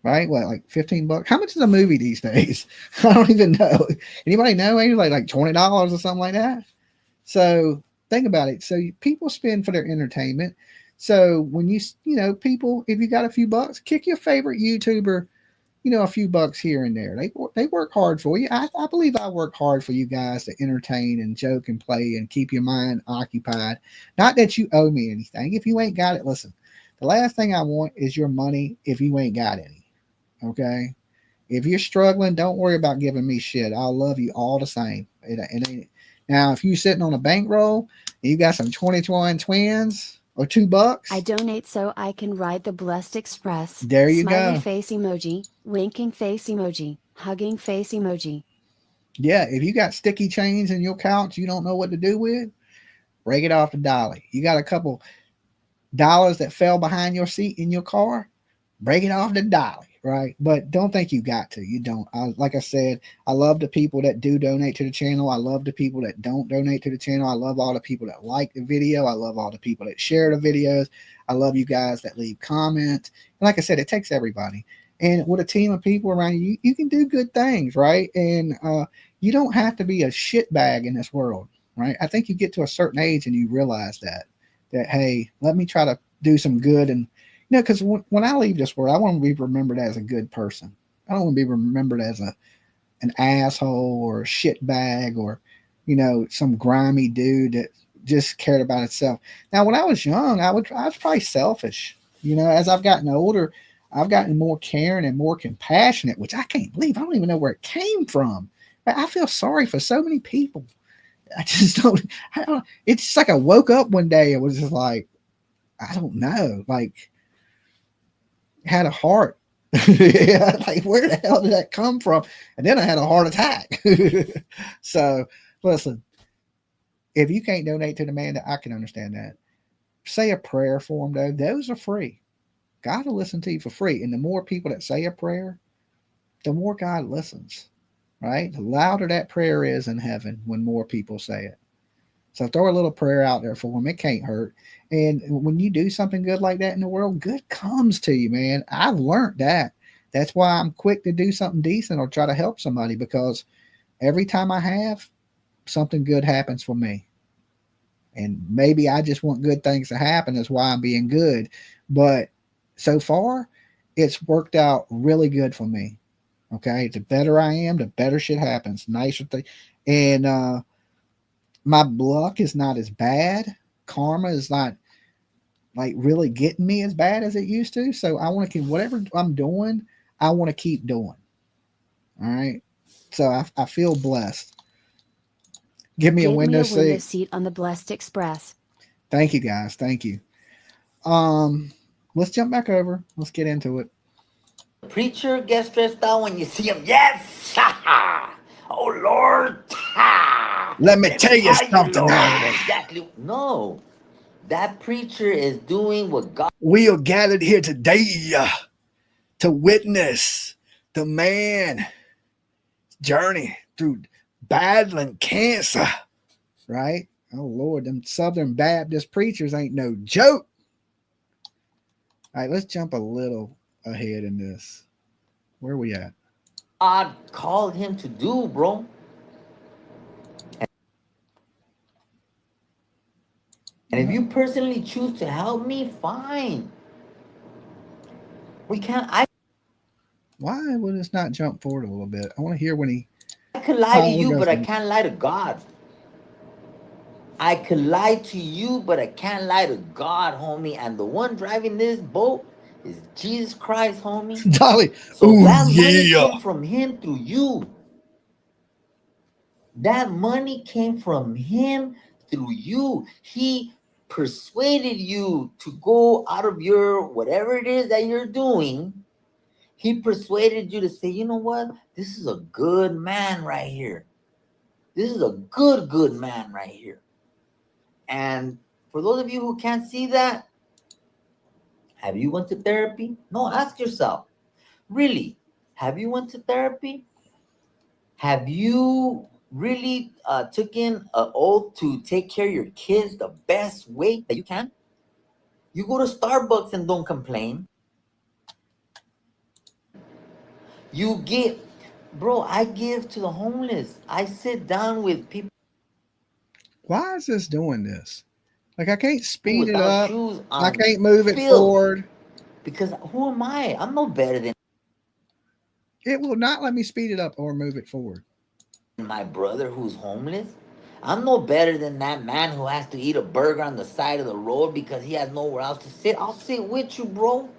Right? What, like $15? How much is a movie these days? I don't even know. Anybody know? Maybe like $20 or something like that. So think about it. So people spend for their entertainment. So when people, if you got a few bucks, kick your favorite YouTuber, a few bucks here and there. They work hard for you. I believe I work hard for you guys to entertain and joke and play and keep your mind occupied. Not that you owe me anything. If you ain't got it, listen, the last thing I want is your money if you ain't got any. Okay? If you're struggling, don't worry about giving me shit. I'll love you all the same. It ain't. Now, if you're sitting on a bankroll and you got some 2021 twins or $2, I donate so I can ride the Blessed Express. There you Smiley go. face emoji, winking face emoji, hugging face emoji. Yeah, if you got sticky chains in your couch you don't know what to do with, break it off to Dolly. You got a couple dollars that fell behind your seat in your car, break it off to Dolly, right? But don't think you got to. You don't. Like I said, I love the people that do donate to the channel. I love the people that don't donate to the channel. I love all the people that like the video. I love all the people that share the videos. I love you guys that leave comments. And like I said, it takes everybody. And with a team of people around you, you can do good things, right? And you don't have to be a shitbag in this world, right? I think you get to a certain age and you realize that hey, let me try to do some good. And because when I leave this world, I want to be remembered as a good person. I don't want to be remembered as an asshole or a shitbag or some grimy dude that just cared about itself. Now, when I was young, I was probably selfish. As I've gotten older, I've gotten more caring and more compassionate, which I can't believe. I don't even know where it came from. But I feel sorry for so many people. I just don't. It's just like I woke up one day and was just like, I don't know, like had a heart. Yeah, like where the hell did that come from? And then I had a heart attack. So listen, if you can't donate to the man, that I can understand that. Say a prayer for him though. Those are free. God will listen to you for free. And the more people that say a prayer, the more God listens, right? The louder that prayer is in heaven when more people say it. So throw a little prayer out there for them. It can't hurt. And when you do something good like that in the world, good comes to you, man. I've learned that. That's why I'm quick to do something decent or try to help somebody, because every time I have, something good happens for me. And maybe I just want good things to happen. That's why I'm being good. But so far, it's worked out really good for me. Okay. The better I am, the better shit happens. Nicer thing. And my luck is not as bad. Karma is not like really getting me as bad as it used to. So I want to keep whatever I'm doing, I want to keep doing. All right. So I feel blessed. Give me a Give me window a window seat. seat on the Blessed Express. Thank you guys. Thank you. Let's jump back over. Let's get into it. Preacher gets stressed out when you see him. Yes! Oh, Lord! Let me Let me tell you tell you, something, Lord, Alan. exactly. No, that preacher is doing what God. We are gathered here today to witness the man journey through battling cancer, right? Oh Lord, them Southern Baptist preachers ain't no joke. All right, let's jump a little ahead in this. Where are we at? God called him to do, bro. And if you personally choose to help me, fine. We can't. Why would this not jump forward a little bit? I want to hear when he. I could lie to Oh, you, but I from, can't lie to God. I could lie to you, but I can't lie to God, homie. And the one driving this boat is Jesus Christ, homie. Dolly. So Ooh, that money yeah. came from him through you. That money came from him through you. He persuaded you to go out of your whatever it is that you're doing. He persuaded you to say, you know what? This is a good man right here. This is a good man right here. And for those of you who can't see that, have you went to therapy? No, ask yourself, really, have you went to therapy? Have you really took in an oath to take care of your kids the best way that you can? You go to Starbucks and don't complain. You give, bro, I give to the homeless. I sit down with people Why is this doing this? Like, I can't speed it without up. shoes I on. can't move it Filth. forward. Because who am I? I'm no better than It will not let me speed it up or move it forward. my brother who's homeless. I'm no better than that man who has to eat a burger on the side of the road because he has nowhere else to sit. I'll sit with you, bro.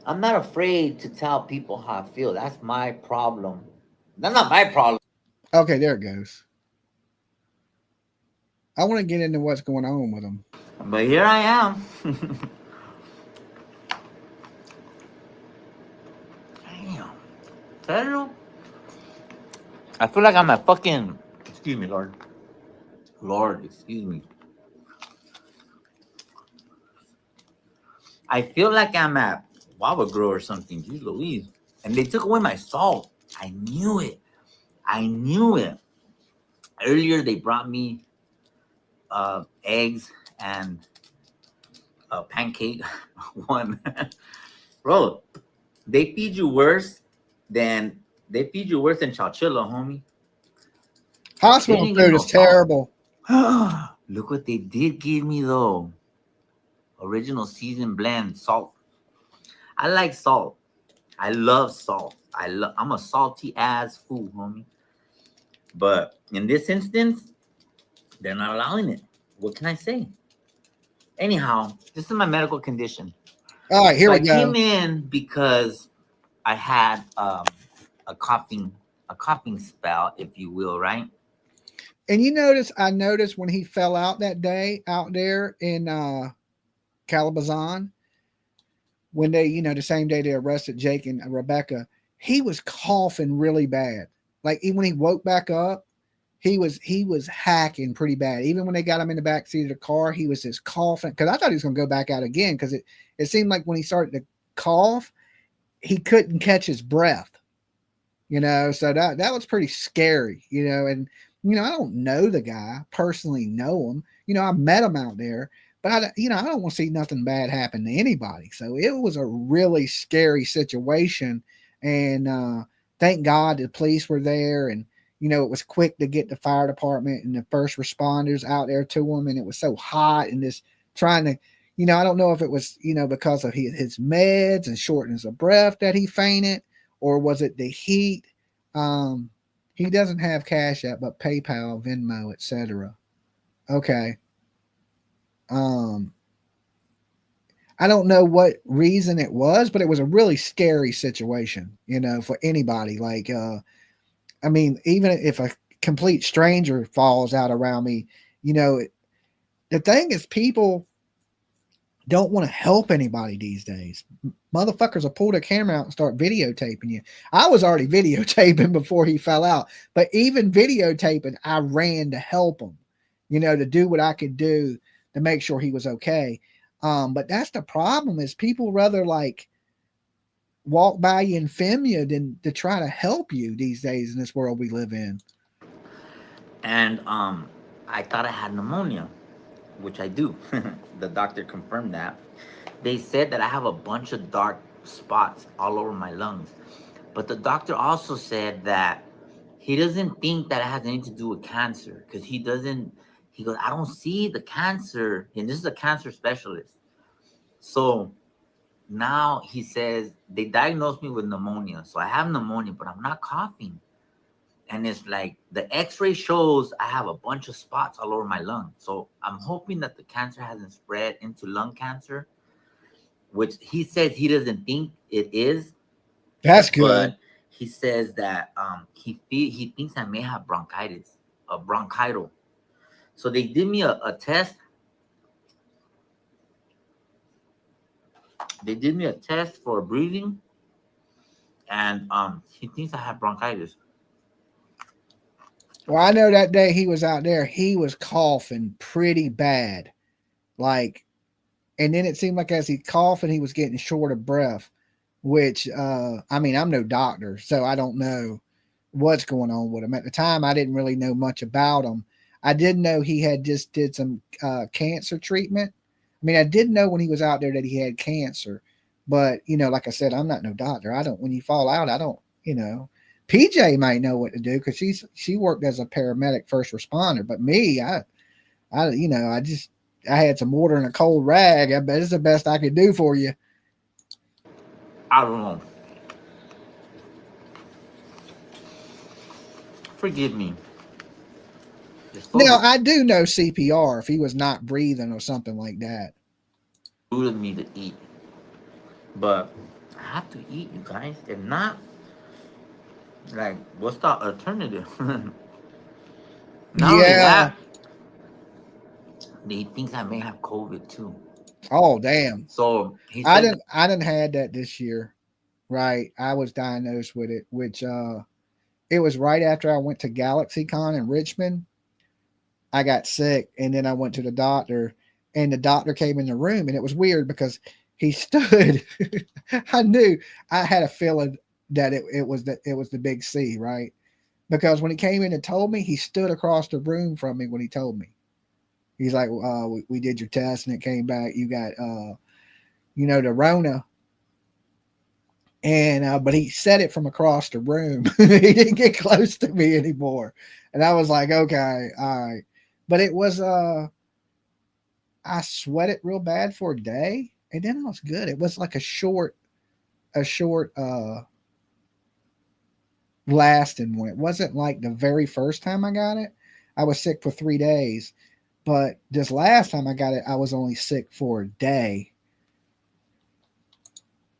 I'm not afraid to tell people how I feel. That's my problem. That's not my problem. Okay, there it goes. I want to get into what's going on with them. But here I am. Damn. Tell you, I feel like I'm at fucking. Excuse me, Lord. Lord, excuse me. I feel like I'm at Wawa Grow or something. Jeez Louise. And they took away my salt. I knew it. I knew it. Earlier, they brought me eggs and a pancake. One. Bro, they feed you worse than Chowchilla, homie. They Hospital didn't give me food no is salt. terrible. Look what they did give me though. Original seasoned blend salt. I like salt. I love salt. I'm a salty ass fool, homie. But in this instance, they're not allowing it. What can I say? Anyhow, this is my medical condition. All right, here So we I go. came in because I had a coughing spell, if you will, right? And I noticed when he fell out that day out there in Calabazan, when they, the same day they arrested Jake and Rebecca, he was coughing really bad. Like even when he woke back up, he was hacking pretty bad. Even when they got him in the back seat of the car, he was just coughing, because I thought he was going to go back out again, because it seemed like when he started to cough, he couldn't catch his breath, so that was pretty scary, and I don't know the guy, personally know him, I met him out there, but I don't want to see nothing bad happen to anybody. So it was a really scary situation, and thank God the police were there, and it was quick to get the fire department and the first responders out there to him, and it was so hot and just trying to, I don't know if it was, because of his meds and shortness of breath that he fainted, or was it the heat? He doesn't have Cash App, but PayPal, Venmo, etc. Okay. I don't know what reason it was, but it was a really scary situation, for anybody. Like, I mean, even if a complete stranger falls out around me, the thing is, people don't want to help anybody these days. Motherfuckers will pull their camera out and start videotaping you. I was already videotaping before he fell out, but even videotaping, I ran to help him, to do what I could do to make sure he was okay. But that's the problem, is people rather like walk by you and film you than to try to help you these days in this world we live in. And I thought I had pneumonia, which I do. The doctor confirmed that. They said that I have a bunch of dark spots all over my lungs. But the doctor also said that he doesn't think that it has anything to do with cancer, because he goes, I don't see the cancer. And this is a cancer specialist. So now he says they diagnosed me with pneumonia. So I have pneumonia, but I'm not coughing. And it's like the x-ray shows I have a bunch of spots all over my lung. So I'm hoping that the cancer hasn't spread into lung cancer, which he says he doesn't think it is. That's good. But he says that he thinks I may have bronchitis, a bronchital. So they did me a test. They did me a test for breathing, and he thinks I have bronchitis. Well, I know that day he was out there, he was coughing pretty bad. Like, and then it seemed like as he coughing, he was getting short of breath, which, I mean, I'm no doctor, so I don't know what's going on with him. At the time, I didn't really know much about him. I did know he had just did some cancer treatment. I mean, I did know when he was out there that he had cancer, but, like I said, I'm not no doctor. I don't, when you fall out, I don't, PJ might know what to do, because she worked as a paramedic first responder. But me, I had some water and a cold rag. I bet it's the best I could do for you. I don't know. Forgive me. Now, I do know CPR if he was not breathing or something like that. Food me to eat, but I have to eat, you guys. If not, like, what's the alternative? Not only that, he thinks I may have COVID too. Oh, damn. So he I said didn't had that this year. Right. I was diagnosed with it, which it was right after I went to GalaxyCon in Richmond. I got sick, and then I went to the doctor, and the doctor came in the room, and it was weird because he stood. I knew, I had a feeling that it was the big C, right? Because when he came in and told me, he stood across the room from me when he told me. He's like, we did your test and it came back. You got, the Rona. And, but he said it from across the room. He didn't get close to me anymore. And I was like, okay, all right. But it was, I sweated real bad for a day, and then I was good. It was like a short lasting one. It wasn't like the very first time I got it. I was sick for 3 days, but this last time I got it, I was only sick for a day.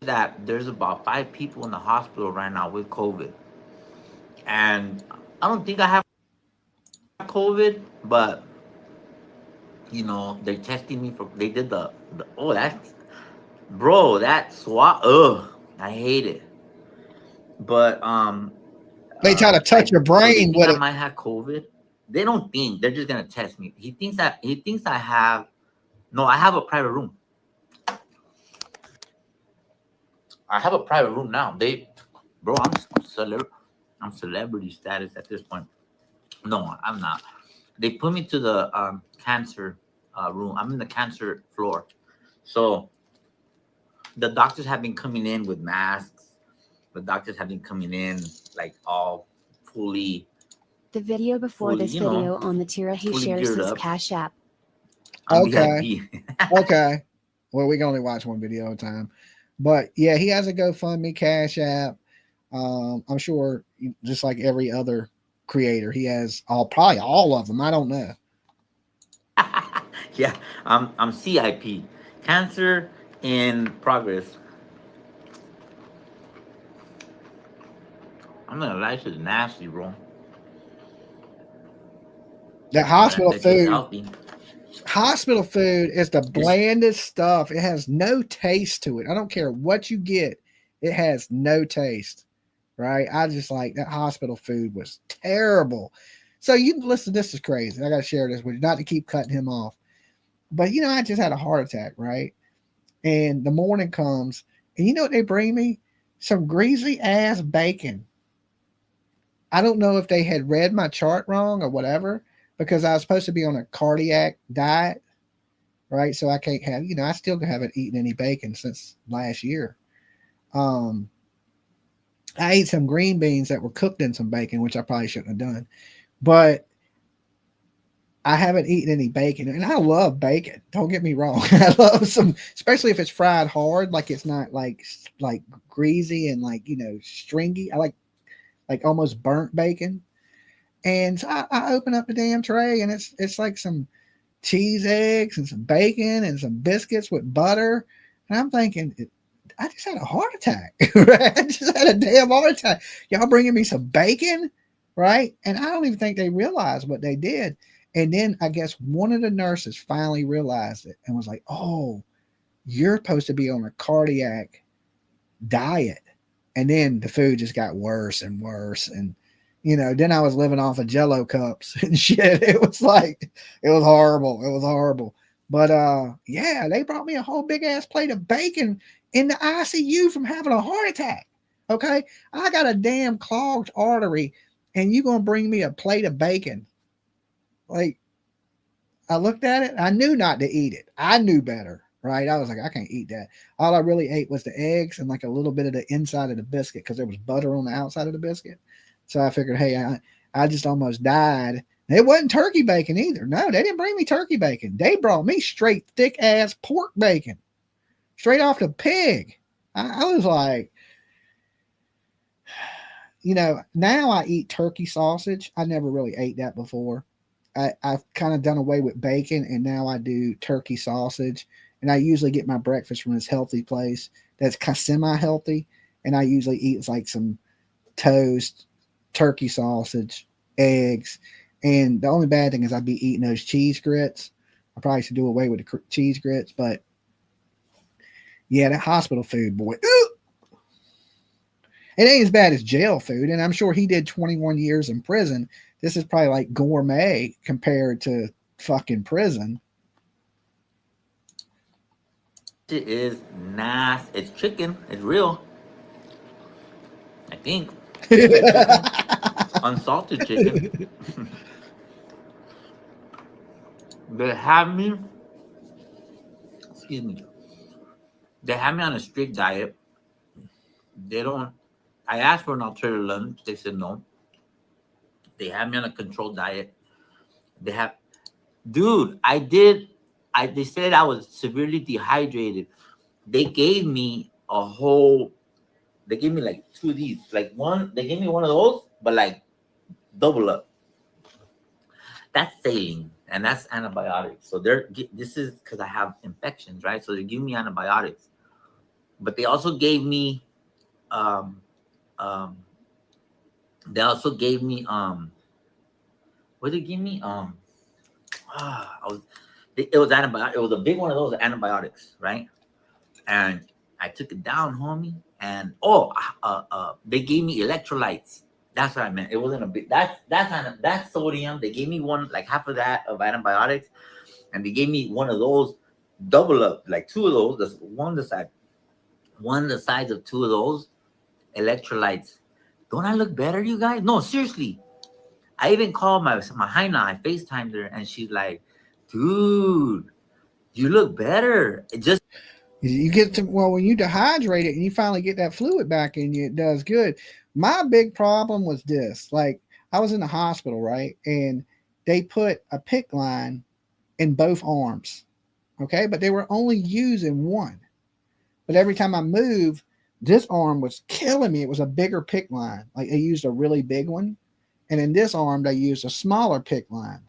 that there's about 5 people in the hospital right now with COVID, and I don't think I have COVID, but they're testing me for. They did the oh, that's bro, that swab. Ugh, I hate it. But They try to touch your brain so with I it. might have COVID. They don't think, they're just gonna test me. He thinks I have, no, I have a private room. I have a private room now. Bro, I'm celebrity status at this point. No, I'm not. They put me to the cancer room. I'm in the cancer floor. So the doctors have been coming in with masks. The doctors have been coming in like all fully. The video before Fully, this you know, video on the Tira, he fully shares geared his up. Cash App. I'm Okay. VIP. Okay. Well, we can only watch one video at a time. But yeah, he has a GoFundMe, Cash App. I'm sure just like every other creator, he has probably all of them. I don't know. Yeah, I'm CIP. Cancer in progress. I'm gonna lie, it's nasty, bro. That But hospital it's just food, healthy. hospital food is the blandest stuff. It has no taste to it. I don't care what you get, it has no taste. Right? I just like that hospital food was terrible. So you listen, this is crazy. I gotta share this with you, not to keep cutting him off. But I just had a heart attack, right? And the morning comes, and you know what they bring me? Some greasy ass bacon. I don't know if they had read my chart wrong or whatever, because I was supposed to be on a cardiac diet, right? So I can't have, I still haven't eaten any bacon since last year. I ate some green beans that were cooked in some bacon, which I probably shouldn't have done. But I haven't eaten any bacon, and I love bacon. Don't get me wrong. I love some, especially if it's fried hard, like it's not like greasy and like stringy. I like almost burnt bacon. And so I open up the damn tray, and it's like some cheese eggs and some bacon and some biscuits with butter, and I'm thinking, I just had a heart attack. Right? I just had a damn heart attack. Y'all bringing me some bacon, right? And I don't even think they realized what they did. And then I guess one of the nurses finally realized it and was like, "Oh, you're supposed to be on a cardiac diet." And then the food just got worse and worse. And, then I was living off of Jello cups and shit. It was horrible. It was horrible. But yeah, they brought me a whole big ass plate of bacon in the ICU from having a heart attack. Okay. I got a damn clogged artery, and you gonna bring me a plate of bacon. Like, I looked at it, I knew not to eat it. I knew better, right? I was like, I can't eat that. All I really ate was the eggs and like a little bit of the inside of the biscuit, because there was butter on the outside of the biscuit. So I figured, hey, I just almost died. It wasn't turkey bacon either. No, they didn't bring me turkey bacon. They brought me straight thick ass pork bacon, straight off the pig. I was like, now I eat turkey sausage. I never really ate that before. I've kind of done away with bacon, and now I do turkey sausage. And I usually get my breakfast from this healthy place that's kind of semi-healthy. And I usually eat like some toast, turkey sausage, eggs. And the only bad thing is I'd be eating those cheese grits. I probably should do away with the cheese grits. But yeah, that hospital food, boy. It ain't as bad as jail food. And I'm sure he did 21 years in prison. This is probably like gourmet compared to fucking prison. It is nice. It's chicken. It's real. I think. Unsalted chicken. They have me. Excuse me. They have me on a strict diet. They don't. I asked for an alternative lunch. They said no. They have me on a controlled diet. They have, dude. They said I was severely dehydrated. They gave me a whole. They gave me like two of these. Like one, they gave me one of those, but like double up. That's saline, and that's antibiotics. So this is because I have infections, right? So they're giving me antibiotics, but they also gave me um they also gave me what did they give me it was antibiotic. It was a big one of those antibiotics, right? And I took it down, homie. And they gave me electrolytes. That's what I meant. It wasn't a big. That's sodium. They gave me one, like half of that of antibiotics, and they gave me one of those, double up, like two of those. That's one the size of two of those electrolytes. Don't I look better, you guys? No, seriously. I even called my Haina. I FaceTimed her, and she's like, "Dude, you look better." It just You get to, well, when you dehydrate it and you finally get that fluid back in you, it does good. My big problem was this. Like, I was in the hospital, right? And they put a PICC line in both arms. Okay. But they were only using one. But every time I moved, this arm was killing me. It was a bigger PICC line. Like, they used a really big one. And in this arm, they used a smaller PICC line.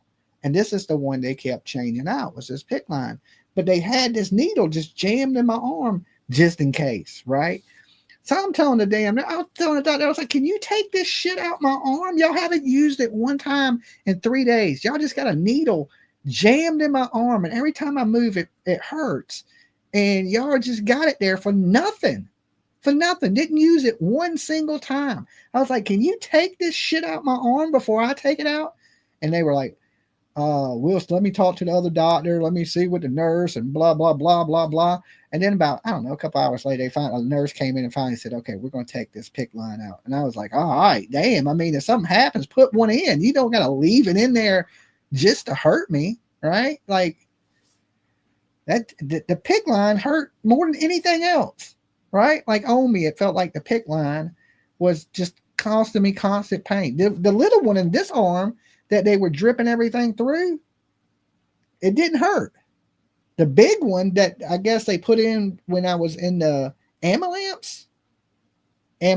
And this is the one they kept changing out, was this PICC line. But they had this needle just jammed in my arm just in case, right? So I'm telling the I was telling the doctor, I was like, can you take this shit out my arm? Y'all haven't used it one time in 3 days. Y'all just got a needle jammed in my arm. And every time I move it, it hurts. And y'all just got it there for nothing. For nothing. Didn't use it one single time. I was like, can you take this shit out my arm before I take it out? And they were like, Will, let me talk to the other doctor. Let me see with the nurse and blah, blah, blah, blah, blah. And then about, I don't know, a couple hours later, a nurse came in and finally said, okay, we're going to take this PICC line out. And I was like, all right, damn. I mean, if something happens, put one in. You don't got to leave it in there just to hurt me, right? Like, that the PICC line hurt more than anything else, right? Like, on me, it felt like the PICC line was just costing me constant pain. The little one in this arm that they were dripping everything through, it didn't hurt. The big one that I guess they put in when I was in the ambulance, I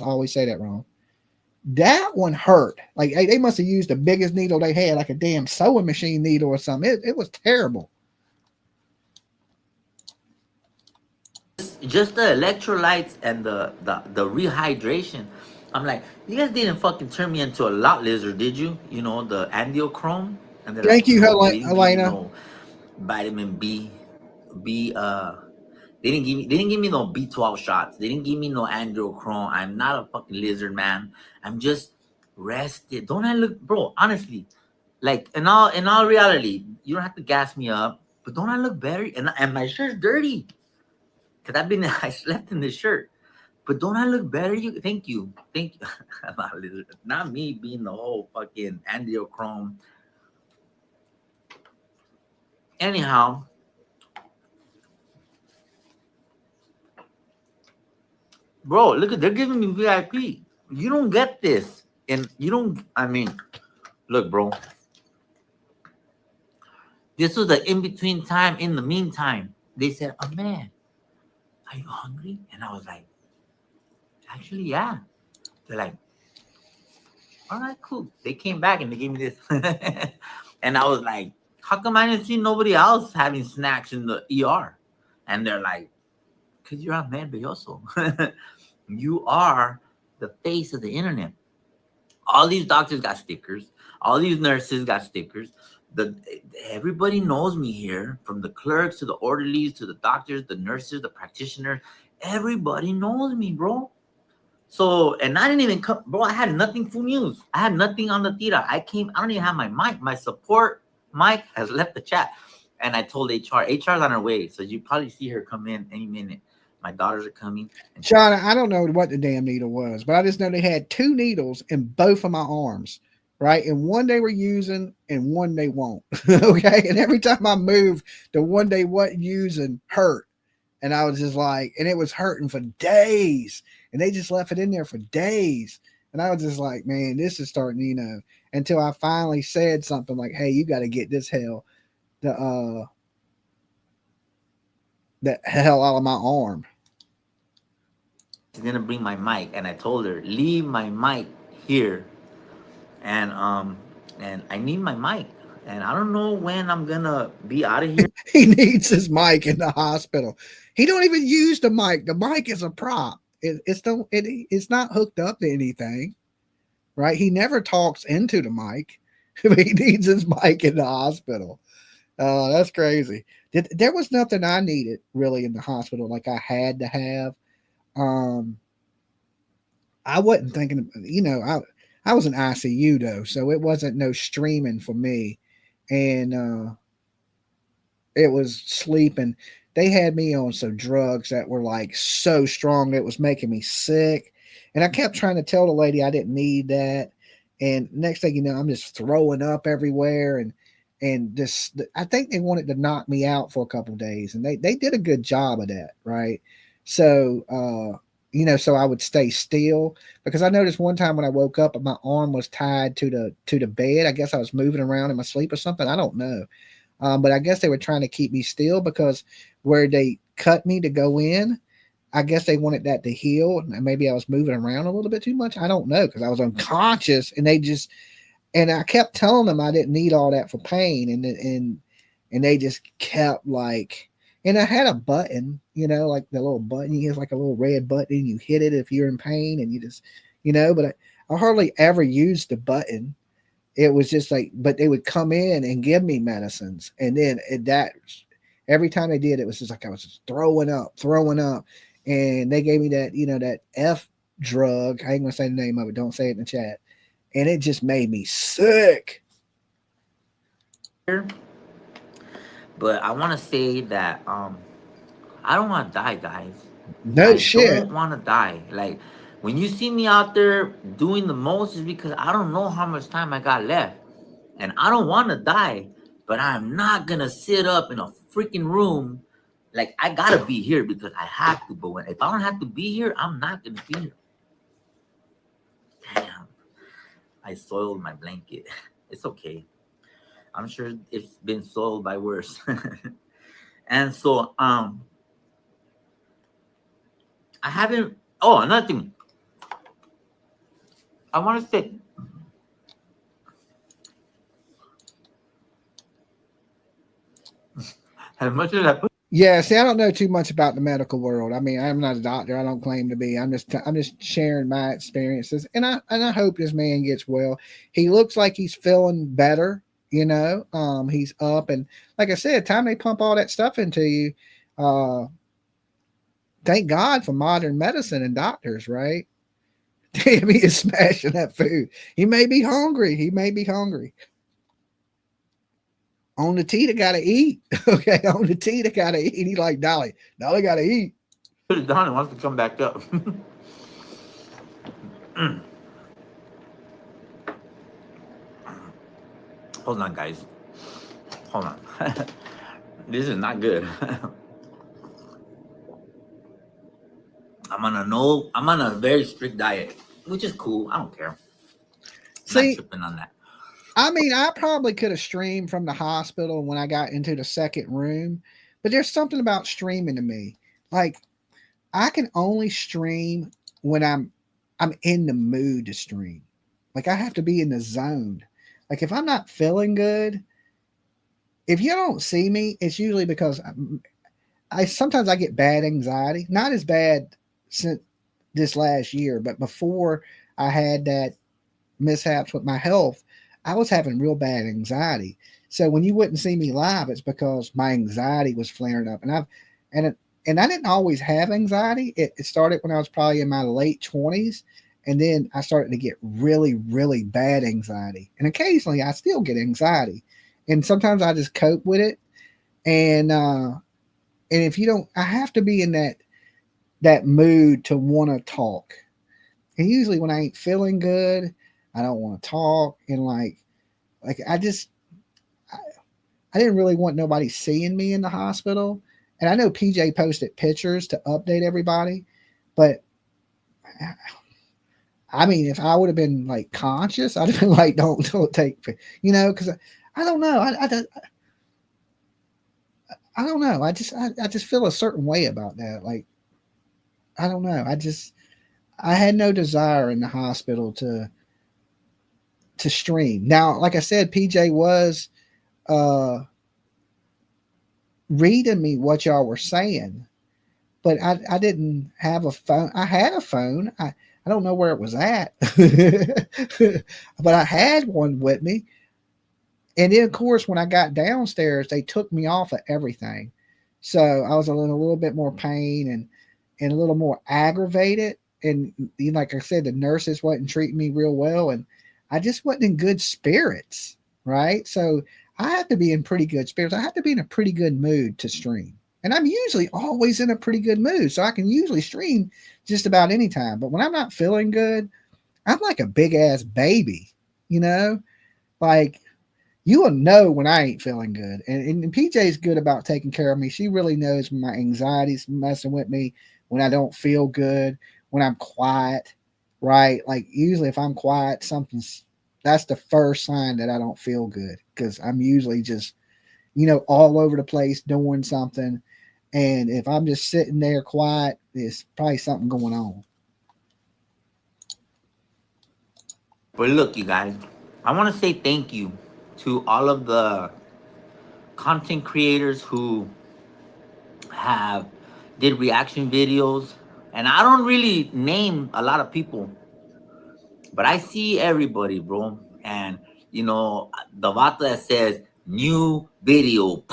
always say that wrong. That one hurt. Like, they must have used the biggest needle they had, like a damn sewing machine needle or something. It was terrible. just the electrolytes and the rehydration. I'm like, you guys didn't fucking turn me into a lot lizard, did you? You know, the angiochrome. And they're Thank like, you, no, they didn't give me Helena. no vitamin B. They didn't give me no B12 shots. They didn't give me no angiochrome. I'm not a fucking lizard, man. I'm just rested. Don't I look, bro? Honestly, like in all reality, you don't have to gas me up, but don't I look better? And my shirt's dirty because I slept in this shirt. But don't I look better? Thank you. Not me being the whole fucking angiochrome. Anyhow, bro, look at, they're giving me VIP. You don't get this, and you don't. I mean, look, bro. This was the in between time. In the meantime, they said, "Oh man, are you hungry?" And I was like, "Actually, yeah." They're like, "All right, cool." They came back and they gave me this, and I was like, "How come I didn't see nobody else having snacks in the ER?" And they're like, "Cause you're Ahmed Belloso. You are the face of the internet. All these doctors got stickers. All these nurses got stickers. Everybody knows me here, from the clerks to the orderlies to the doctors, the nurses, the practitioners. Everybody knows me, bro." So, and I didn't even come, bro. I had nothing for news. I had nothing on the Tira. I don't even have my mic. My support mic has left the chat. And I told HR. HR's on her way. So you probably see her come in any minute. My daughters are coming. Sean, I don't know what the damn needle was, but I just know they had 2 needles in both of my arms, right? And one they were using and one they won't. Okay. And every time I moved, the one they wasn't using hurt. And I was just like, and it was hurting for days. And they just left it in there for days. And I was just like, man, this is starting, until I finally said something like, hey, you got to get this hell, the hell out of my arm. She's gonna bring my mic, and I told her, leave my mic here. And I need my mic. And I don't know when I'm gonna be out of here. He needs his mic in the hospital. He don't even use the mic. The mic is a prop. It's not hooked up to anything, right? He never talks into the mic. He needs his mic in the hospital. That's crazy. There was nothing I needed really in the hospital, like I had to have. I wasn't thinking, I was in ICU though, so it wasn't no streaming for me. And it was sleeping. They had me on some drugs that were like so strong that it was making me sick. And I kept trying to tell the lady I didn't need that. And next thing you know, I'm just throwing up everywhere. And this, I think they wanted to knock me out for a couple of days. And they did a good job of that, right? So so I would stay still because I noticed one time when I woke up, my arm was tied to the bed. I guess I was moving around in my sleep or something. I don't know. But I guess they were trying to keep me still because where they cut me to go in, I guess they wanted that to heal. And maybe I was moving around a little bit too much. I don't know because I was unconscious, and I kept telling them I didn't need all that for pain, and they just kept like. And I had a button, like the little button. You have like a little red button. You hit it if you're in pain, and you just, But I hardly ever used the button. It was just like, but they would come in and give me medicines. And then every time they did, it was just like I was just throwing up. And they gave me that, that F drug. I ain't going to say the name of it. Don't say it in the chat. And it just made me sick. But I want to say that I don't want to die, guys. No I shit. don't want to die. Like, when you see me out there doing the most is because I don't know how much time I got left. And I don't want to die, but I'm not going to sit up in a freaking room. Like, I got to be here because I have to. But if I don't have to be here, I'm not going to be here. Damn. I soiled my blanket. It's okay. I'm sure it's been soiled by worse. And so, I haven't. Oh, another thing. I want to say, as much as I put. Yeah, see, I don't know too much about the medical world. I mean, I'm not a doctor. I don't claim to be. I'm just sharing my experiences, and I hope this man gets well. He looks like he's feeling better. He's up, and like I said, time they pump all that stuff into you, thank God for modern medicine and doctors, right? Damn, he is smashing that food. He may be hungry. On the Tira gotta eat. Okay, on the Tira gotta eat. He like Dolly. Dolly gotta eat. Put it down and wants to come back up. Hold on, guys. Hold on. This is not good. I'm on a very strict diet, which is cool. I don't care. See, not tripping on that. I mean, I probably could have streamed from the hospital when I got into the second room, but there's something about streaming to me. Like, I can only stream when I'm in the mood to stream. Like, I have to be in the zone. Like, if I'm not feeling good, if you don't see me, it's usually because I sometimes I get bad anxiety. Not as bad since this last year, but before I had that mishaps with my health, I was having real bad anxiety. So when you wouldn't see me live, it's because my anxiety was flaring up. And I didn't always have anxiety. It started when I was probably in my late 20s. And then I started to get really, really bad anxiety. And occasionally I still get anxiety. And sometimes I just cope with it. And if you don't, I have to be in that mood to want to talk. And usually when I ain't feeling good, I don't want to talk. And like I didn't really want nobody seeing me in the hospital. And I know PJ posted pictures to update everybody, but I mean, if I would have been like conscious, I'd have been like, don't take, because I don't know. I don't know. I just feel a certain way about that. Like, I don't know. I had no desire in the hospital to stream. Now, like I said, PJ was reading me what y'all were saying, but I didn't have a phone. I had a phone. I don't know where it was at, but I had one with me. And then, of course, when I got downstairs, they took me off of everything. So I was in a little bit more pain and a little more aggravated. and like I said, the nurses wasn't treating me real well, and I just wasn't in good spirits, right? So I have to be in pretty good spirits. I have to be in a pretty good mood to stream. And I'm usually always in a pretty good mood. So I can usually stream just about any time. But when I'm not feeling good, I'm like a big ass baby, you know? Like you will know when I ain't feeling good. And PJ's good about taking care of me. She really knows when my anxiety's messing with me, when I don't feel good, when I'm quiet, right? Like usually if I'm quiet, that's the first sign that I don't feel good because I'm usually just, all over the place doing something. And if I'm just sitting there quiet, there's probably something going on. But look, you guys, I want to say thank you to all of the content creators who have did reaction videos. And I don't really name a lot of people, but I see everybody, bro. And the vato that says new video.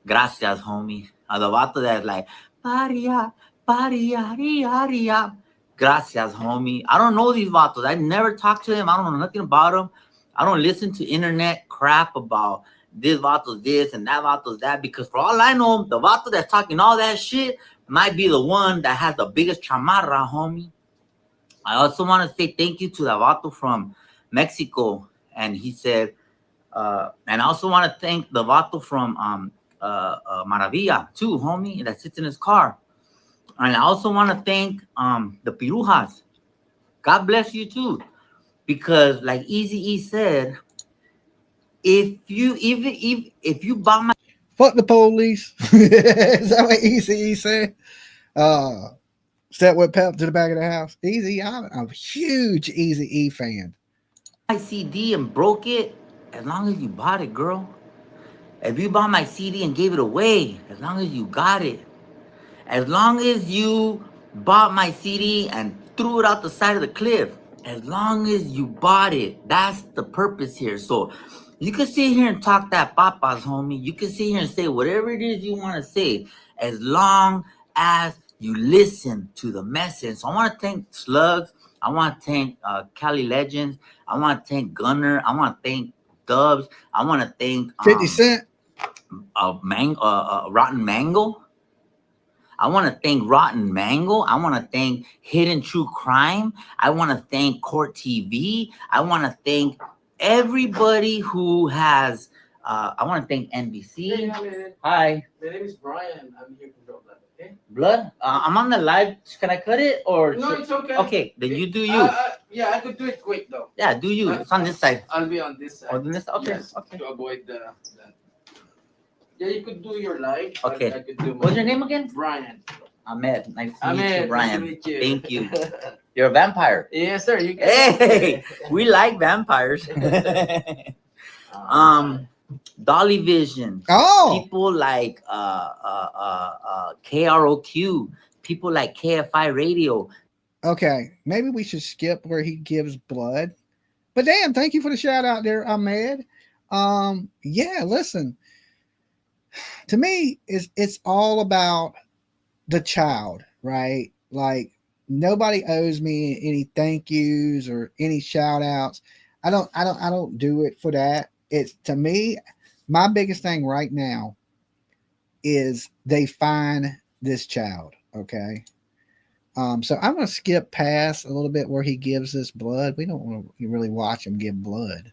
Gracias, homie. The vato that's like paria, paria, ria, ria. Gracias, homie. I don't know these vatos. I never talked to them. I don't know nothing about them. I don't listen to internet crap about this vato's this and that vato's that, because for all I know, the vato that's talking all that shit might be the one that has the biggest chamarra, homie. I also want to say thank you to the vato from Mexico. And he said, and I also want to thank the vato from Maravilla too, homie, that sits in his car. And I also want to thank the Pirujas. God bless you too. Because like Easy E said, if you buy my Fuck the police. Is that what Easy said? Step with pep to the back of the house. Easy, I'm a huge Easy E fan. CD and broke it, as long as you bought it, girl. If you bought my CD and gave it away, as long as you got it. As long as you bought my CD and threw it out the side of the cliff, as long as you bought it, that's the purpose here. So you can sit here and talk that papas, homie. You can sit here and say whatever it is you want to say, as long as you listen to the message. So I want to thank Slugs. I want to thank Cali Legends. I want to thank Gunner. I want to thank Dubs. I want to thank 50 Cent. Rotten Mango. I want to thank Rotten Mango. I want to thank Hidden True Crime. I want to thank Court TV. I want to thank everybody who has. I want to thank NBC. Hi. My name is Brian. I'm here from Blood. Okay. Blood. I'm on the live. Can I cut it or? No, it's okay. Okay, then you do you. Yeah, I could do it quick though. Yeah, do you. It's on this side. I'll be on this side. On this. Okay. Yes, Okay. To avoid the. Yeah, you could do your live. Okay. I could do What's your name again? Brian. Ahmed. Nice to meet Ahmed, you, Brian. Nice to meet you. Thank you. You're a vampire. Yes, sir. You can. Hey, we like vampires. Dolly Vision. Oh, People like KROQ. People like KFI Radio. okay. Maybe we should skip where he gives blood. But damn, thank you for the shout out there, Ahmed. Yeah, listen. To me, it's all about the child, right? Like nobody owes me any thank yous or any shout outs. I don't do it for that. It's to me, my biggest thing right now is they find this child. Okay. So I'm gonna skip past a little bit where he gives us blood. We don't want to really watch him give blood.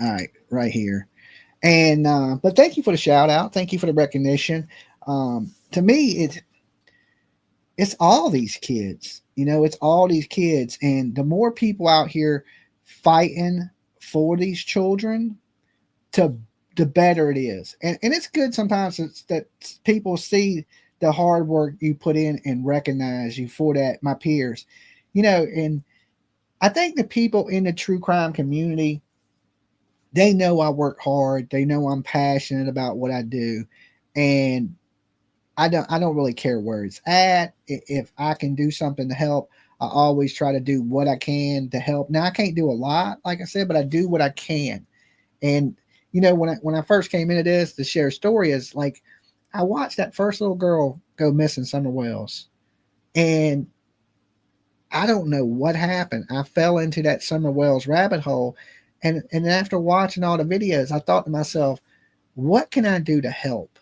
All right, right here. And but thank you for the shout out. Thank you for the recognition. To me, it's all these kids. It's all these kids, and the more people out here fighting for these children, the better it is. And it's good sometimes that people see the hard work you put in and recognize you for that, my peers. And I think the people in the true crime community, they know I work hard. They know I'm passionate about what I do. And I don't really care where it's at. If I can do something to help, I always try to do what I can to help. Now I can't do a lot, like I said, but I do what I can. And when I first came into this to share a story, is like I watched that first little girl go missing somewhere Wells. And I don't know what happened. I fell into that Summer Wells rabbit hole. And after watching all the videos, I thought to myself, what can I do to help?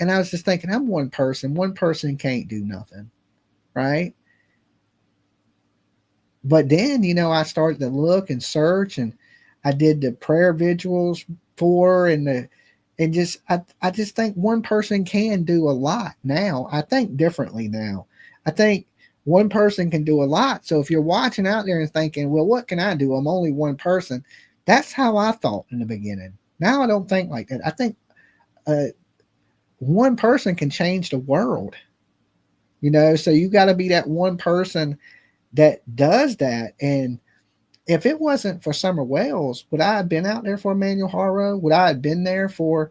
And I was just thinking, I'm one person. One person can't do nothing, right? But then, I started to look and search, and I did the prayer vigils for and I just think one person can do a lot now. I think differently now. I think one person can do a lot. So if you're watching out there and thinking, well, what can I do? I'm only one person. That's how I thought in the beginning. Now I don't think like that. I think one person can change the world, so you got to be that one person that does that. And if it wasn't for Summer Wells, would I have been out there for Emmanuel Haro? Would I have been there for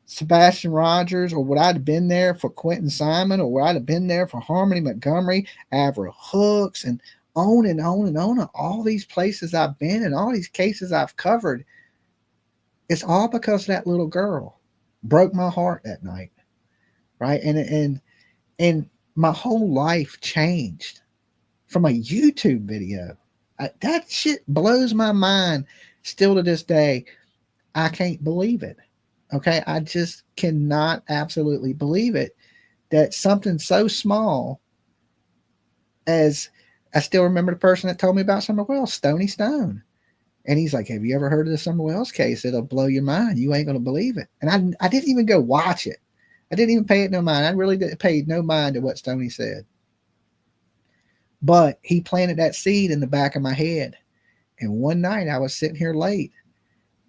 Sebastian Rogers? Or would I have been there for Quentin Simon? Or would I have been there for Harmony Montgomery, Avril Hooks, and on and on and on? All these places I've been and all these cases I've covered, it's all because that little girl broke my heart that night, right? And my whole life changed from a YouTube video. That shit blows my mind still to this day. I can't believe it. Okay. I just cannot absolutely believe it that something so small as I still remember the person that told me about Summer Wells, Stony Stone. And he's like, have you ever heard of the Summer Wells case? It'll blow your mind. You ain't going to believe it. And I didn't even go watch it. I didn't even pay it no mind. I really didn't pay no mind to what Stony said. But he planted that seed in the back of my head. And one night I was sitting here late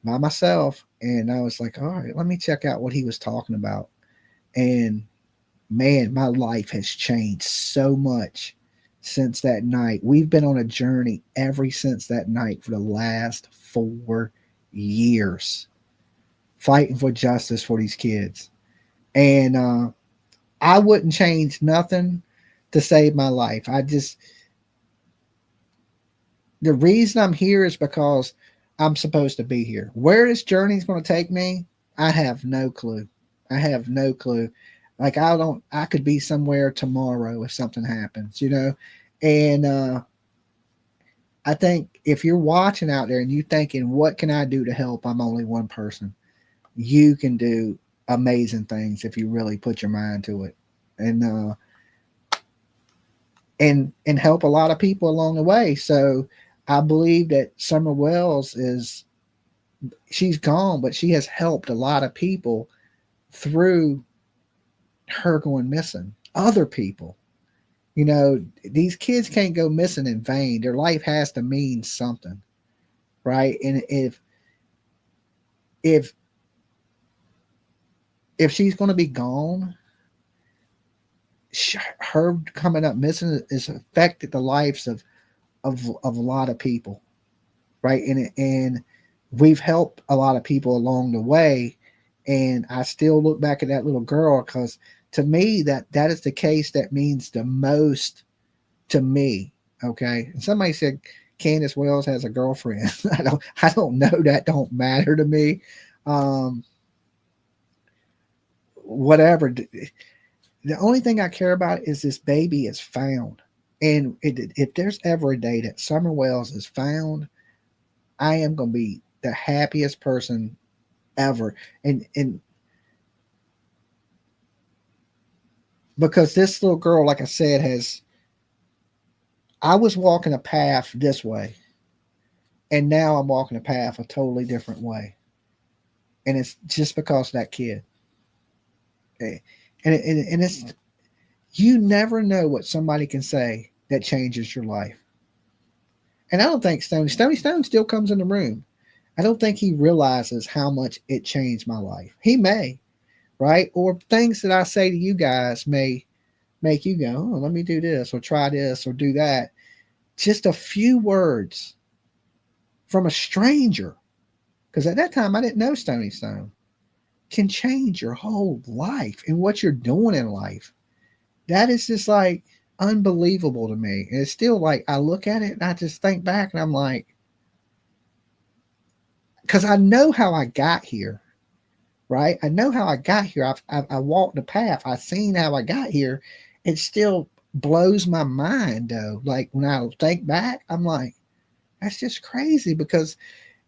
by myself, and I was like, all right, let me check out what he was talking about. And man, my life has changed so much since that night. We've been on a journey ever since that night for the last 4 years, fighting for justice for these kids. And I wouldn't change nothing to save my life. The reason I'm here is because I'm supposed to be here. Where this journey is going to take me, I have no clue. I have no clue. Like I could be somewhere tomorrow if something happens, And I think if you're watching out there and you're thinking, what can I do to help? I'm only one person. You can do amazing things if you really put your mind to it. And help a lot of people along the way. So I believe that Summer Wells she's gone, but she has helped a lot of people through her going missing. Other people, these kids can't go missing in vain. Their life has to mean something, right? And if she's going to be gone, her coming up missing has affected the lives of a lot of people, right? And we've helped a lot of people along the way. And I still look back at that little girl because to me that is the case that means the most to me. Okay. And somebody said Candace Wells has a girlfriend. I don't know. That don't matter to me. Whatever. The only thing I care about is this baby is found. And if there's ever a day that Summer Wells is found, I am going to be the happiest person ever. And because this little girl, like I said, I was walking a path this way, and now I'm walking a path a totally different way. And it's just because of that kid. And it's, you never know what somebody can say that changes your life. And I don't think Stony Stone still comes in the room. I don't think he realizes how much it changed my life. He may, right? Or things that I say to you guys may make you go, oh, let me do this or try this or do that. Just a few words from a stranger, because at that time I didn't know Stony Stone, can change your whole life and what you're doing in life. That is just like unbelievable to me. And it's still like I look at it and I just think back and I'm like, because I know how I got here, right? I know how I got here. I walked the path. I've seen how I got here. It still blows my mind though. Like when I think back, I'm like, that's just crazy. Because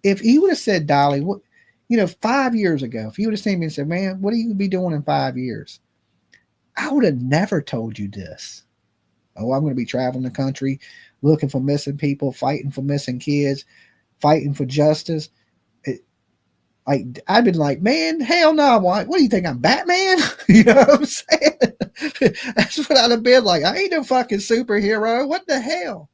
if he would have said, Dolly, what, 5 years ago, if you would have seen me and said, man, what are you gonna be doing in 5 years? I would have never told you this. Oh, I'm going to be traveling the country, looking for missing people, fighting for missing kids, fighting for justice. Like I've been like, man, hell no! What do you think I'm Batman? You know what I'm saying? That's what I'd have been like. I ain't no fucking superhero. What the hell?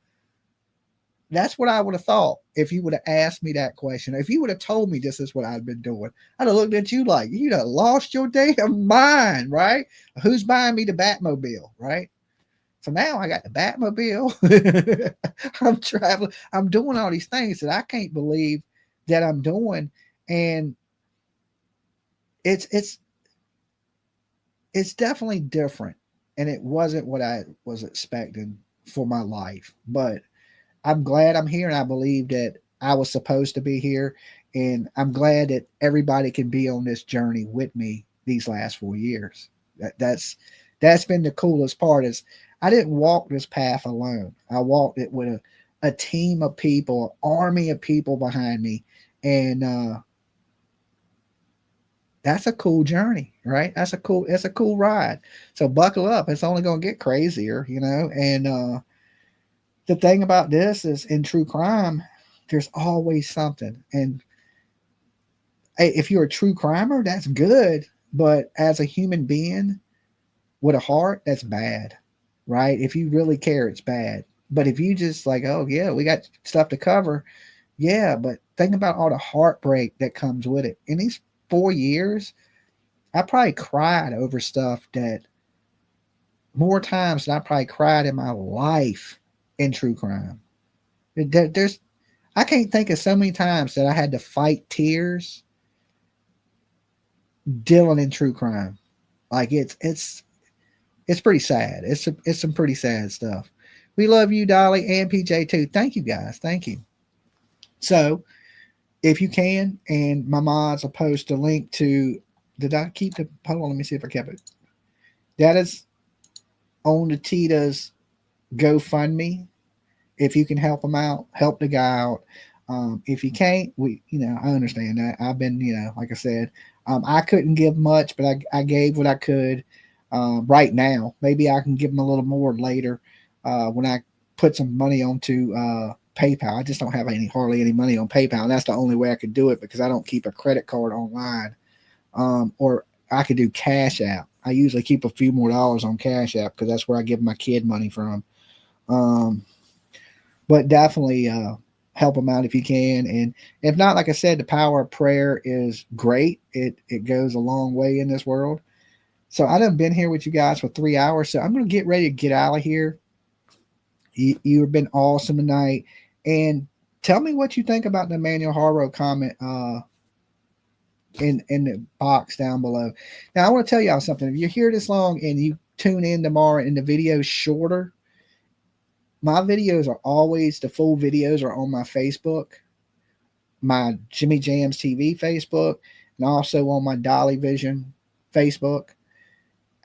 That's what I would have thought if you would have asked me that question. If you would have told me this is what I'd been doing, I'd have looked at you like you'd have lost your damn mind, right? Who's buying me the Batmobile, right? So now I got the Batmobile. I'm traveling. I'm doing all these things that I can't believe that I'm doing, and it's definitely different, and it wasn't what I was expecting for my life. But I'm glad I'm here, and I believe that I was supposed to be here, and I'm glad that everybody can be on this journey with me these last 4 years. That's been the coolest part. Is I didn't walk this path alone. I walked it with a team of people, an army of people behind me, and that's a cool journey, right? That's a cool ride. So buckle up. It's only going to get crazier, And the thing about this is, in true crime, there's always something. And hey, if you're a true crimer, that's good. But as a human being with a heart, that's bad, right? If you really care, it's bad. But if you just like, oh yeah, we got stuff to cover, yeah. But think about all the heartbreak that comes with it. In these 4 years, I probably cried over stuff that more times than I probably cried in my life in true crime. I can't think of so many times that I had to fight tears dealing in true crime. Like it's pretty sad. It's some pretty sad stuff. We love you, Dolly, and PJ too. Thank you guys. Thank you. So if you can, and my mods will post a link to, did I keep the, hold on, let me see if I kept it. That is on the Tita's GoFundMe. If you can help them out, help the guy out. If you can't, I understand that. I've been, like I said, I couldn't give much, but I gave what I could right now. Maybe I can give them a little more later when I put some money onto PayPal. I just don't have hardly any money on PayPal, and that's the only way I could do it because I don't keep a credit card online. Or I could do Cash App. I usually keep a few more dollars on Cash App because that's where I give my kid money from. But definitely help them out if you can. And if not, like I said, the power of prayer is great. It goes a long way in this world. So I done been here with you guys for 3 hours. So I'm going to get ready to get out of here. You've been awesome tonight. And tell me what you think about the Emmanuel Haro comment in the box down below. Now, I want to tell y'all something. If you're here this long and you tune in tomorrow and the video's shorter, my videos are always, the full videos are on my Facebook, my Jimmy Jams TV Facebook, and also on my Dolly Vision Facebook.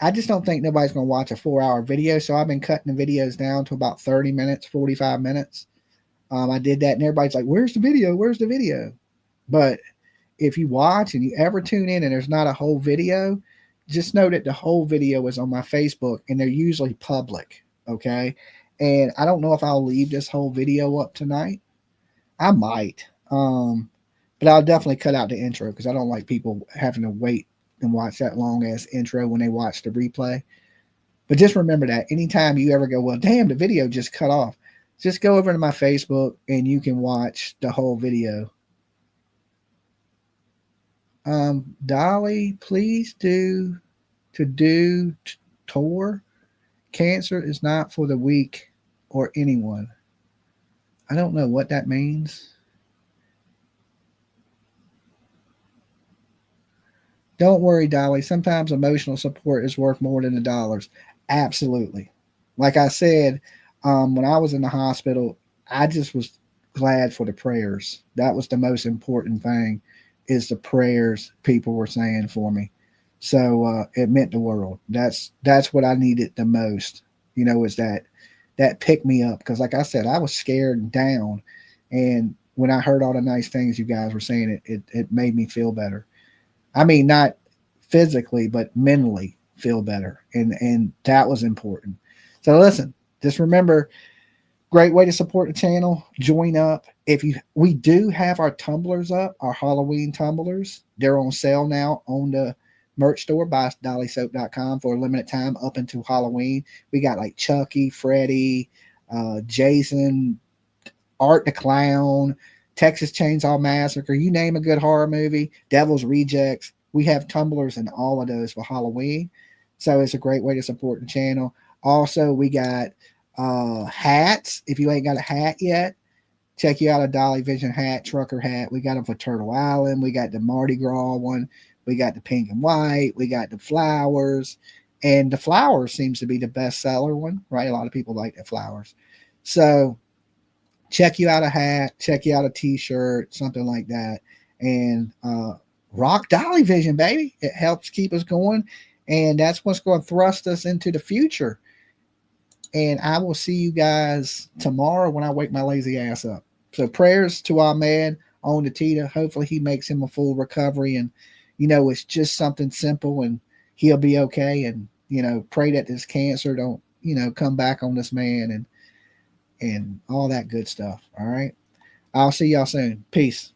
I just don't think nobody's going to watch a 4-hour video, so I've been cutting the videos down to about 30 minutes, 45 minutes. I did that, and everybody's like, where's the video? Where's the video? But if you watch and you ever tune in and there's not a whole video, just know that the whole video is on my Facebook, and they're usually public, okay? And I don't know if I'll leave this whole video up tonight. I might, but I'll definitely cut out the intro because I don't like people having to wait and watch that long ass intro when they watch the replay. But just remember that anytime you ever go, well, damn, the video just cut off, just go over to my Facebook and you can watch the whole video. Dolly, please do tour. Cancer is not for the weak or anyone. I don't know what that means. Don't worry, Dolly. Sometimes emotional support is worth more than the dollars. Absolutely. Like I said, when I was in the hospital, I just was glad for the prayers. That was the most important thing. is the prayers people were saying for me. So it meant the world. That's what I needed the most. Is that pick me up, because like I said, I was scared and down, and when I heard all the nice things you guys were saying, it made me feel better. I mean, not physically, but mentally feel better, and that was important. So listen, just remember, great way to support the channel. Join up. We do have our tumblers up, our Halloween tumblers. They're on sale now on the merch store by dollysoap.com for a limited time up until Halloween. We got like Chucky, Freddy, Jason, Art the Clown, Texas Chainsaw Massacre. You name a good horror movie, Devil's Rejects. We have tumblers in all of those for Halloween. So it's a great way to support the channel. Also, we got hats. If you ain't got a hat yet, check you out a Dolly Vision hat, trucker hat. We got them for Turtle Island. We got the Mardi Gras one. We got the pink and white. We got the flowers. And the flowers seems to be the best seller one, right? A lot of people like the flowers. So check you out a hat, check you out a t-shirt, something like that. And rock Dolly Vision, baby. It helps keep us going. And that's what's going to thrust us into the future. And I will see you guys tomorrow when I wake my lazy ass up. So prayers to our man on the Tira. Hopefully he makes him a full recovery. And, it's just something simple and he'll be okay. And, pray that this cancer don't, come back on this man and all that good stuff. All right. I'll see y'all soon. Peace.